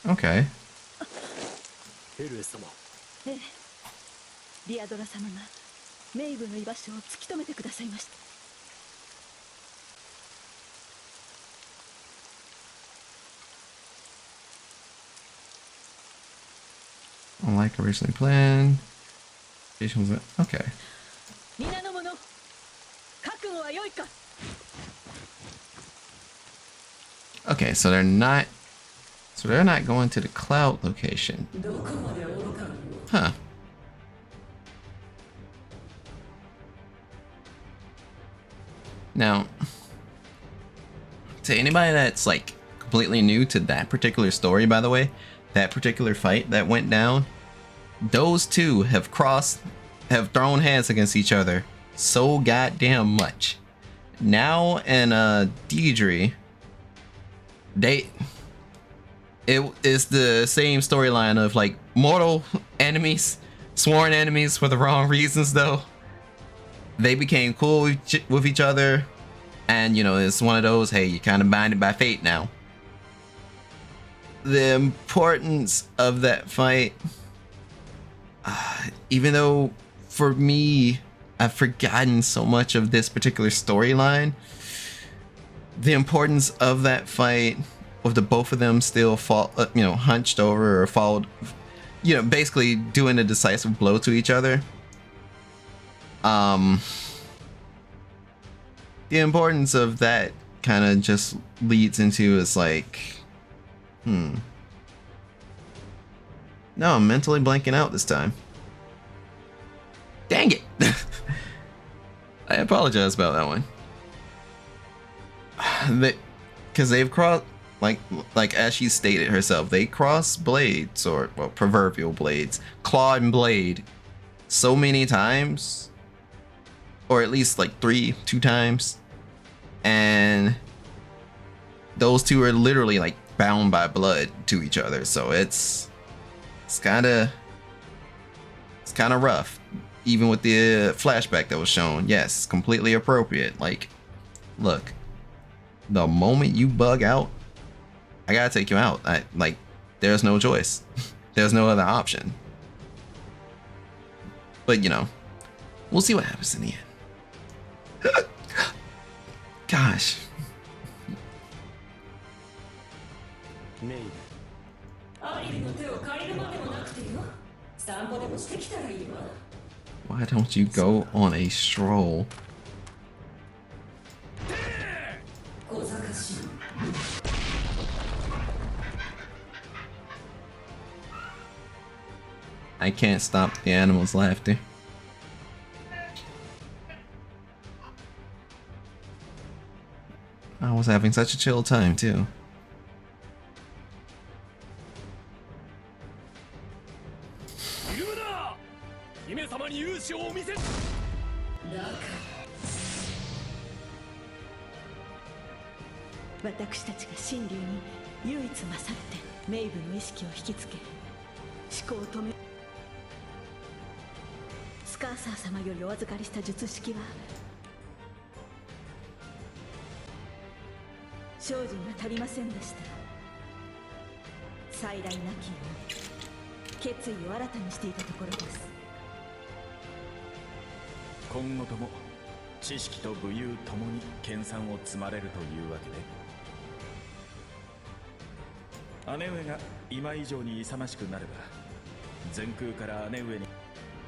Okay. エルエ様。ええ。リアドラ様がメイブの居場所を突き止めてくださいました。Unlike originally planned. Okay. 皆の者、覚悟は良いか。 Okay, so they're not going to the cloud location. Huh. Now, to anybody that's like completely new to that particular story, by the way, that particular fight that went down, those two have thrown hands against each other so goddamn much. Now and Deidre, it is the same storyline of like mortal enemies, sworn enemies for the wrong reasons though. They became cool with each other, and you know, it's one of those, hey, you're kind of binded by fate now. The importance of that fight, even though for me, I've forgotten so much of this particular storyline, the importance of that fight, with the both of them still hunched over or followed, you know, basically doing a decisive blow to each other. The importance of that kind of just leads into is like, no, I'm mentally blanking out this time. Dang it. I apologize about that one. Because they've crossed, like as she stated herself, they cross blades, or well, proverbial blades, claw and blade, so many times, or at least like two times, and those two are literally like bound by blood to each other. So it's kind of rough, even with the flashback that was shown. Yes, completely appropriate. Like, look, the moment you bug out, I gotta take you out. There's no choice. There's no other option. But you know, we'll see what happens in the end. Gosh. Why don't you go on a stroll? I can't stop the animals' laughter. I was having such a chill time too.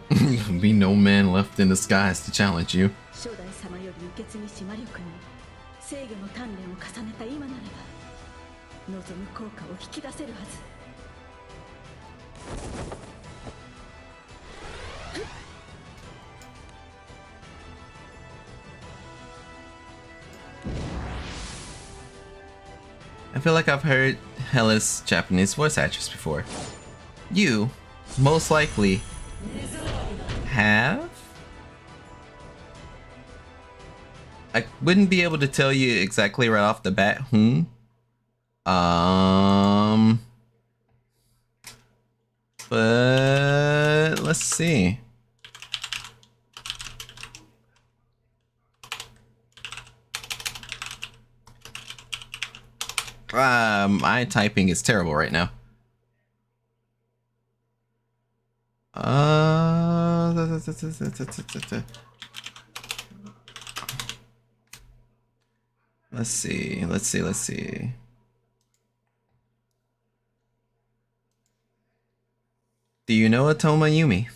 There'll be no man left in the skies to challenge you. I feel like I've heard Hella's Japanese voice actress before. You, most likely, have? I wouldn't be able to tell you exactly right off the bat whom. But let's see. My typing is terrible right now. Let's see. Do you know Atoma Yumi?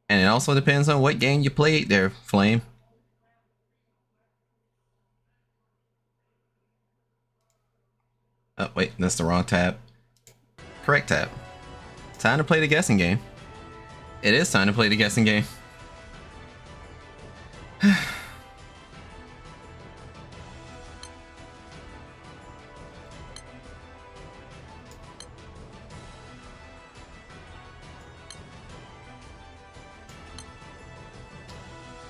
And it also depends on what game you played there, Flame. Oh, wait, that's the wrong tab. Correct tab. Time to play the guessing game. It is time to play the guessing game.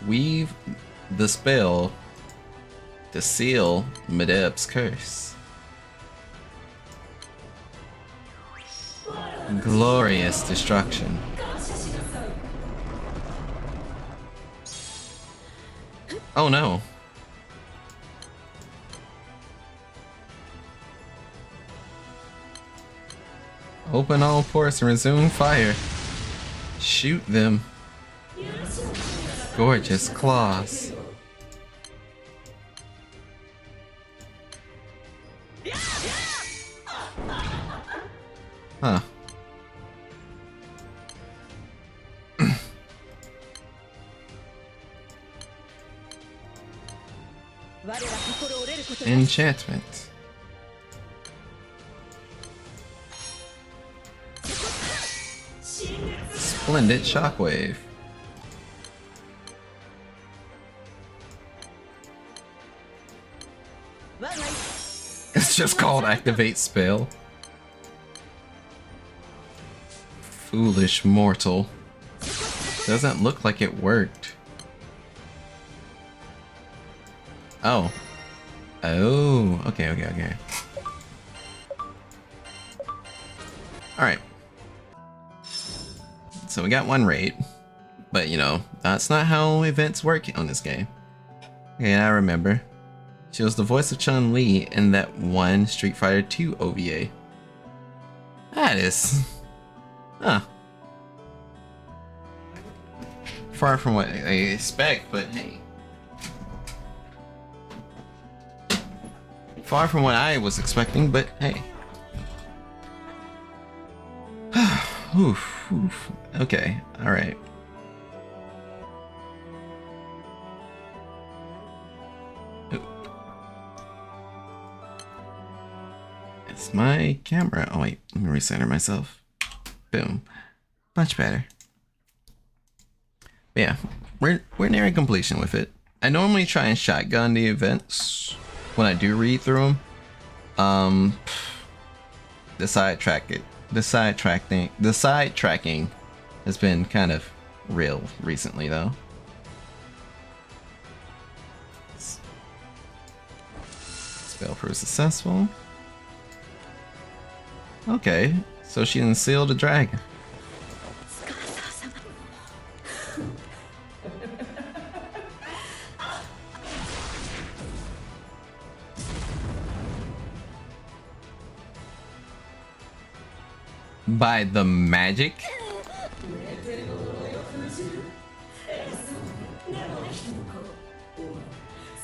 Weave the spell to seal Medeb's curse. Glorious destruction. Oh no. Open all ports and resume fire. Shoot them. Gorgeous claws. Huh. Enchantment. Splendid shockwave. It's just called activate spell. Foolish mortal. Doesn't look like it worked. Oh. Oh, okay. Alright. So we got one raid. But you know, that's not how events work on this game. Okay, I remember. She was the voice of Chun-Li in that one Street Fighter 2 OVA. That is... Huh. Far from what I expect, but hey. Far from what I was expecting, but hey. Oof, oof. Okay, alright. It's my camera. Oh wait, let me recenter myself. Boom. Much better. But yeah, we're nearing completion with it. I normally try and shotgun the events when I do read through them. The sidetracking has been kind of real recently though. Spell proof successful. Okay, so she didn't seal the dragon. By the magic?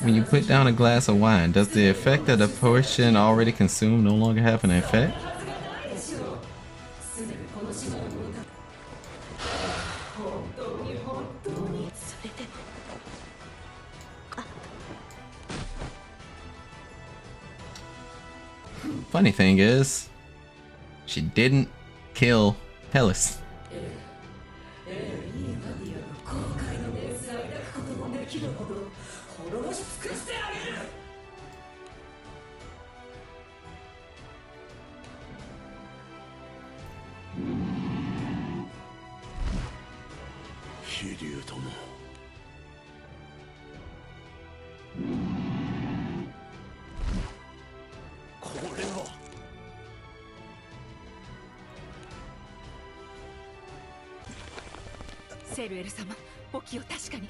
When you put down a glass of wine, does the effect of the portion already consumed no longer have an effect? Funny thing is, she didn't kill Hellas.セルエル様、お気を確かに。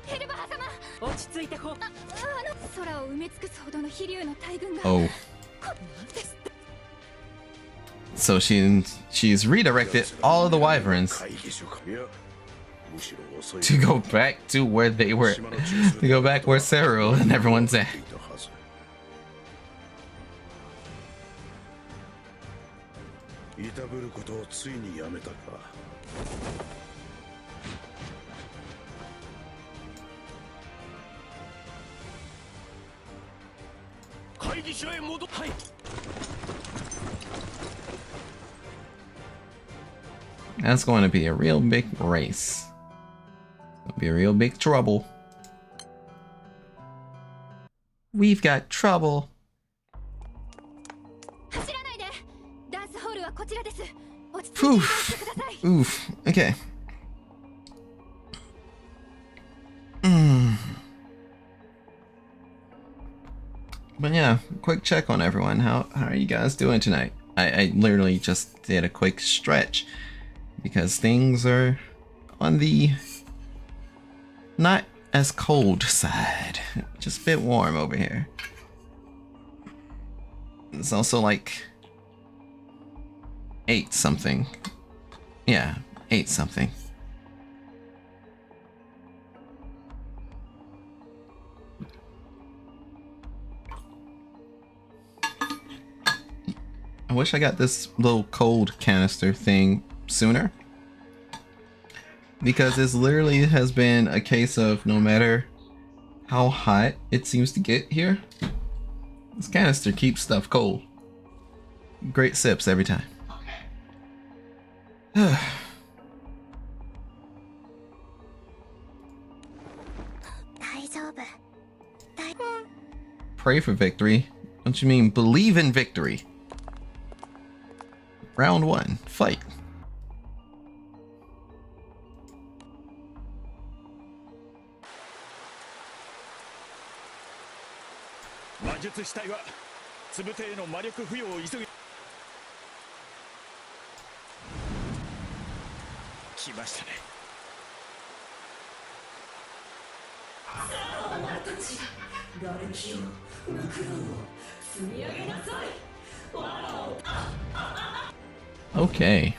ヘルバハ様、落ち着いてほ。空を埋め尽くすほどの飛竜の大群が。Oh. So she's redirected all of the wyverns to go back to where they were, to go back where Cyril and everyone's at. いたぶることをついにやめたか。会議所へ戻っ。はい。That's going to be a real big race. It'll be a real big trouble. We've got trouble. Oof. Oof. Okay. But yeah, quick check on everyone. How are you guys doing tonight? I literally just did a quick stretch because things are on the not as cold side. Just a bit warm over here. It's also like 8 something. Yeah, 8 something. I wish I got this little cold canister thing sooner, because this literally has been a case of no matter how hot it seems to get here, this canister keeps stuff cold. Great sips every time. Pray for victory? Don't you mean believe in victory? Round 1, fight. Okay.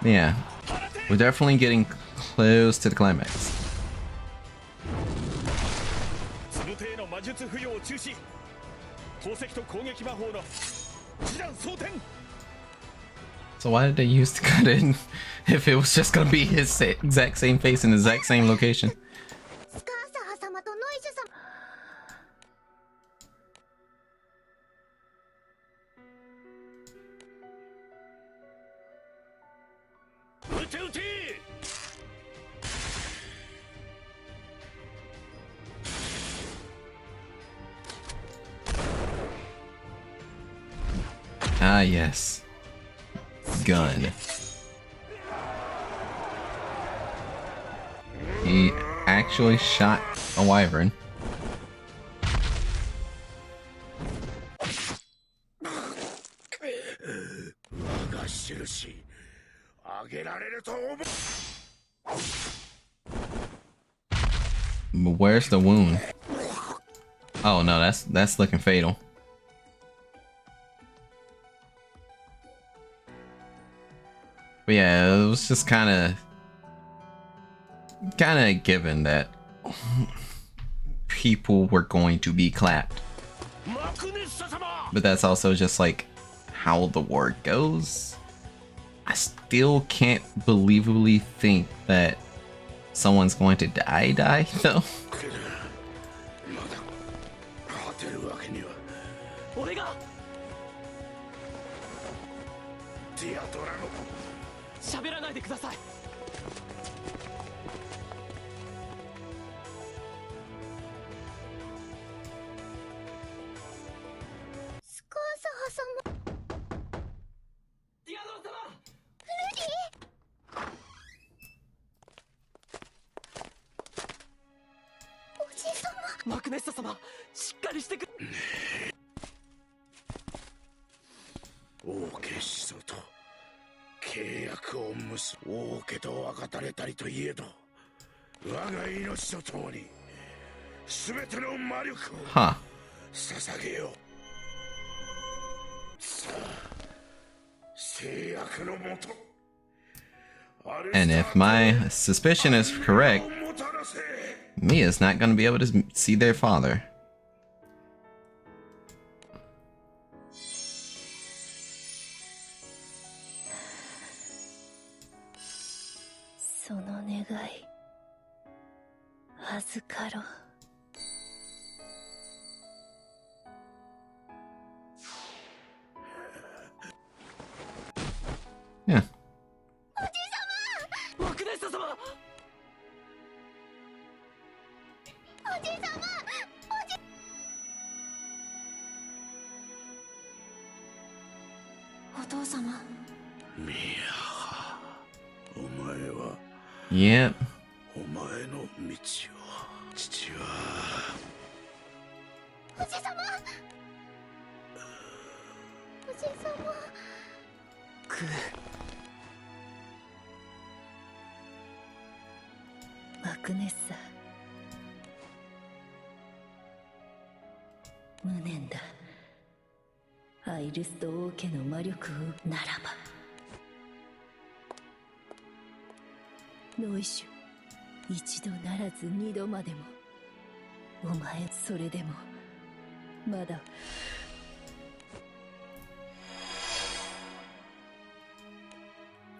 Yeah, we're definitely getting close to the climax. So why did they use the cut in if it was just gonna be his exact same face in the exact same location? Ah, yes. Gun. He actually shot a wyvern. But where's the wound? Oh no, that's looking fatal. But yeah, it was just kind of given that people were going to be clapped. But that's also just like how the war goes. I still can't believably think that someone's going to die though. マクネッサ様、しっかりしてく。王家始祖と契約を結ぶ。王家と分かたれたりといえど、我が命とともに全ての魔力を捧げよう。さあ、制約のもと。And if my suspicion is correct, Mia's not going to be able to see their father. その願い預かろう。Yeah. マクネッサ様。おじいさま、お父様。ミア、お前は。Yep. お前の道を。父は。おじいさま。おじいさま。マクネッサ、無念だ。アイルスト王家の魔力をならば。ノイシュ、一度ならず二度までも。お前、それでもまだ。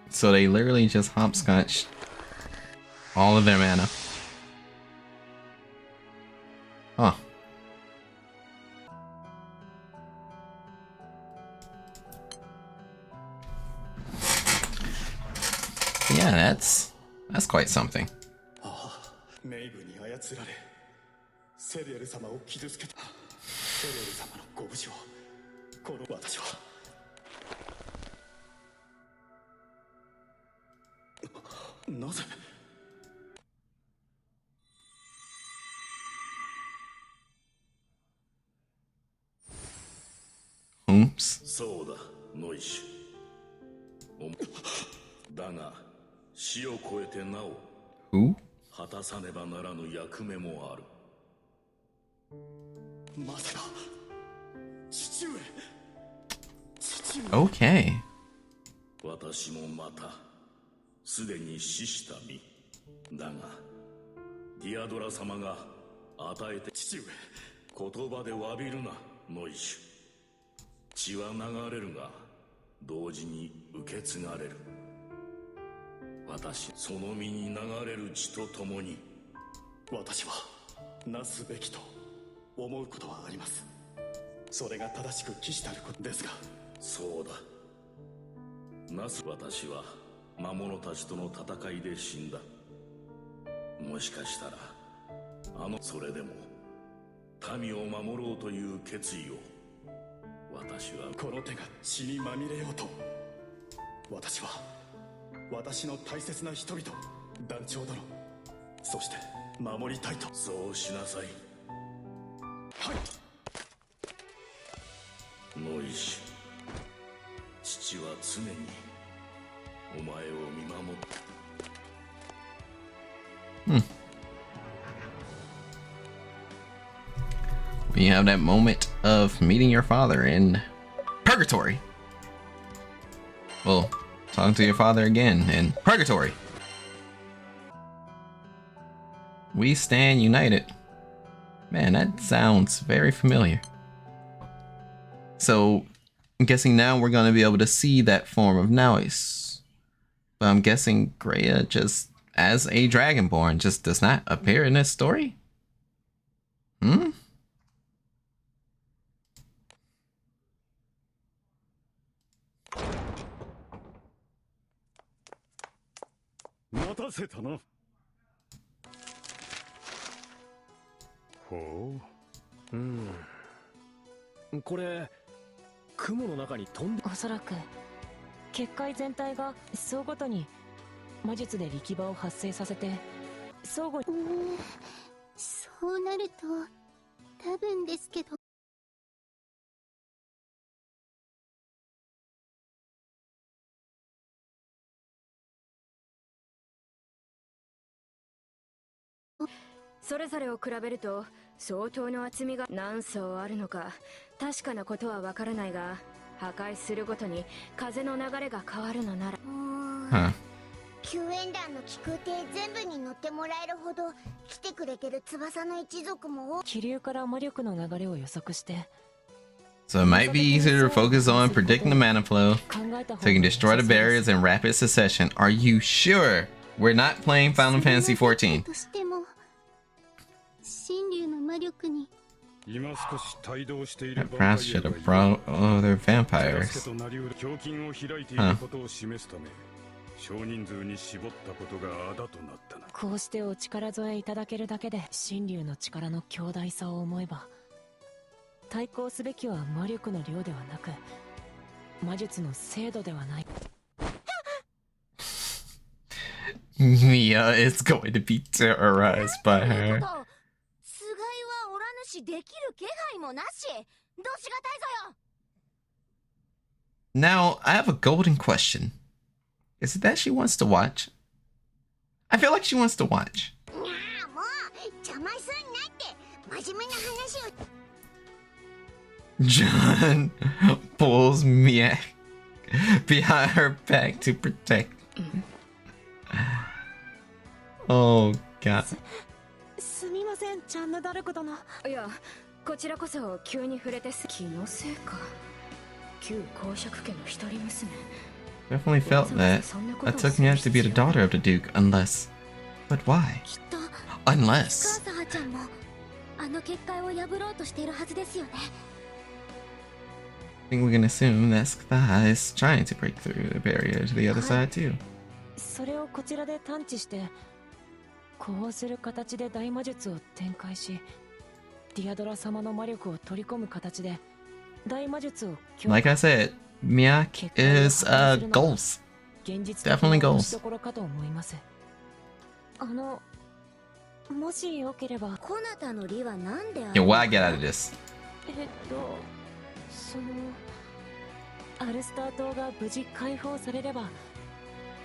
So they literally just hopscotched all of their mana. Huh. Yeah, that's quite something. メイブに操られ、セリエル様を傷つけた。セリエル様のご無事を、この私は。なぜそうだ、ノイシュ。だが、死を超えてなお、果たさねばならぬ役目もある。まさか、父上。Okay. 私もまた、すでに死した身。だが、ディアドラ様が与えて。父上。言葉で詫びるな、ノイシュ。血は流れるが、同時に受け継がれる。私、その身に流れる血とともに。私は、なすべきと思うことはあります。それが正しく期したることですが。そうだ。なす私は、魔物たちとの戦いで死んだ。もしかしたら、それでも、民を守ろうという決意を、私は。この手が血にまみれようと、私は私の大切な人々、団長殿、そして守りたいと。そうしなさい。はい。ノイシュ、父は常にお前を見守って。We have that moment of meeting your father in purgatory. Well, talking to your father again in purgatory. We stand united. Man, that sounds very familiar. So, I'm guessing now we're going to be able to see that form of Noise. But I'm guessing Greya just, as a Dragonborn, just does not appear in this story? Hmm? 待たせたな。ほう。これ、雲の中に飛んで。おそらく、結界全体が層ごとに魔術で力場を発生させて、相互に。そそうなると多分ですけど、それぞれを比べると相当の厚みが何層あるのか確かなことはわからないが、破壊するごとに風の流れが変わるのなら、救援団の気空艇全部に乗ってもらえるほど来てくれてる翼の一族も気流から魔力の流れを予測して、 So it might be easier to focus on predicting the mana flow, so you can destroy the barriers in rapid succession. Are you sure we're not playing Final Fantasy 14? としても神竜の魔力に That brass should have brought. Oh, they're vampires. Huh. 少人数に絞ったことがあだとなったな。こうしてお力添えいただけるだけで神竜の力の強大さを思えば、対抗すべきは魔力の量ではなく魔術の精度ではない。Mia is going to be terrorized by her. 菅井はおらぬしできる気配もなし。どうしがたいぞよ。 Now, I have a golden question. Is it that she wants to watch? I feel like she wants to watch. もう邪魔すんなって真面目な話を。John pulls Mia behind her back to protect. Oh god. すみません、チャンヌダルク殿。いや、こちらこそ急に触れて気のせいか。旧公爵家の一人娘。 Definitely felt that. That took me out to be the daughter of the Duke, unless. But why? Unless. カーサハちゃんもあの結界を破ろうとしているはずですよね。 I think we can assume that Skitha is trying to break through the barrier to the other side too. それをこちらで探知して、こうする形で大魔術を展開し、ディアドラ様の魔力を取り込む形で大魔術を強化。 Like I said, Mia is goals. Definitely goals. もしよければ。コナタの利は何である？ Yeah, what I get out of this? そのアルスター島が無事解放されれば、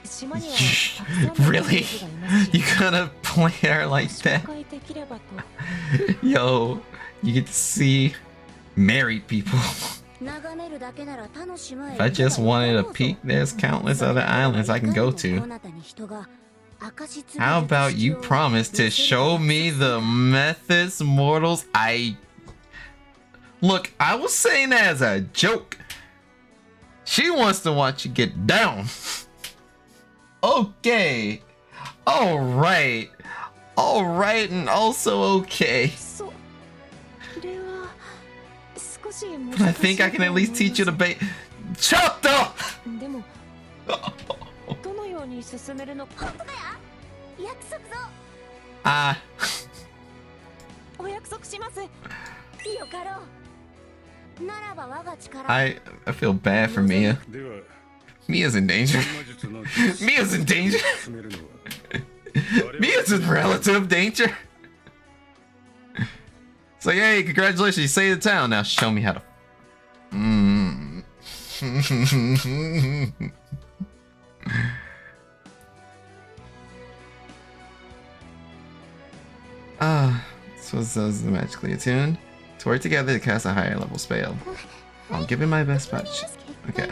島にはたくさんの Really? You gonna point her like that? Yo, you get to see married people. If I just wanted a peek, there's countless other islands I can go to. How about you promise to show me the methods mortals Look, I was saying that as a joke. She wants to watch you get down. Okay. Alright. Alright, and also okay. But I think I can at least teach you to bait. Shut up! I feel bad for Mia. Mia's in danger. Mia's in danger. Mia's in relative danger. So yay, congratulations, you saved the town. Now show me how to. So this is magically attuned. To work together to cast a higher level spell. I'll give it my best patch. Okay.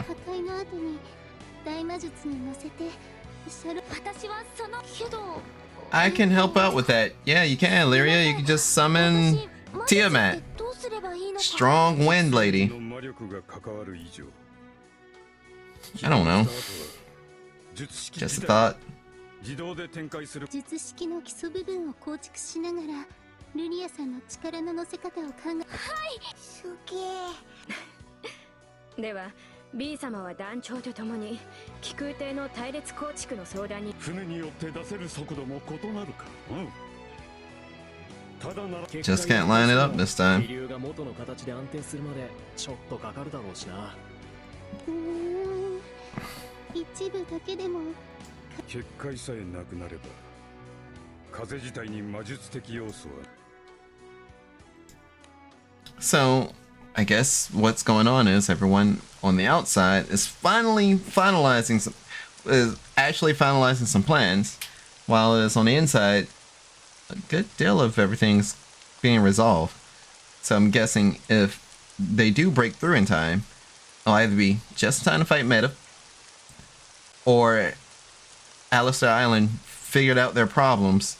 I can help out with that. Yeah, you can, Lyria. You can just summon Tiamat. Strong wind lady. I don't know. Just a thought. 術式の基礎部分を構築しながらルリアさんの力の乗せ方を考え。はい、すげえ。では B 様は団長と共に気空艇の隊列構築の相談に。船によって出せる速度も異なるか。Just can't line it up this time. 気流が元の形で安定するまでちょっとかかるだろうしな。一部だけでも。結界さえなくなれば風自体に魔術的要素は So, I guess what's going on is everyone on the outside is actually finalizing some plans, while it's on the inside, a good deal of everything's being resolved. So I'm guessing if they do break through in time, it'll either be just in time to fight Meta, or Alistair Island figured out their problems,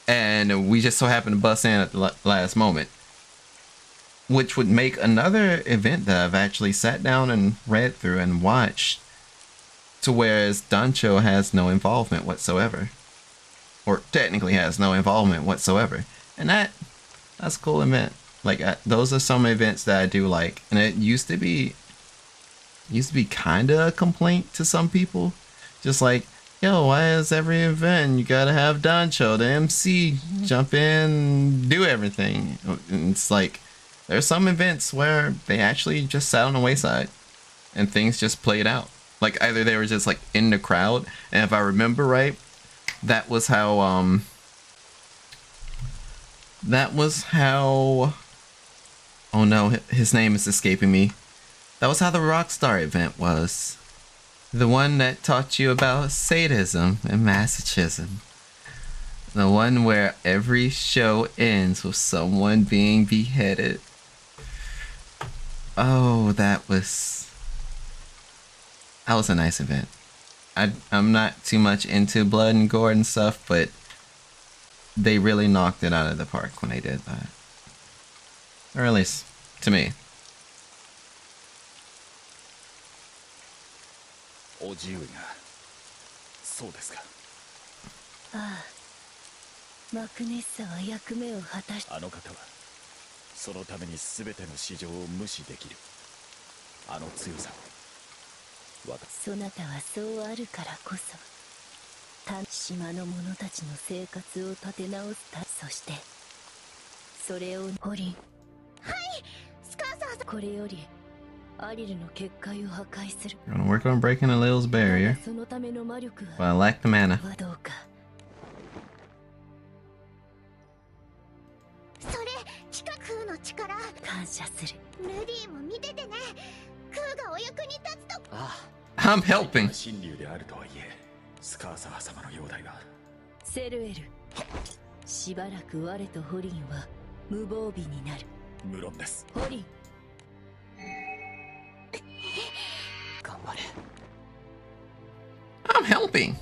and we just so happen to bust in at the last moment. Which would make another event that I've actually sat down and read through and watched, to whereas Dancho has no involvement whatsoever. Or technically has no involvement whatsoever. And that's a cool event. Like, those are some events that I do like. And it used to be kinda a complaint to some people. Just like, yo, why is every event you gotta have Dancho, the MC, jump in, do everything? And it's like, there's some events where they actually just sat on the wayside and things just played out. Like, either they were just like in the crowd, and if I remember right, that was how oh no, his name is escaping me. That was how the Rockstar event was. The one that taught you about sadism and masochism. The one where every show ends with someone being beheaded. Oh, that was a nice event. I'm not too much into blood and gore and stuff, but they really knocked it out of the park when they did that. Or at least, to me. お自由がそうですか。ああ、マクネッサは役目を果たし、あの方はそのために全ての市場を無視できるあの強さを。そなたはそうあるからこそ、島の者たちの生活を立て直すそしてそれをホリン。はい、スカーサー。これよりアリルの結界を破壊する。 I'm gonna work on breaking Alil's barrier, そのための魔力 but I lack the mana. はどうか。それ近くの力感謝する。ルディも見ててね。クーがお役に立つと。ああ、 I'm helping. 神竜であるとはいえスカーサー様の容体が。セルエル、しばらく我とホリンは無防備になる。無論です。ホリン、頑張れ。 I'm helping.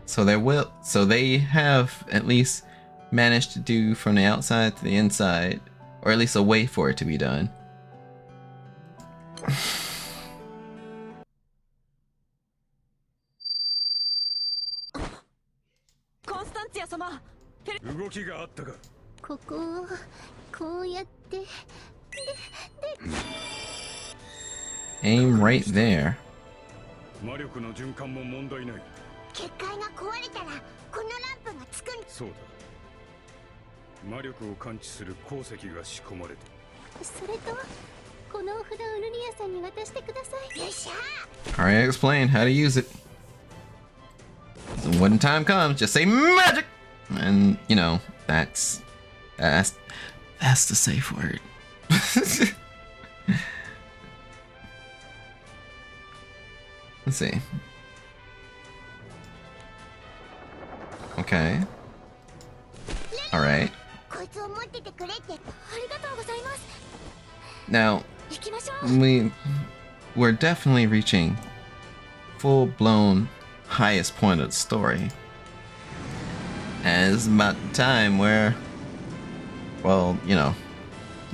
So they have at least managed to do from the outside to the inside, or at least a way for it to be done. コンスタンツィア様、動きがあったか。ここをこうやって Aim right there. 魔力の循環も問題ない。結界が壊れたらこのランプがつくん。そうだ。魔力を感知する鉱石が仕込まれて。それとこのお札をルリアさんに渡してください。よっしゃ。 Alright, explain how to use it. When time comes, just say magic, and you know that's the safe word. Let's see. Okay. All right. こいつを持っててくれって。ありがとうございます。 Now 行きましょう。 we're definitely reaching full-blown highest point of the story. And it's about the time where, well, you know,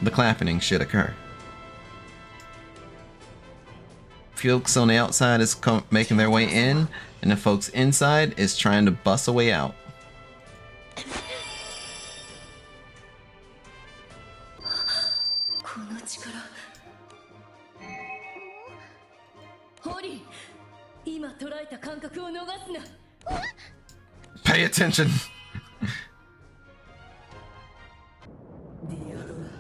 the clapping should occur. Folks on the outside is making their way in, and the folks inside is trying to bust a way out. この力。ホリン、今捉えた感覚を逃すな。 Pay attention. ディアドラ、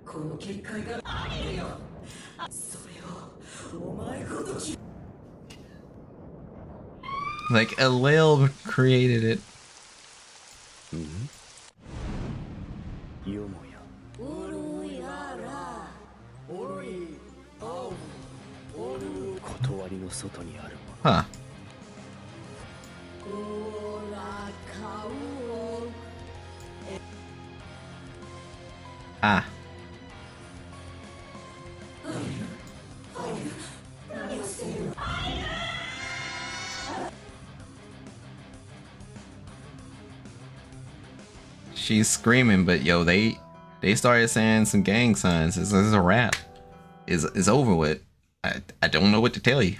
この結界がありるよ。それをお前ごとき。 Like Alil created it. Huh. Ah. She's screaming, but yo, they started saying some gang signs. This is a wrap. It's over with. I don't know what to tell you.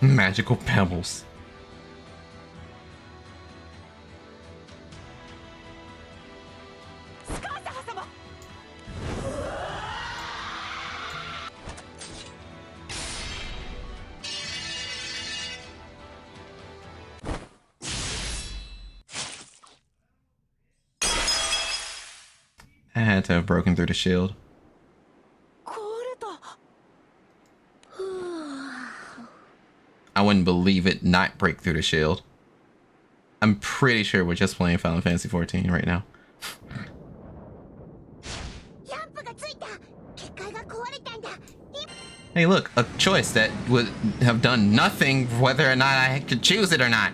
Magical pebbles. I had to have broken through the shield. I wouldn't believe it not break through the shield. I'm pretty sure we're just playing Final Fantasy 14 right now. Hey look, a choice that would have done nothing whether or not I could choose it or not.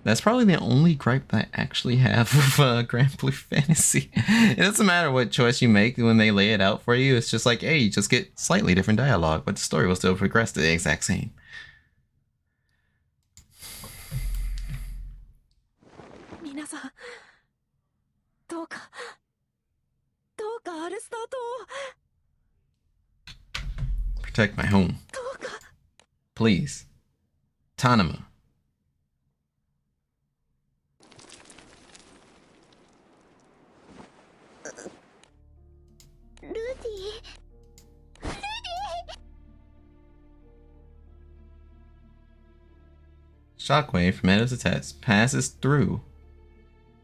That's probably the only gripe I actually have with Granblue Fantasy. It doesn't matter what choice you make when they lay it out for you. It's just like, hey, you just get slightly different dialogue, but the story will still progress to the exact same. Protect my home. Please. Tanama. Shockwave from Meadows attacks passes through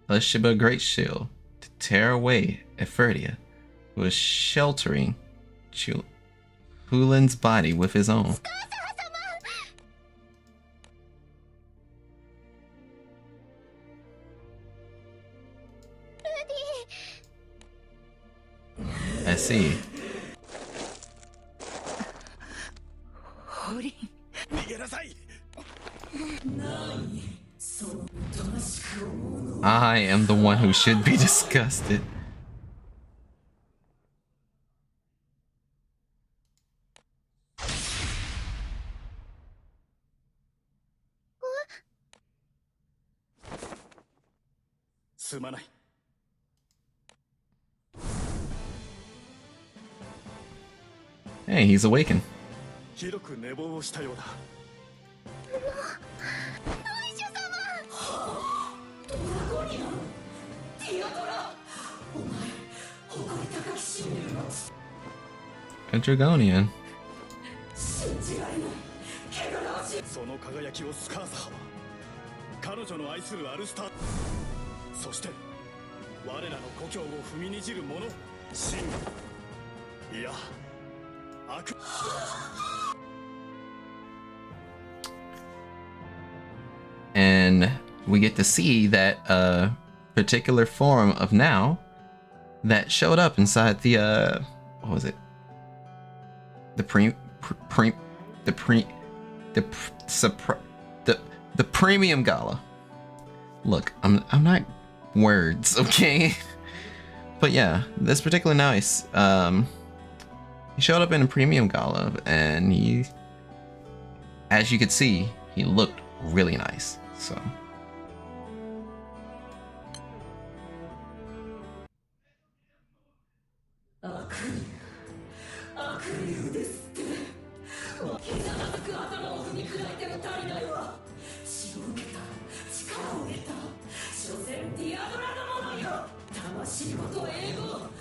a Shiba Great Shield to tear away Epherdia, who is sheltering Hulin's body with his own. I see. I am the one who should be disgusted. Hey, he's awakened. A Dragonian. その輝きをスカーサは彼女の愛するアルスター、そして我らの故郷を踏みにじる者、真いや悪。And we get to see that particular form of Now that showed up inside the what was it? The premium gala. Look, I'm not words, okay? But yeah, this particular Nice, he showed up in a premium gala, and he, as you could see, he looked really nice. So.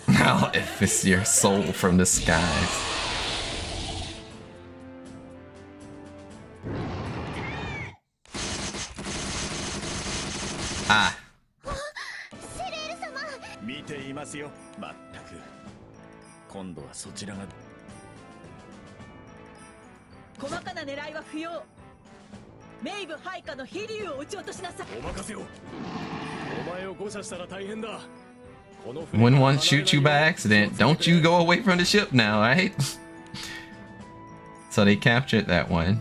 Now, if it's your soul from the skies. Ah. セレール様。見ていますよ。まったく。今度はそちらが。細かな狙いは不要。メイブ配下の飛竜を撃ち落としなさい。お任せを。お前を誤射したら大変だ。 When one shoots you by accident, don't you go away from the ship now, right? So they captured that one.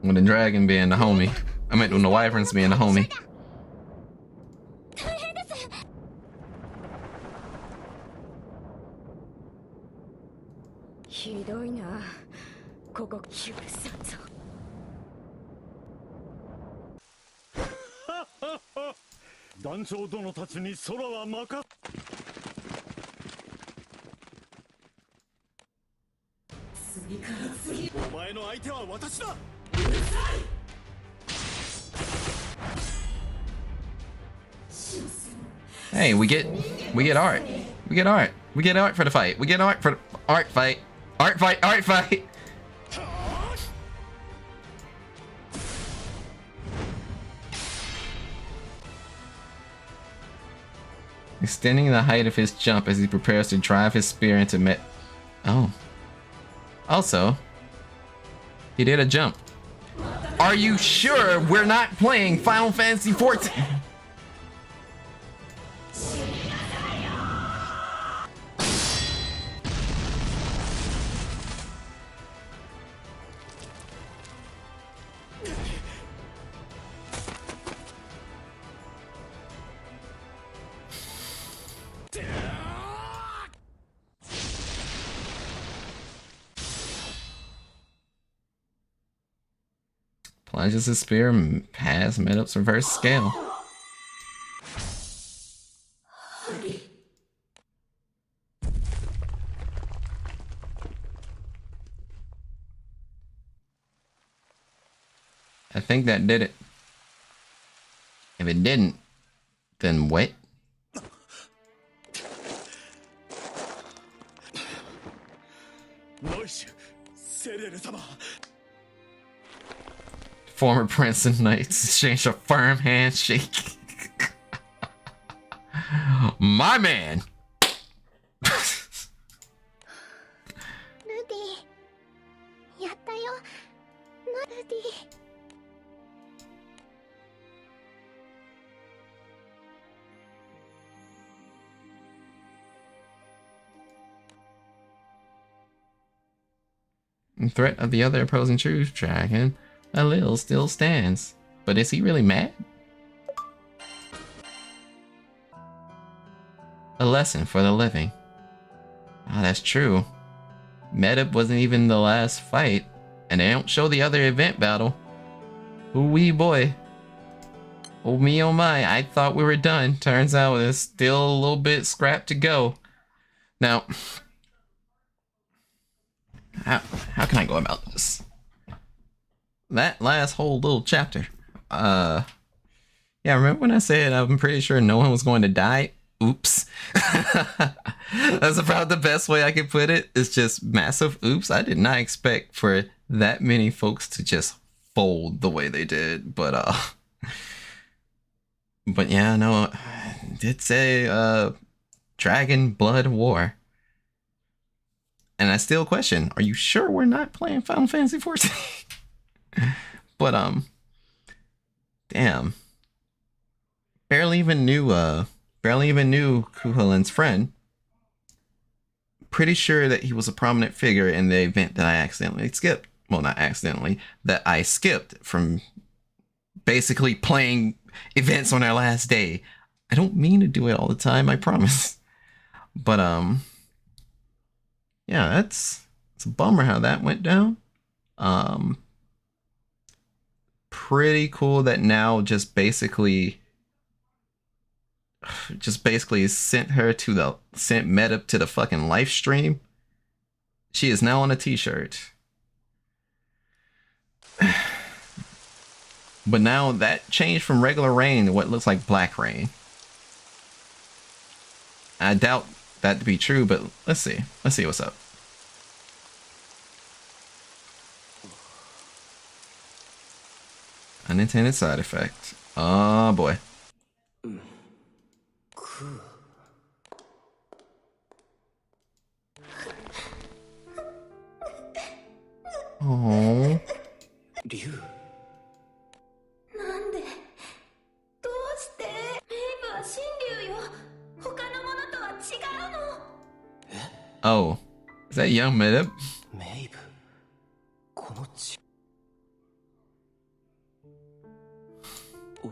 With the dragon being the homie. I meant when the wyverns being the homie. ひどいな。ここ許さんぞ。団長殿たちに空は任。次から次。お前の相手は私だ。 Hey, we get art. We get art. We get art for the fight. We get art for the art fight. Art fight. Art fight. Extending the height of his jump as he prepares to drive his spear into Met. Oh. Also, he did a jump. Are you sure we're not playing Final Fantasy XIV? Plunges his spear past Medup's reverse scale. I think that did it. If it didn't, then what? Former Prince and Knights exchange a firm handshake. My man! ルディ、やったよ。な、ルディ。 The threat of the other opposing truth dragon, Alil, still stands. But is he really mad? A lesson for the living. Ah, that's true. Medup wasn't even the last fight, and they don't show the other event battle. Ooh wee boy. Oh me oh my, I thought we were done. Turns out there's still a little bit scrap to go. Now, how can I go about this? That last whole little chapter. Yeah, remember when I said I'm pretty sure no one was going to die? Oops. That's about the best way I could put it. It's just massive oops. I did not expect for that many folks to just fold the way they did. But yeah, no, I did say Dragon Blood War. And I still question, are you sure we're not playing Final Fantasy XIV? But damn. Barely even knew Kuhulin's friend. Pretty sure that he was a prominent figure in the event that I accidentally skipped. Well, not accidentally, that I skipped from basically playing events on our last day. I don't mean to do it all the time, I promise. But yeah, it's a bummer how that went down. Pretty cool that now just basically sent Medup to the fucking live stream. She is now on a t-shirt. But now that changed from regular rain to what looks like black rain. I doubt that to be true, but let's see. Let's see what's up. Unintended side effect. Oh boy. Oh. Ryu. なんでどうしてメイブは神竜よ。他のものとは違うの。Oh. Is that young Meta? メイブ。この血。俺、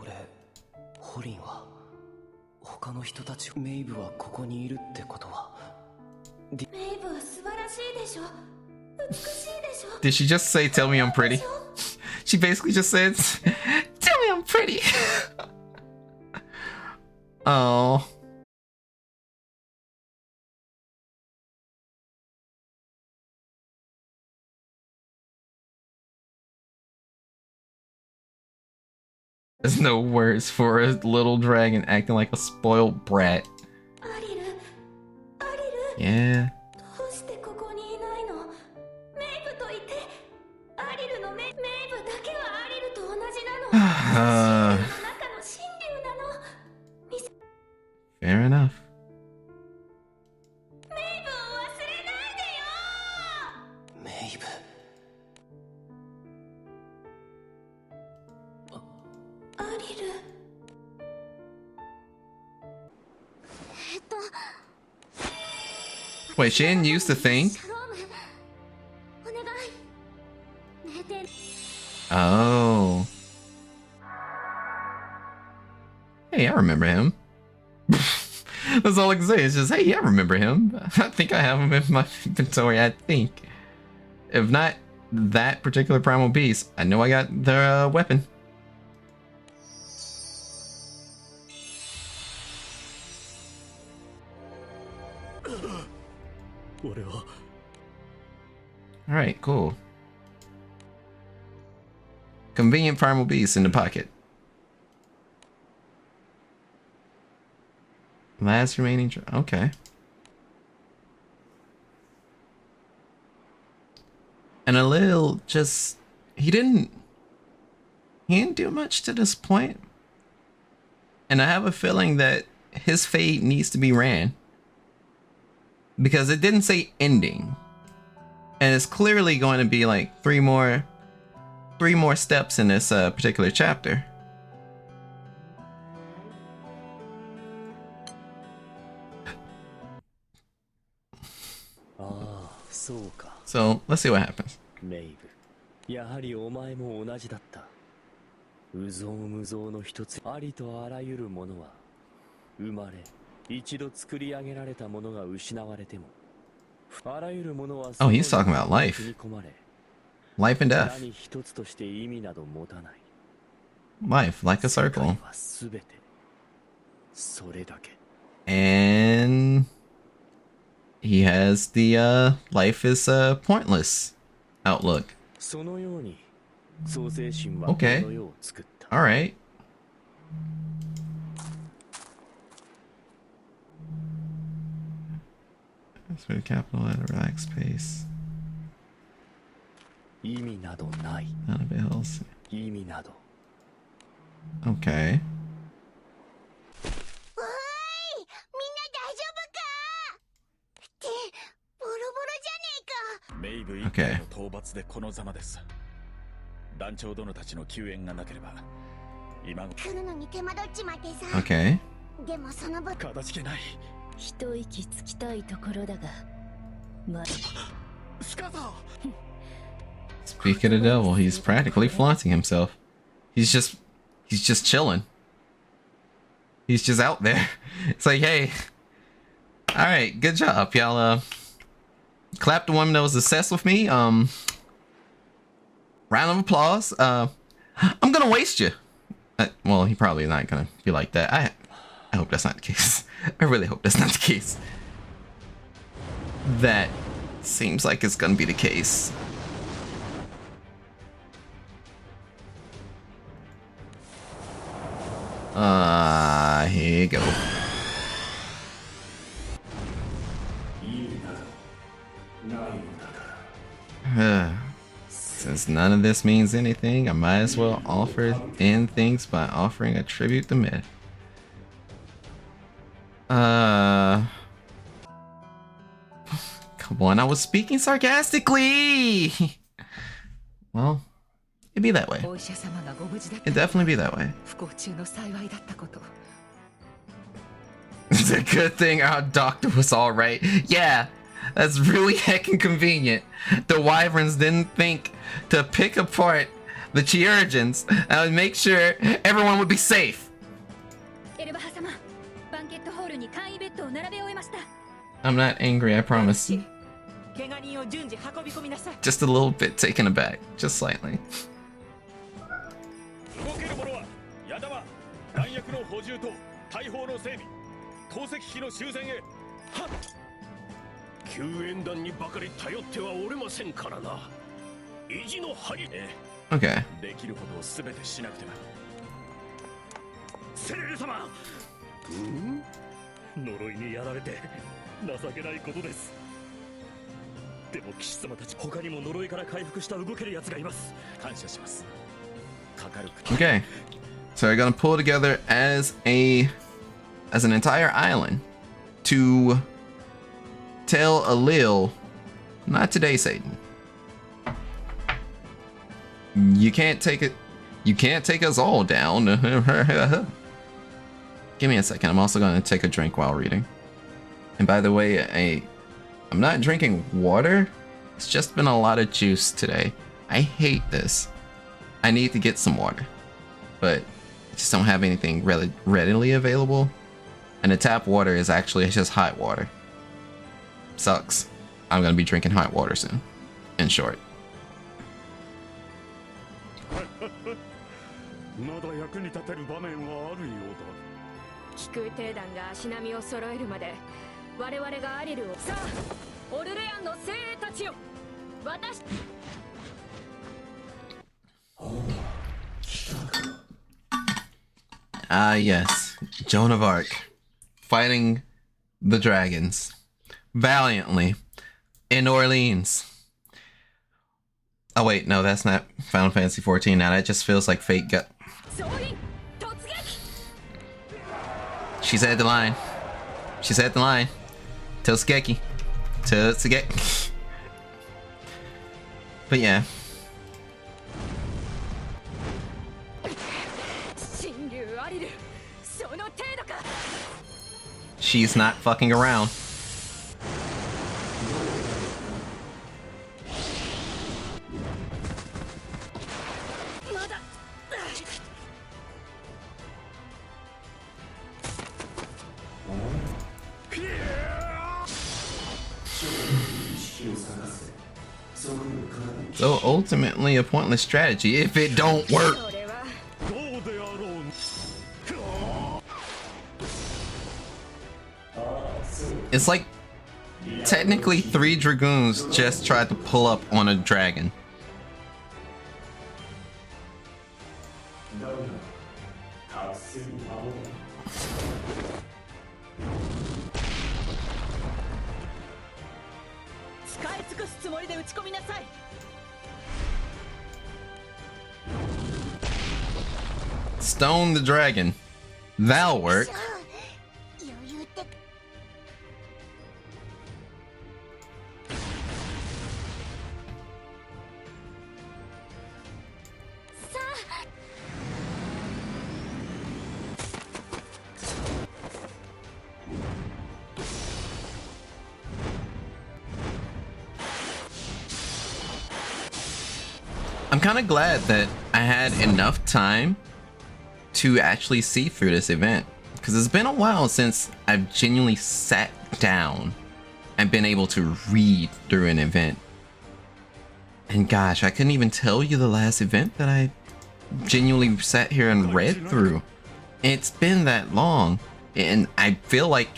ホリンは他の人たちメイブはここにいるってことは。メイブは素晴らしいでしょ。Did she just say, tell me I'm pretty? She basically just said, tell me I'm pretty. Oh. There's no words for a little dragon acting like a spoiled brat. Yeah. Fair enough. Wait, she didn't use the thing? Oh. Hey, I remember him. That's all I can say. It's just, hey, I remember him. I think I have him in my inventory, I think. If not that particular primal beast, I know I got their weapon. Alright, cool. Convenient primal beast in the pocket. Last remaining... Okay. And a little just... He didn't do much to this point. And I have a feeling that his fate needs to be ran. Because it didn't say ending. And it's clearly going to be like three more steps in this particular chapter. So let's see what happens. メイブ、やはりお前も同じだった。有象無象の一つ、ありとあらゆるものは生まれ一度作り上げられたものが失われても、あらゆるものは Oh, he's talking about life. Life and death. 何一つとして意味など持たない。 Life, like a circle. 世界はすべてそれだけ。 And he has the life is pointless outlook. そのように創世神はこ Okay. の世を作った。 All right. That's for the capital at a relaxed pace. 意味などない。 Not a bit else. 意味など。 Okay. メイブ一家の討伐でこのざまです。団長殿たちの救援がなければ今頃来るのに手間取っちまってさ。Okay. でもその分かたじけない。一息つきたいところだが、ま。スカザ Speak of the devil, he's practically flaunting himself. He's just chilling. He's just out there. It's like, hey, all right, good job, y'all. Clap the woman that was obsessed with me. Round of applause. I'm gonna waste you. Well, he probably not gonna be like that. I hope that's not the case. I really hope that's not the case. That seems like it's gonna be the case. Here you go. Since none of this means anything, I might as well end things by offering a tribute to Myth. Come on, I was speaking sarcastically! Well, it'd be that way. It'd definitely be that way. It's a good thing our doctor was alright. Yeah, that's really heckin' convenient. The Wyverns didn't think to pick apart the Chiurgians and make sure everyone would be safe. I'm not angry, I promise. Just a little bit taken aback, just slightly. Okay. Okay, so we're gonna pull together as an entire island to tell Alil, not today, Satan. You can't take it. You can't take us all down. Give me a second. I'm also gonna take a drink while reading. And by the way, I'm not drinking water. It's just been a lot of juice today. I hate this. I need to get some water, but I just don't have anything really readily available. And the tap water is actually just hot water. Sucks. I'm gonna be drinking hot water soon. In short. まだ役に立てる場面はあるようだ。気空艇団が足並みを揃えるまで我々がアリルをさあオルレアンの精鋭たちよ私 Ah, yes. Joan of Arc. Fighting the dragons. Valiantly. In Orleans. Oh wait, no, that's not Final Fantasy 14 now. That just feels like Fate got... She said the line. She said the line. Totsugeki. Totsugeki. But yeah. She's not fucking around. So ultimately a pointless strategy if it don't work. It's like technically 3 dragoons just tried to pull up on a dragon. Stone the dragon. That'll work. I'm kind of glad that I had enough time to actually see through this event, because it's been a while since I've genuinely sat down and been able to read through an event. And gosh, I couldn't even tell you the last event that I genuinely sat here and read through. It's been that long, and I feel like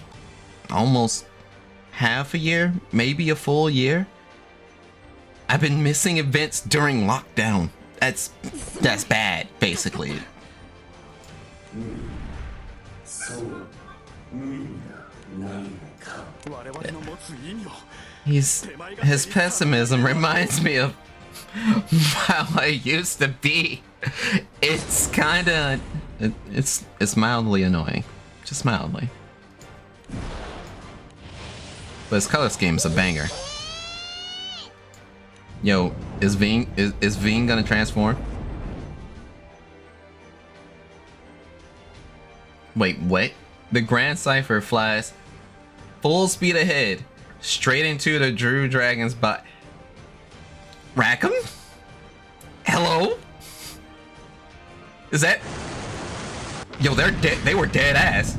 almost half a year, maybe a full year. I've been missing events during lockdown. That's bad, basically. His pessimism reminds me of how I used to be. It's kinda it's mildly annoying. Just mildly. But his color scheme's a banger. Yo, is Veen gonna transform? Wait, what? The Grand Cypher flies full speed ahead, straight into the Drew Dragon's bot. Rackham? Hello? Is that? Yo, they're dead. They were dead ass.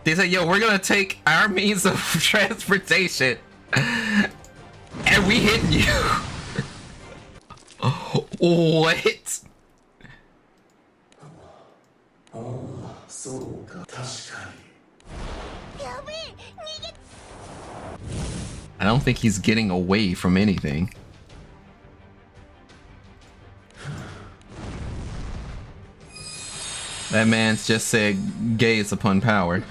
They said, yo, we're gonna take our means of transportation and we hitting you. What? I don't think he's getting away from anything. That man's just said gaze upon power.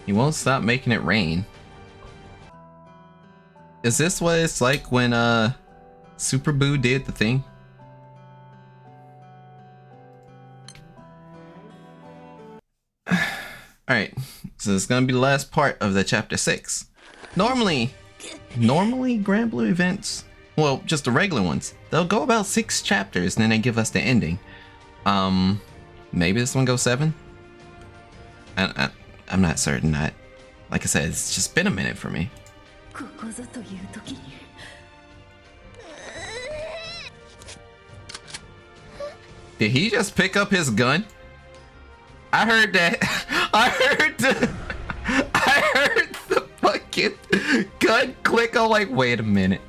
He won't stop making it rain. Is this what it's like when Super Boo did the thing? Alright, so it's gonna be the last part of the chapter 6. Normally Granblue events, well, just the regular ones, they'll go about 6 chapters and then they give us the ending. Maybe this one goes 7? I'm not certain. Like I said, it's just been a minute for me. Did he just pick up his gun? I heard that. I heard the fucking gun click. I'm like, wait a minute.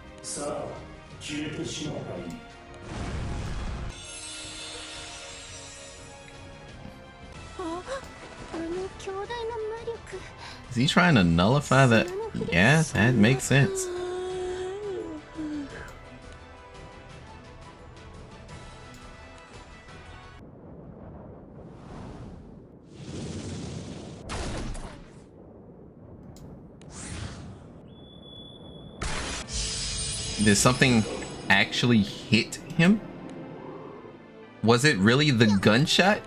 Is he trying to nullify that? Yeah, that makes sense. Did something actually hit him? Was it really the gunshot?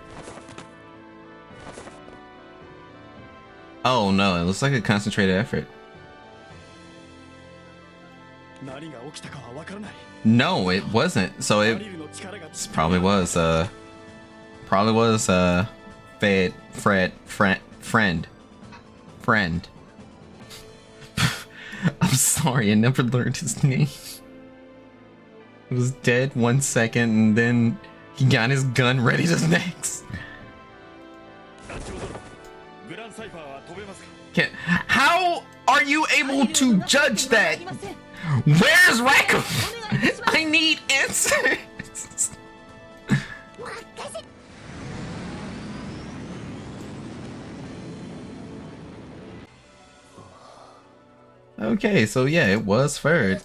Oh no, it looks like a concentrated effort. No, it wasn't. So it probably was friend. I'm sorry, I never learned his name. He was dead 1 second and then he got his gun ready to next. How are you able to judge that? Where's Rackham? I need answers. Okay, so yeah, it was Ferd.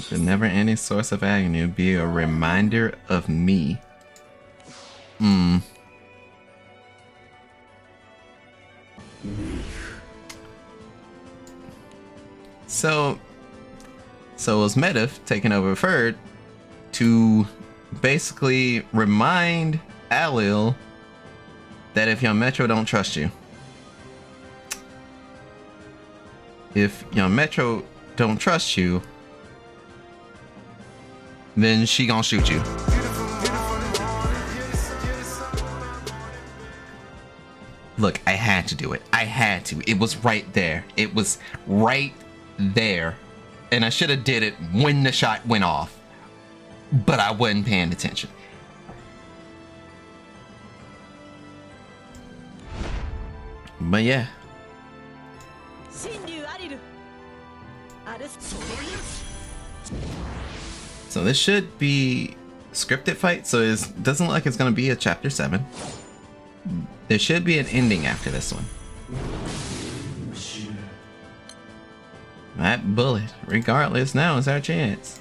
The never-ending source of agony would be a reminder of me. So it was Medivh taking over Ferd to basically remind Alil that if Young Metro don't trust you, if Young Metro don't trust you, then she gonna shoot you. Look, I had to do it. I had to. It was right there. It was right there. and I should have did it when the shot went off, but I wasn't paying attention. But yeah. So this should be scripted fight, so it doesn't look like it's gonna be a chapter 7. There should be an ending after this one. That bullet, regardless, now is our chance.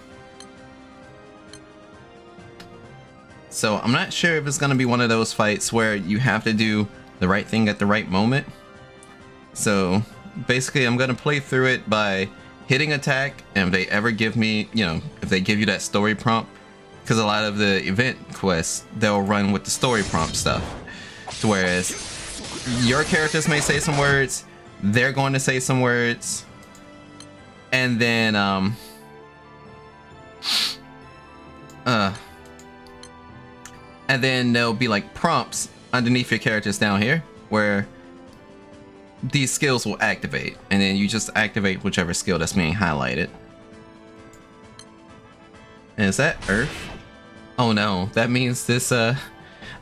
So I'm not sure if it's gonna be one of those fights where you have to do the right thing at the right moment. So basically I'm gonna play through it by hitting attack, and if they ever give me, you know, if they give you that story prompt, because a lot of the event quests, they'll run with the story prompt stuff. To whereas your characters may say some words, they're going to say some words, and then there'll be like prompts underneath your characters down here where these skills will activate, and then you just activate whichever skill that's being highlighted. And is that Earth? Oh no, that means this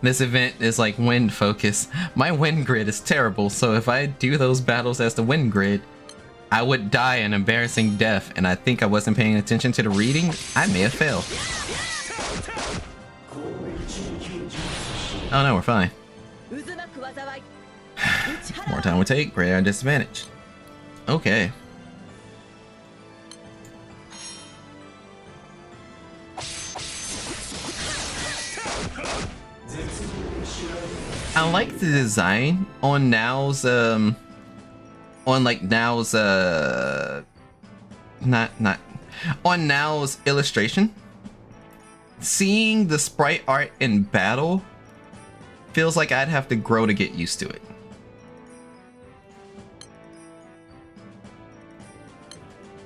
event is like wind focus. My wind grid is terrible, so if I do those battles as the wind grid, I would die an embarrassing death, and I think I wasn't paying attention to the reading. I may have failed. Oh no, we're fine. More time we take, greater our disadvantage. Okay. I like the design on Nao's on Nao's illustration. Seeing the sprite art in battle feels like I'd have to grow to get used to it.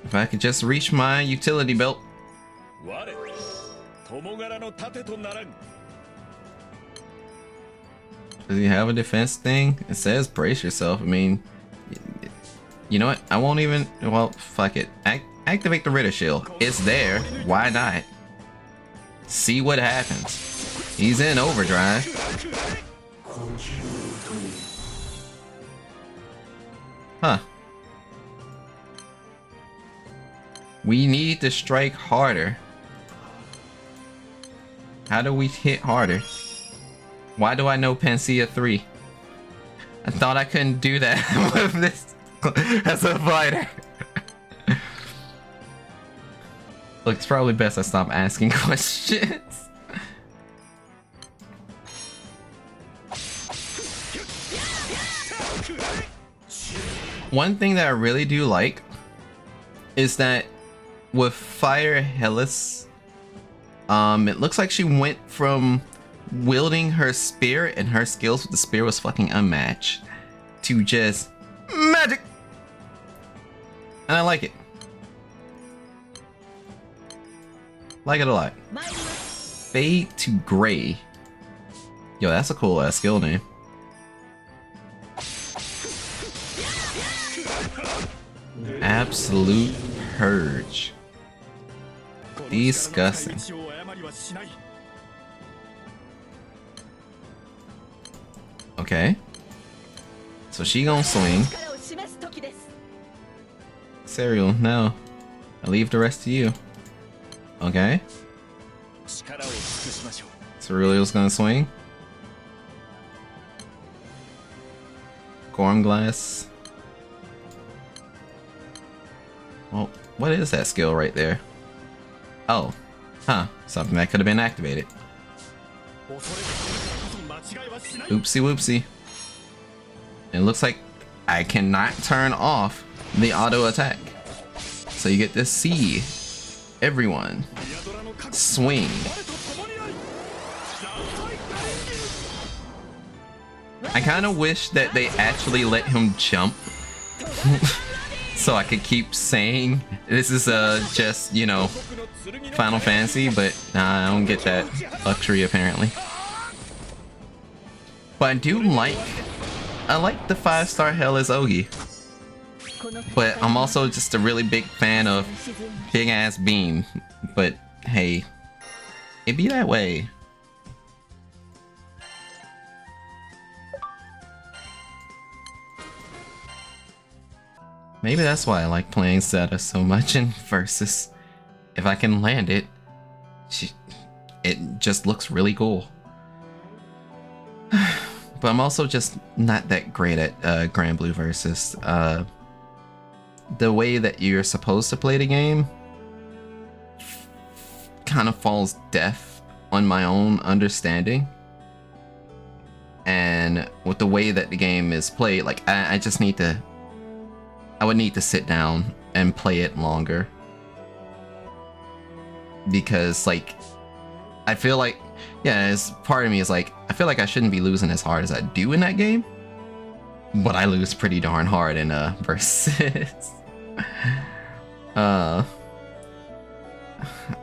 If I could just reach my utility belt. Does he have a defense thing? It says brace yourself. I mean, you know what? I won't even, well, fuck it. Activate the Ritter Shield. It's there. Why not? See what happens. He's in overdrive. Huh. We need to strike harder. How do we hit harder? Why do I know Panacea 3? I thought I couldn't do that with this as a fighter. Look, it's probably best I stop asking questions. One thing that I really do like is that with Fire Hellas, it looks like she went from wielding her spear, and her skills with the spear was fucking unmatched, to just magic. And I like it. Like it a lot. Fade to Gray. Yo, that's a cool ass skill name. Absolute Purge. Disgusting. Okay. So she gonna swing. Serial, no. I leave the rest to you. Okay. Cerulio's gonna swing. Gormglass. Well, what is that skill right there? Oh. Huh. Something that could have been activated. Oopsie whoopsie. It looks like I cannot turn off the auto attack. So you get to see everyone swing. I kind of wish that they actually let him jump. So I could keep saying this is just, you know, Final Fantasy, but nah, I don't get that luxury apparently. But I do like, I like the 5-star Hellas Ogi. But I'm also just a really big fan of Big Ass Beam. But hey, it be that way. Maybe that's why I like playing Zeta so much in Versus. If I can land it, it just looks really cool. But I'm also just not that great at Granblue Versus. The way that you're supposed to play the game kind of falls deaf on my own understanding. And with the way that the game is played, like I just need to, I would need to sit down and play it longer. Because like, I feel like, yeah, as part of me is like, I feel like I shouldn't be losing as hard as I do in that game. But I lose pretty darn hard in Versus. I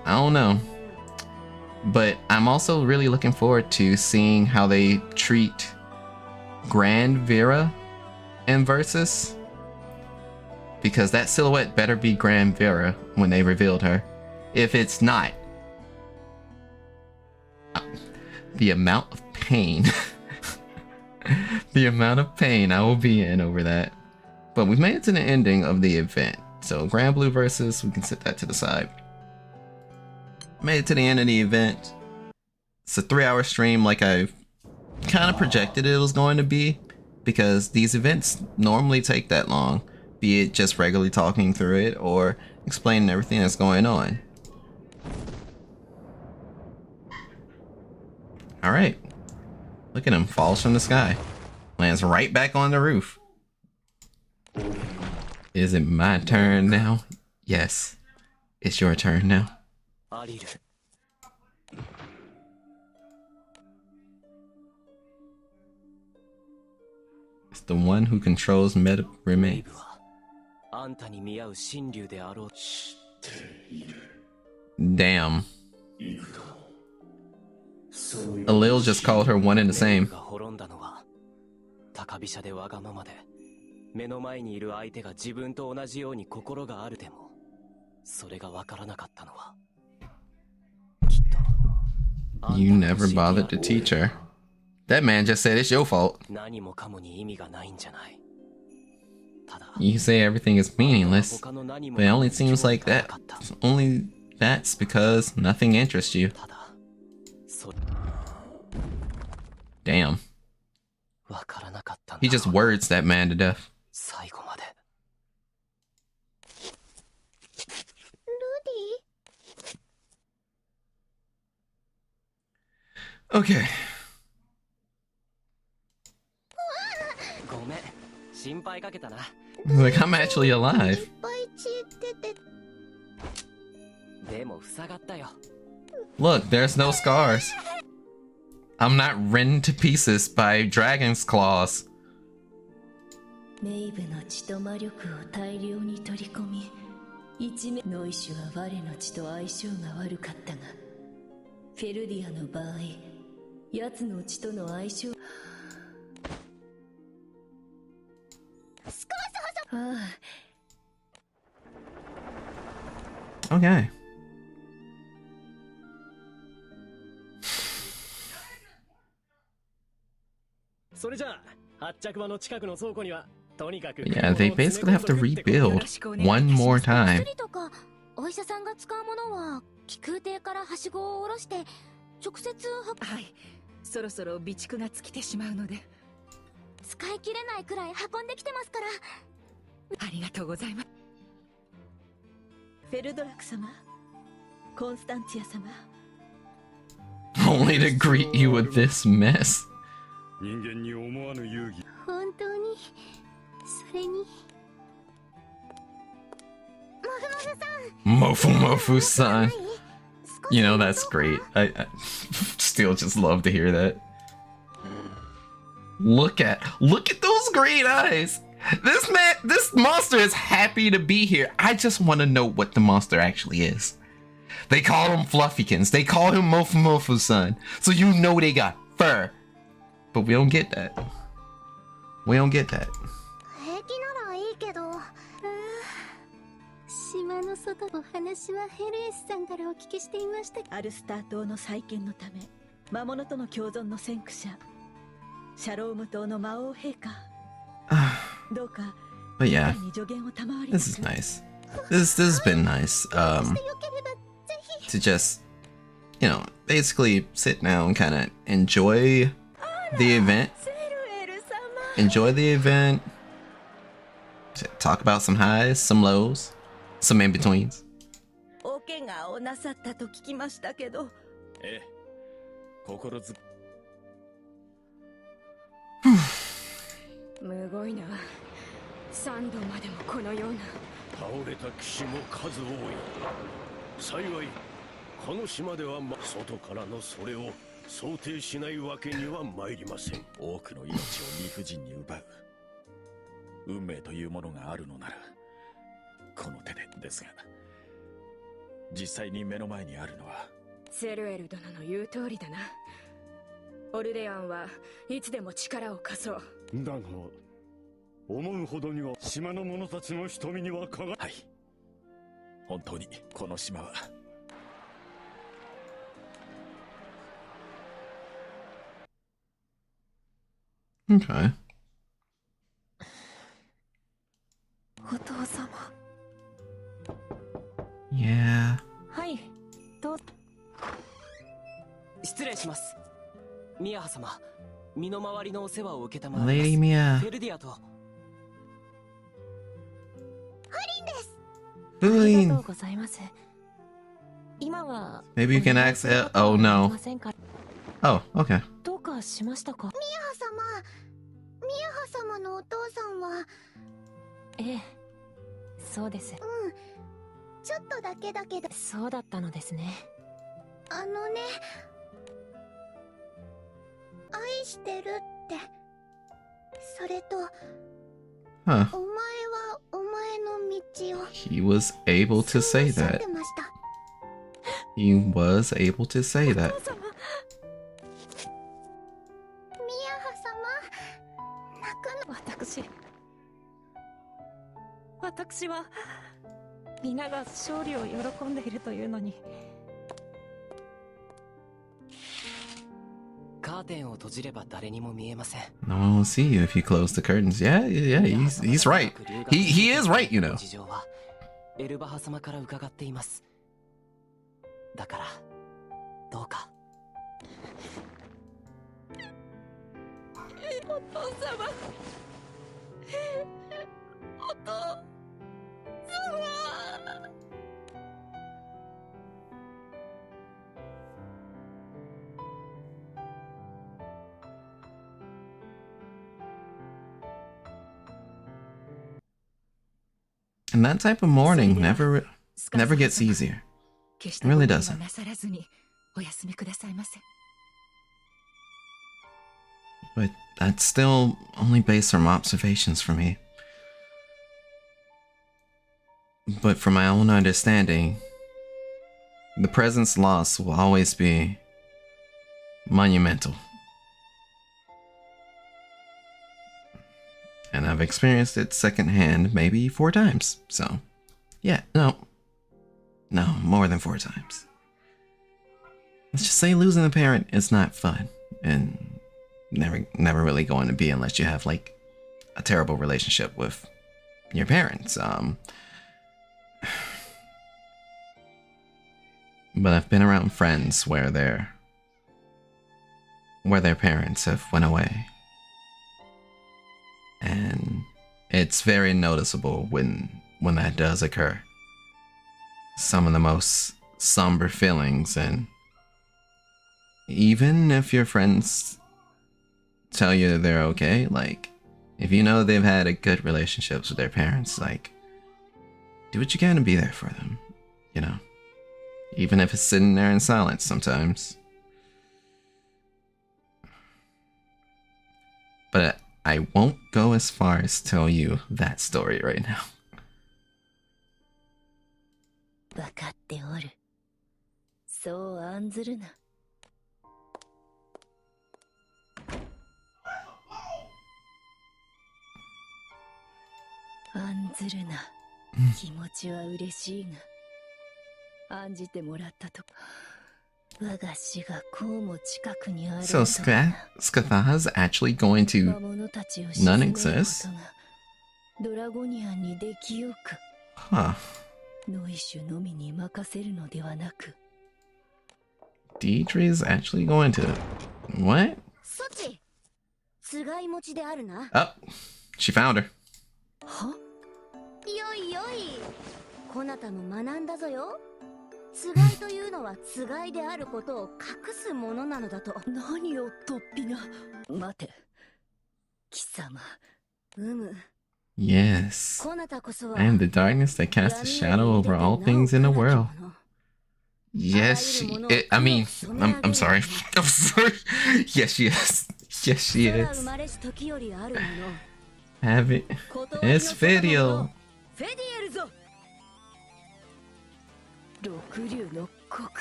don't know. But I'm also really looking forward to seeing how they treat Grand Vera in Versus. Because that silhouette better be Grand Vera when they revealed her. If it's not, the amount of pain the amount of pain I will be in over that. But we've made it to the ending of the event, so Granblue Versus, we can set that to the side. Made it to the end of the event. It's a 3-hour stream like I kind of projected it was going to be, because these events normally take that long, be it just regularly talking through it or explaining everything that's going on. Alright. Look at him, falls from the sky. Lands right back on the roof. Is it my turn now? Yes. It's your turn now. It's the one who controls meta remains. Damn. Alil just called her one and the same. You never bothered to teach her. That man just said it's your fault. You say everything is meaningless, but it only seems like that. Only that's because nothing interests you. Damn. He just words that man to death. Okay. Like, I'm actually alive. Look, there's no scars. I'm not rent to pieces by dragon's claws. メイブの血と魔力を大量に取り込み、一面ノイシュは我の血と相性が悪かったが、フェルディアの場合、奴の血との相性。Okay. Yeah, they basically have to rebuild one more time. お医者さんが使うものは気空艇からはしごを下ろして直接はい、そろそろ備蓄が尽きてしまうので使い切れないくらい運んできてますから。ありがとうございます。フェルドラク様、コンスタンティア様。Only to greet you with this mess. 人間に思わぬ遊戯。本当にそれに。Mofu Mofu san. You know, that's great. I still just love to hear that. Look at those green eyes. This monster is happy to be here. I just want to know what the monster actually is. They call him Fluffykins. They call him Mofu Mofu san. So you know they got fur. But we don't get that. We don't get that. 平気ならいいけど、そとお話はヘルエスさんからお聞きしていました。アルスター島の再建のため魔物との共存の先駆者シャローム島の魔王陛下どうか But yeah, this is nice. This has been nice. To just, you know, basically sit down and kind of enjoy the event. Enjoy the event. Talk about some highs, some lows, some in betweens. お怪我をなさったと聞きましたけど。ええ、心づむごいな。3度までもこのような。倒れた騎士も数多い。幸いこの島では外からのそれを想定しないわけには参りません。多くの命を理不尽に奪う運命というものがあるのならこの手でですが、実際に目の前にあるのはセルエル殿の言う通りだな。オルレアンはいつでも力を貸そう。だが思うほどには島の者たちの瞳には輝はい、本当にこの島はOkay. お父様。Yeah. はい、どう。失礼します。ミアハ様、身の回りのお世話を受けたま Lady Mia. フェルディアと。あり Boon. がとうございます。今は。Maybe you can ask it. Oh no. Oh, okay. どうかしましたか。ミアハ様のお父さんは。ええ、そうです。ちょっとだけだけど。そうだったのですね。あのね、愛してるって。それと、Huh. お前はお前の道を。 He was able to say that. He was able to say that. 私は皆が勝利を喜んでいるというのに。カーテンを閉じれば誰にも見えません。 No one will see you if you close the curtains. Yeah, he's right. He is right, you know. 事情はエルバハ様から伺っています。だからどうか。お父様。お父様。And that type of mourning never gets easier. It really doesn't. なさらずにお休みくださいませ。 But that's still only based from observations for me. But from my own understanding, the presence loss will always be monumental. And I've experienced it secondhand maybe 4 times. So, yeah, no, more than 4 times. Let's just say losing a parent is not fun and never really going to be unless you have like a terrible relationship with your parents. But I've been around friends where their parents have went away. And it's very noticeable when that does occur. Some of the most somber feelings, and even if your friends tell you they're okay, like if you know they've had a good relationships with their parents, like do what you can to be there for them, you know, even if it's sitting there in silence sometimes. But I won't go as far as tell you that story right now. 分かっておる。そう案ずるな。案ずるな。気持ちは嬉しいが、案じてもらったと。我が死がこうも近くにある。So Skatha's actually going to non-exist? ドラゴニアンにできようか。Huh. ノイシュのみに任せるのではなく。Deidre is actually going to what? ソチ、つがい持ちであるな。Oh, she found her. は？よいよい。こなたも学んだぞよ。つがいというのはつがいであることを隠すものなのだと。何をとっぴな。待て。貴様。Yes. こなたこそは I am the darkness that casts a shadow over all things in the world. Yes, I mean, I'm sorry. I'm sorry. Yes, she is. Yes, she is. Have it. It's Fidiel.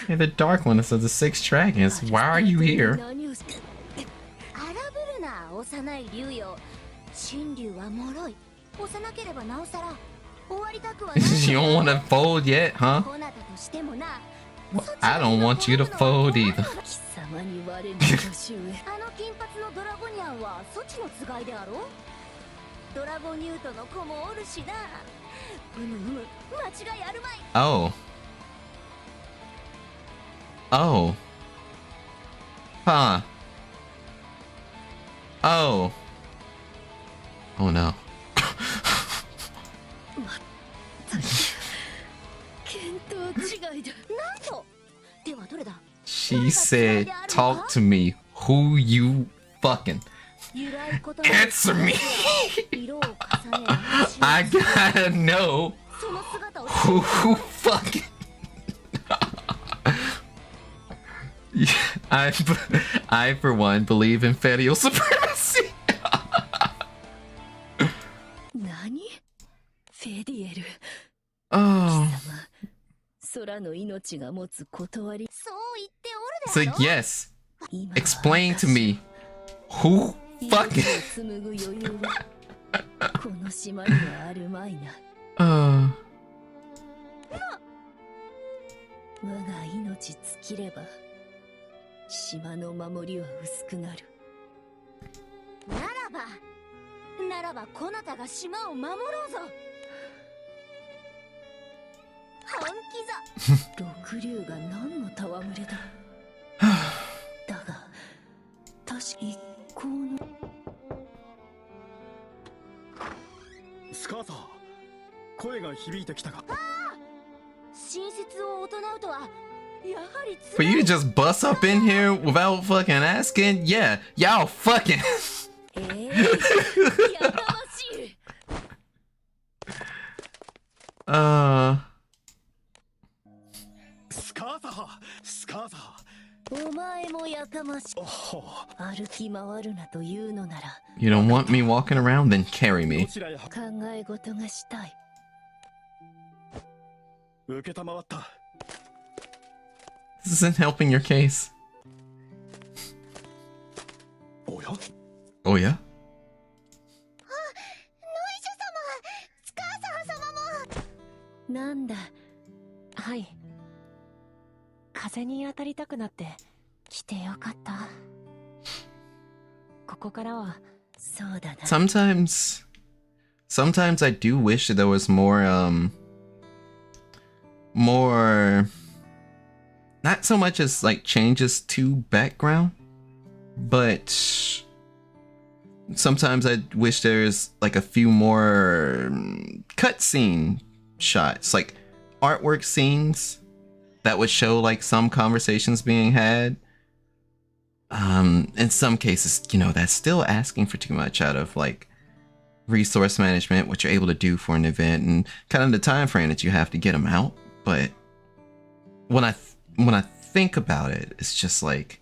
You're the Dark One of the Six Dragons. Why are you here? You don't want to fold yet, huh? I don't want you to fold either. ドラゴニュートの子もおるしな。間違いあるまい。 Oh. Oh. Huh. Oh. Oh no. She said, talk to me. Who you fucking? Answer me. I gotta know who fucking. I for one believe in Fedial supremacy. 何？フェディエル。Oh. 空の命が持つ断り。そう言っておる So yes. Explain to me who fucking. 紡ぐ余裕はこの島にはあるまいな。我が命尽きれば島の守りは薄くなる。ならばこなたが島を守ろうぞ。本気ぞ。六竜が何の戯れだ。だが確か一向の。スカーサー、声が響いてきたか。親切を行うとはやはり。 For you to just bust up in here without fucking asking, yeah, y'all fucking. スカーサー、スカーサー。お前もやかましい。歩き回るなというのなら。You don't want me walking around? Then carry me. 考え事がしたい。受けたまわった。 This isn't helping your case. おや? Oh yeah? ノイシュ様、スカーサー様も。なんだ。はい。風に当たりたくなって来てよかった。ここからはそうだな。Sometimes I do wish that there was more not so much as like changes to background, but sometimes I wish there's like a few more cutscene shots, like artwork scenes that would show like some conversations being had. In some cases, you know, that's still asking for too much out of like resource management, what you're able to do for an event and kind of the time frame that you have to get them out. But when I think about it, it's just like,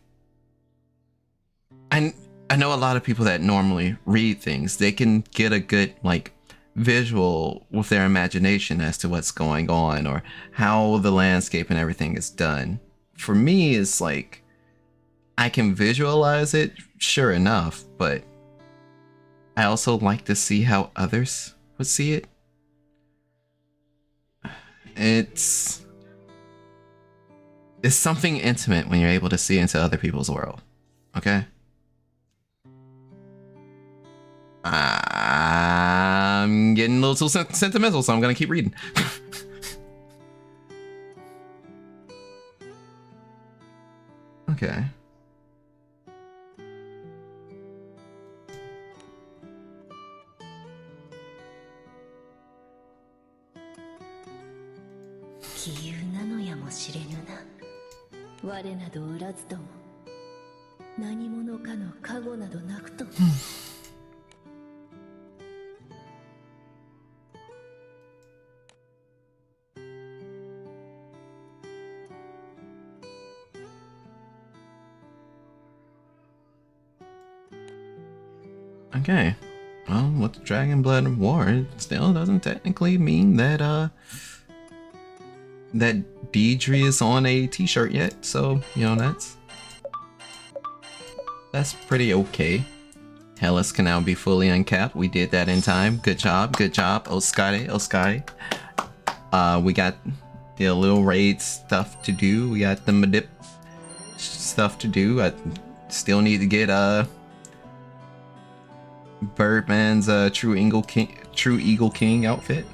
I know a lot of people that normally read things, they can get a good like visual with their imagination as to what's going on or how the landscape and everything is done. For me, it's like I can visualize it, sure enough, but I also like to see how others would see it. it's something intimate when you're able to see into other people's world. Okay? I'm getting a little too sentimental, so I'm gonna keep reading. Okay. Okay. Well, with the Dragon Blood War, it still doesn't technically mean that that Deidre is on a t-shirt yet, so you know that's pretty okay. Hellas can now be fully uncapped. We did that in time. Good job, Oskade. We got the little raid stuff to do. We got the Medip stuff to do. I still need to get Birdman's True Eagle King outfit.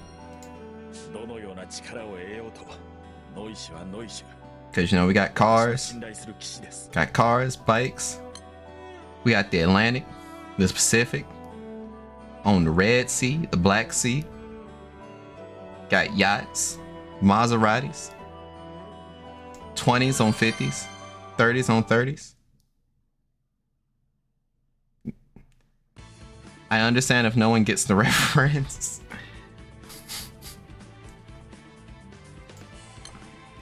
Because you know we got cars, bikes. We got the Atlantic, the Pacific, on the Red Sea, the Black Sea. Got yachts, Maseratis, 20s on 50s, 30s on 30s. I understand if no one gets the reference.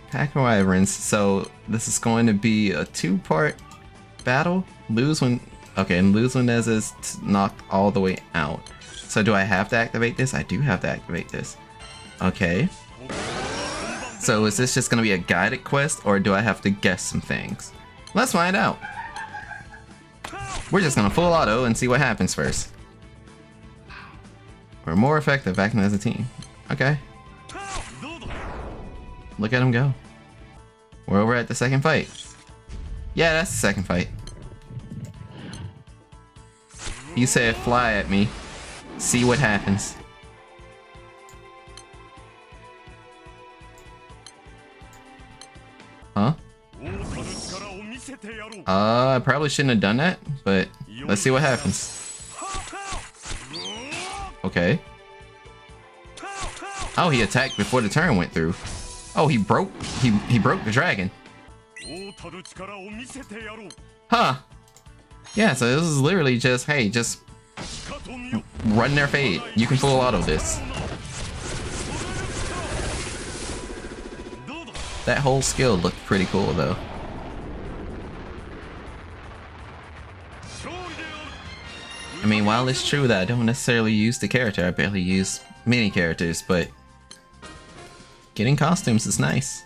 Pack of Wyverns. So this is going to be a 2-part battle. Lose when Nez is knocked all the way out. So do I have to activate this? I do have to activate this. Okay. So is this just going to be a guided quest, or do I have to guess some things? Let's find out. We're just going to full auto and see what happens first. We're more effective acting as a team. Okay. Look at him go. We're over at the second fight. Yeah, that's the second fight. You said fly at me. See what happens. Huh? I probably shouldn't have done that, but let's see what happens. Okay. Oh, he attacked before the turn went through. Oh, he broke the dragon. Huh. Yeah, so this is literally just, hey, just run their fade. You can full auto this. That whole skill looked pretty cool though. I mean, while it's true that I don't necessarily use the character, I barely use many characters, but getting costumes is nice.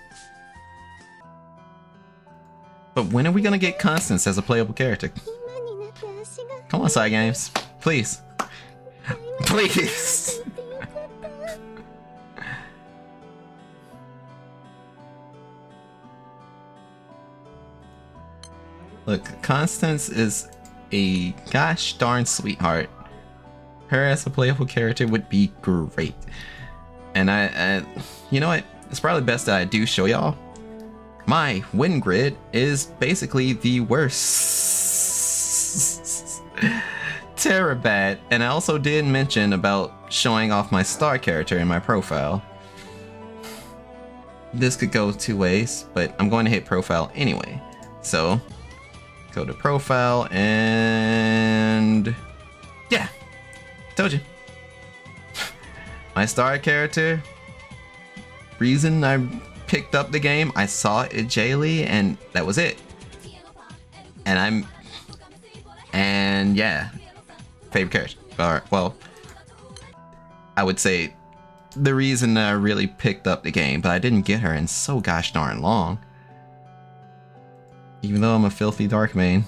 But when are we gonna get Constance as a playable character? Come on, side games. Please. Please. Look, Constance is a gosh darn sweetheart. Her as a playable character would be great. And I you know what? It's probably best that I do show y'all. My win grid is basically the worst. Terabad. And I also did mention about showing off my star character in my profile. This could go two ways, but I'm going to hit profile anyway. So go to profile and yeah, told you. My star character, reason I picked up the game, I saw it at Jaylee and that was it. And yeah, favorite character. Alright, well, I would say the reason I really picked up the game, but I didn't get her in so gosh darn long. Even though I'm a filthy dark main.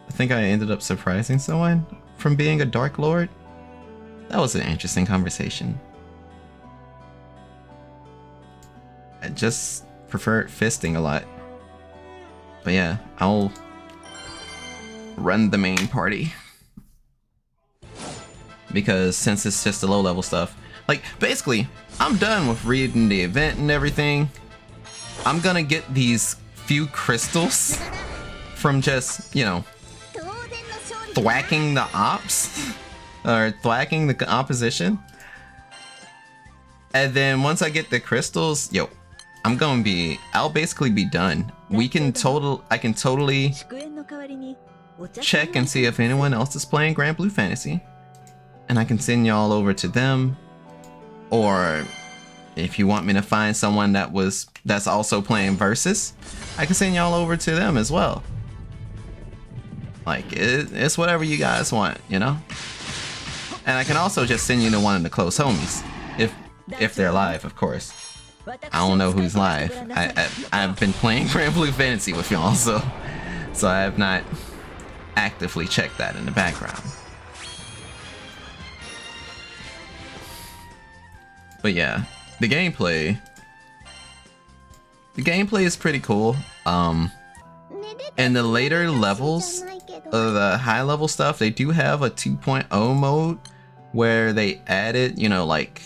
I think I ended up surprising someone from being a Dark Lord. That was an interesting conversation. just prefer fisting a lot. But yeah, I'll run the main party. Because since it's just the low level stuff, like basically, I'm done with reading the event and everything. I'm gonna get these few crystals from just, you know, thwacking the ops or thwacking the opposition. And then once I get the crystals, yo, I'll basically be done. I can totally check and see if anyone else is playing Granblue Fantasy. And I can send y'all over to them. Or if you want me to find someone that's also playing Versus, I can send y'all over to them as well. Like, it's whatever you guys want, you know? And I can also just send you to one of the close homies. If they're live, of course. I don't know who's live. I've been playing Granblue Fantasy with y'all, so I have not actively checked that in the background. But yeah, the gameplay is pretty cool. And the later levels of the high level stuff, they do have a 2.0 mode where they added, you know, like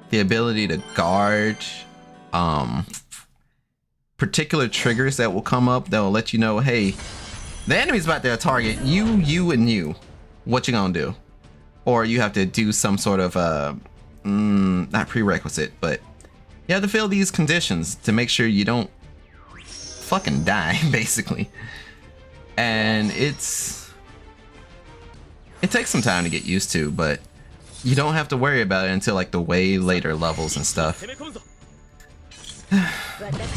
the ability to guard particular triggers that will come up that will let you know, hey, the enemy's about to target you, and you. What you gonna do? Or you have to do some sort of not prerequisite, but you have to fill these conditions to make sure you don't fucking die, basically. And it takes some time to get used to, but you don't have to worry about it until like the way later levels and stuff.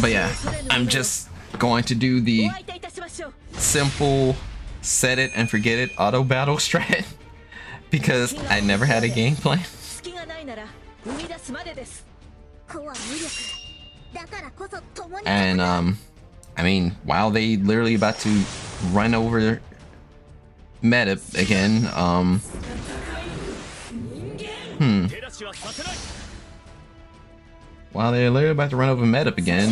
But yeah, I'm just going to do the simple set it and forget it auto battle strat because I never had a game plan. And I mean, while they literally about to run over Meta again, while they're literally about to run over Meta again,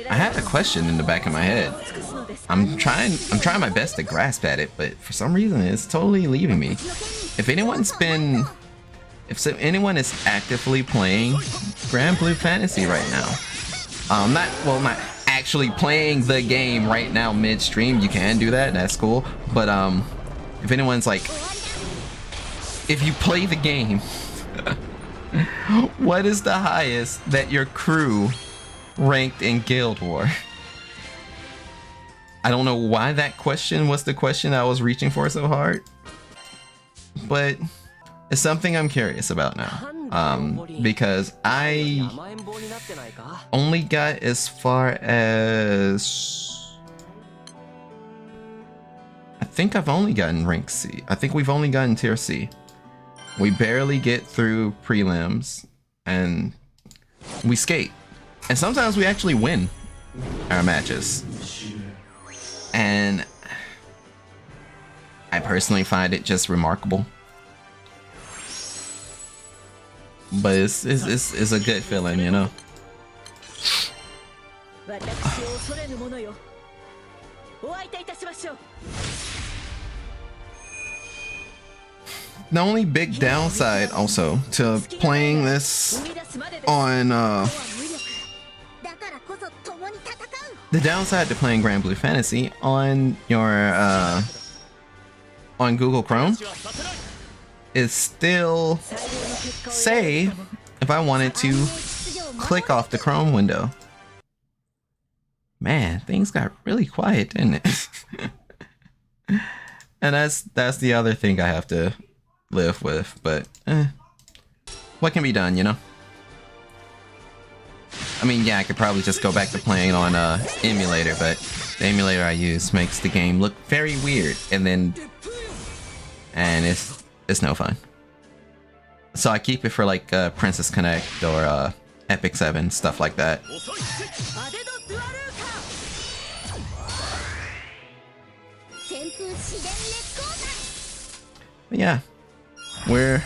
I had a question in the back of my head. I'm trying my best to grasp at it, but for some reason it's totally leaving me. If anyone is actively playing Granblue Fantasy right now, not actually playing the game right now midstream, you can do that, that's cool. But if anyone's like, if you play the game, what is the highest that your crew ranked in Guild War? I don't know why that question was the question I was reaching for so hard, but it's something I'm curious about now. Because I only got as far as, I think I've only gotten rank C. I think we've only gotten tier C. We barely get through prelims and we skate. And sometimes we actually win our matches. And I personally find it just remarkable. But it's a good feeling, you know. The only big downside also to playing this on the downside to playing Granblue Fantasy on your on Google Chrome is still, say, if I wanted to click off the Chrome window. Man, things got really quiet, didn't it? And that's the other thing I have to live with, but what can be done, you know? I mean, yeah, I could probably just go back to playing on emulator, but the emulator I use makes the game look very weird, and it's no fun. So I keep it for like Princess Connect or Epic 7, stuff like that. But yeah, we're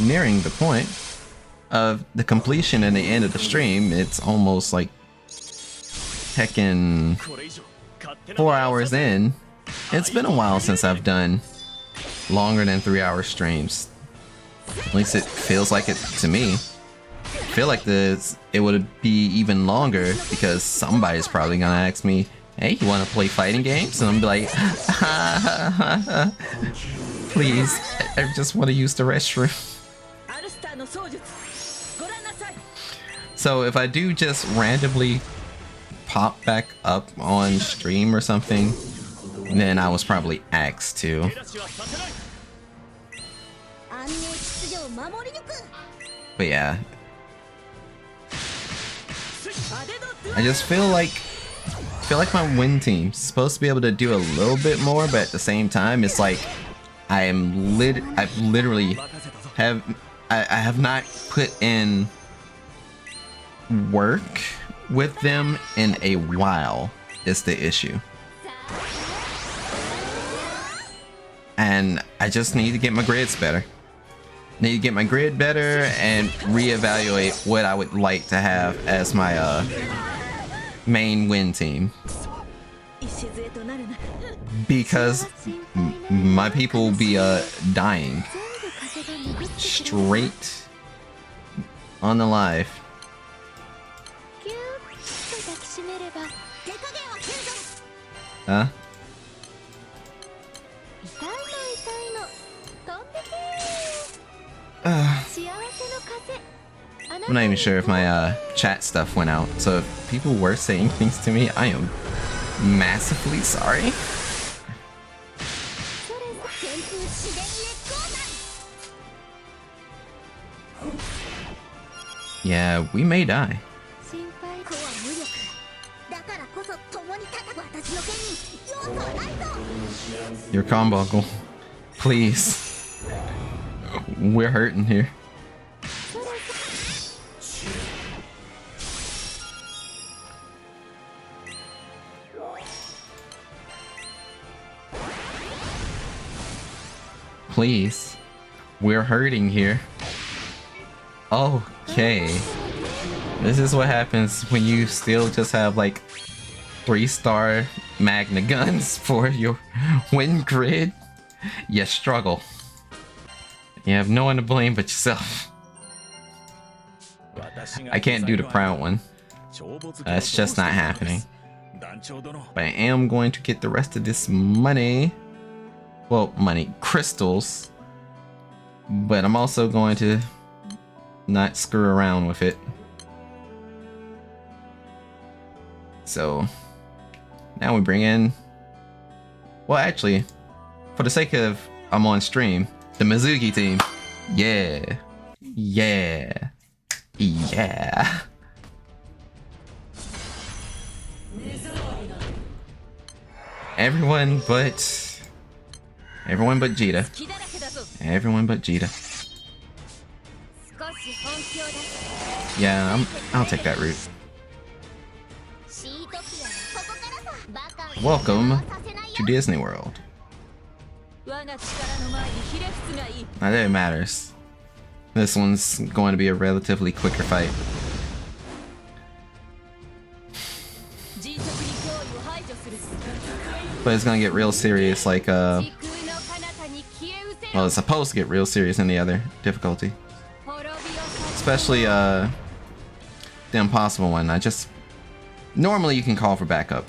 nearing the point of the completion and the end of the stream, it's almost like heckin' 4 hours in. It's been a while since I've done longer than 3-hour streams. At least it feels like it to me. I feel like it would be even longer because somebody's probably gonna ask me, hey, you wanna play fighting games? And I'm like, please, I just wanna use the restroom. So if I do just randomly pop back up on stream or something, then I was probably asked to. But yeah, I just feel like my win team's supposed to be able to do a little bit more, but at the same time, it's like I have not put in work with them in a while is the issue. And I just need to get my grids better. Need to get my grid better and reevaluate what I would like to have as my main win team. Because my people will be dying straight on the live. Huh? I'm not even sure if my chat stuff went out, so if people were saying things to me, I am massively sorry. Yeah, we may die. Your combo, uncle. Please. We're hurting here. Please. We're hurting here. Okay. This is what happens when you still just have like 3-star Magna guns for your win grid. You struggle. You have no one to blame but yourself. I can't do the proud one. That's just not happening. But I am going to get the rest of this money. Well, money, crystals. But I'm also going to not screw around with it. So now we bring in, well, actually, for the sake of I'm on stream, the Mizuki team. Yeah. Yeah. Yeah. Everyone but Jita. Everyone but Jita. Yeah, I'll take that route. Welcome to Disney World. Not that it matters. This one's going to be a relatively quicker fight. But it's gonna get real serious like well, it's supposed to get real serious in the other difficulty. Especially the impossible one. Normally you can call for backup.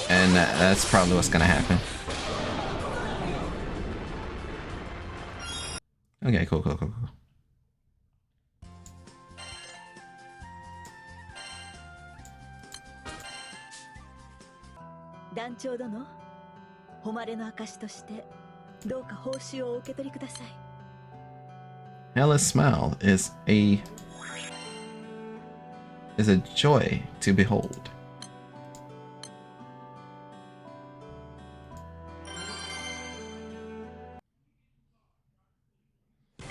And that's probably what's gonna happen. Okay, cool. 団長殿、誉れの証としてどうか報酬をお受け取りください。Hella's smile is a joy to behold.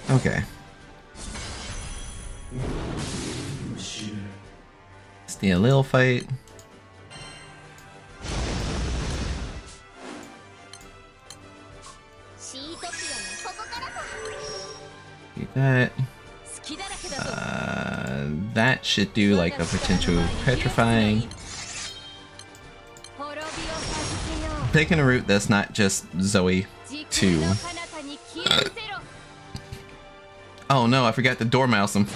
Okay. It's the Alil fight. Do that. that should do like a potential petrifying. Picking a route that's not just Zoe 2. Oh no, I forgot to Dormouse him.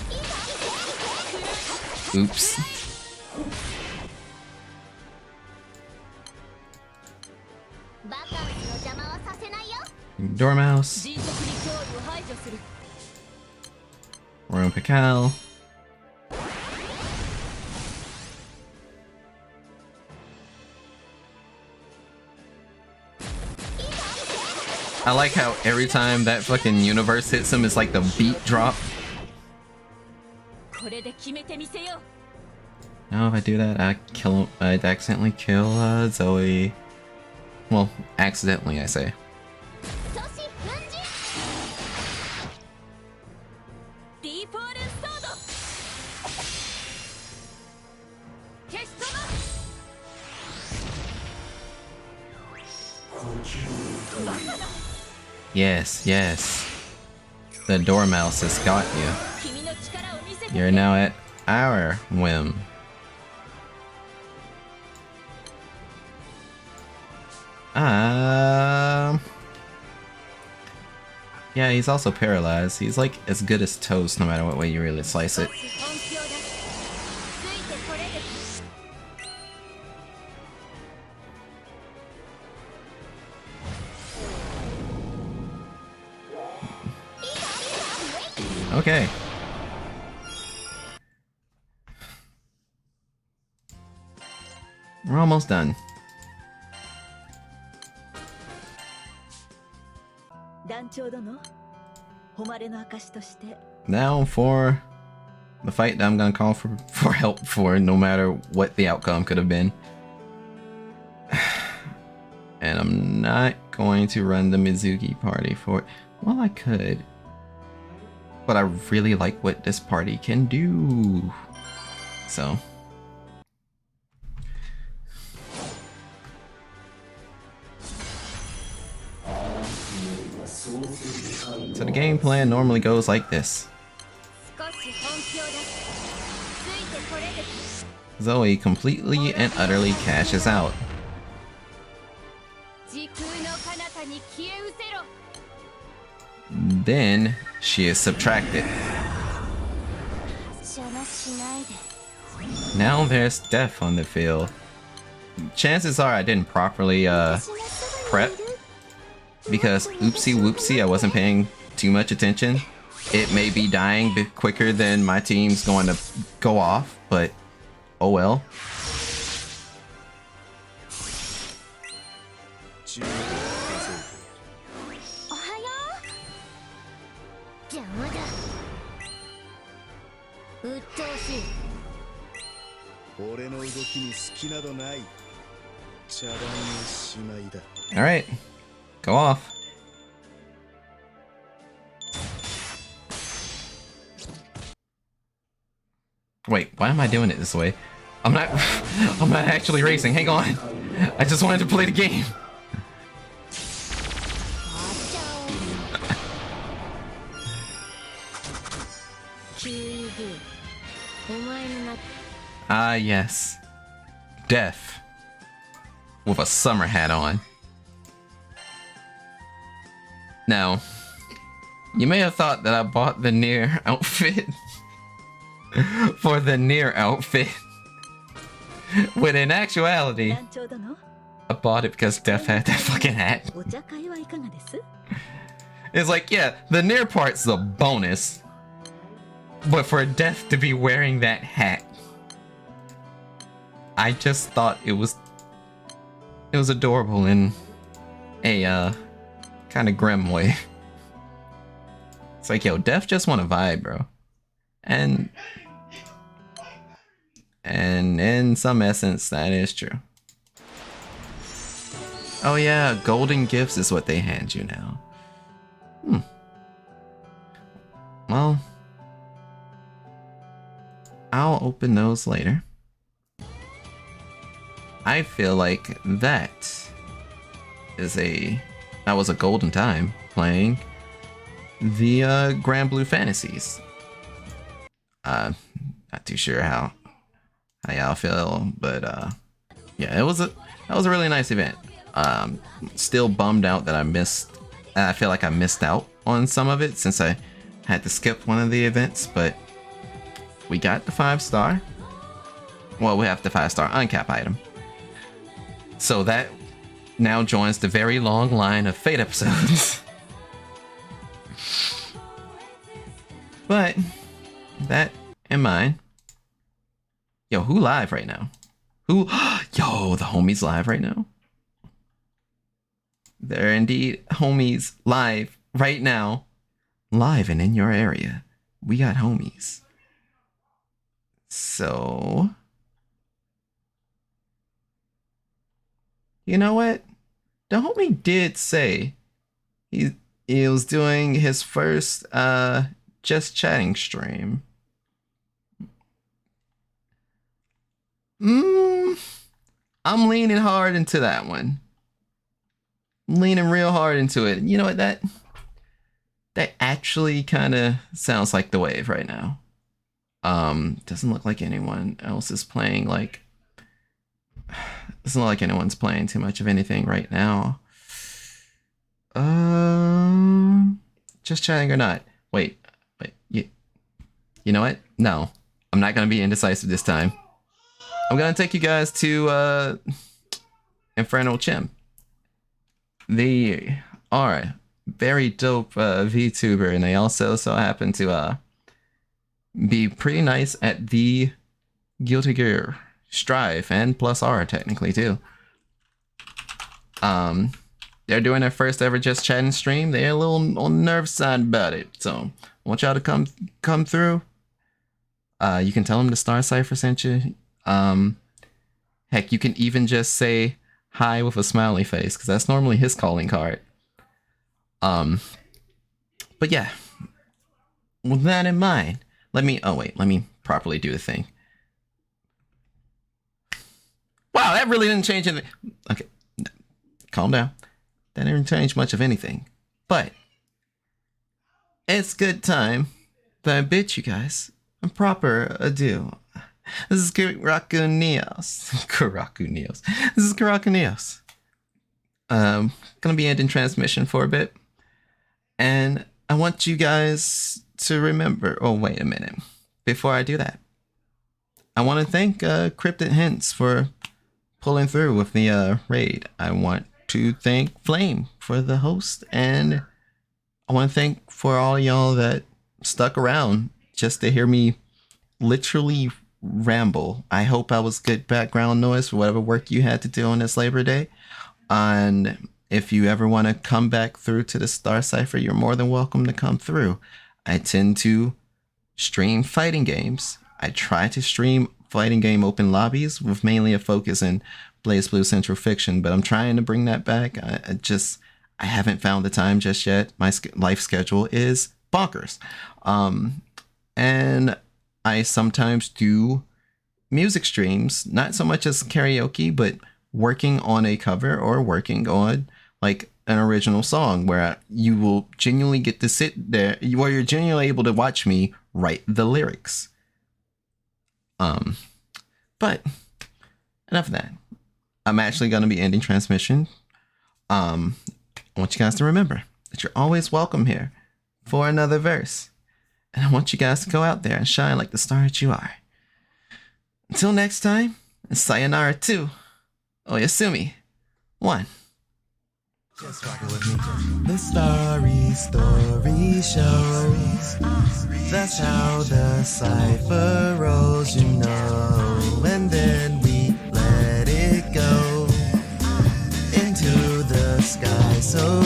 Oops. Dormouse. Roan Pikal. I like how every time that fucking universe hits him, it's like the beat drop. Now if I do that, I'd accidentally kill Zoe. Well, accidentally, I say. Yes, yes. The Dormouse has got you. You're now at our whim. Yeah, he's also paralyzed. He's like as good as toast no matter what way you really slice it. Okay. We're almost done. Now for the fight that I'm gonna call for help for, no matter what the outcome could have been. And I'm not going to run the Mizuki party for it. Well, I could. But I really like what this party can do. So. So the game plan normally goes like this. Zoe completely and utterly cashes out. Then she is subtracted. Now there's death on the field. Chances are I didn't properly prep, because oopsie whoopsie, I wasn't paying too much attention. It may be dying a bit quicker than my team's going to go off, but oh well. Alright, go off. Wait, why am I doing it this way? I'm not actually racing, hang on. I just wanted to play the game. Ah, yes. Death. With a summer hat on. Now, you may have thought that I bought the Nier outfit for the Nier outfit. When in actuality, I bought it because Death had that fucking hat. It's like, yeah, the Nier part's a bonus. But for Death to be wearing that hat, I just thought it was adorable in a kind of grim way. It's like, yo, Death just want to vibe, bro. And in some essence, that is true. Oh yeah, golden gifts is what they hand you now. Well, I'll open those later. I feel like that was a golden time playing the Granblue Fantasies. Not too sure how y'all feel, but yeah, that was a really nice event. Still bummed out that I feel like I missed out on some of it since I had to skip one of the events, but we got the 5-star. Well, we have the 5-star uncap item. So that now joins the very long line of Fate episodes. But that in mind, yo, who live right now? Yo, the homies live right now. There are indeed homies live right now. Live and in your area. We got homies. So, you know what? The homie did say he was doing his first just chatting stream. I'm leaning hard into that one. I'm leaning real hard into it. You know what? That actually kind of sounds like the wave right now. Doesn't look like anyone else is playing doesn't look like anyone's playing too much of anything right now. Just chatting or not? Wait. You know what? No, I'm not gonna be indecisive this time. I'm gonna take you guys to Infernal Chim. They are very dope VTuber, and they also so happen to be pretty nice at the Guilty Gear Strive and Plus R technically too. They're doing their first ever just chatting stream. They're a little on the nerve side about it, so I want y'all to come through. You can tell them the Star Cipher sent you. Heck, you can even just say hi with a smiley face, because that's normally his calling card. But yeah, with that in mind, let me properly do the thing. Wow, that really didn't change anything. Okay, calm down. That didn't change much of anything. But it's good time that I bid you guys a proper adieu. This is Karaku Neos. This is Karaku Neos. Gonna be ending transmission for a bit. And I want you guys to remember. Oh, wait a minute. Before I do that, I want to thank Cryptid Hints for pulling through with the raid. I want to thank Flame for the host. And I want to thank for all y'all that stuck around just to hear me literally ramble. I hope I was good background noise for whatever work you had to do on this Labor Day. And if you ever want to come back through to the Star Cipher, you're more than welcome to come through. I tend to stream fighting games. I try to stream fighting game open lobbies with mainly a focus in BlazBlue Central Fiction, but I'm trying to bring that back. I haven't found the time just yet. My life schedule is bonkers. And I sometimes do music streams, not so much as karaoke, but working on a cover or working on like an original song where you will genuinely get to sit there, where you're genuinely able to watch me write the lyrics. But enough of that. I'm actually going to be ending transmission. I want you guys to remember that you're always welcome here for another verse. And I want you guys to go out there and shine like the star that you are. Until next time, and sayonara 2. Oyasumi 1. Just rock it with me. The story shows. That's how the cipher rolls, you know. And then we let it go into the sky so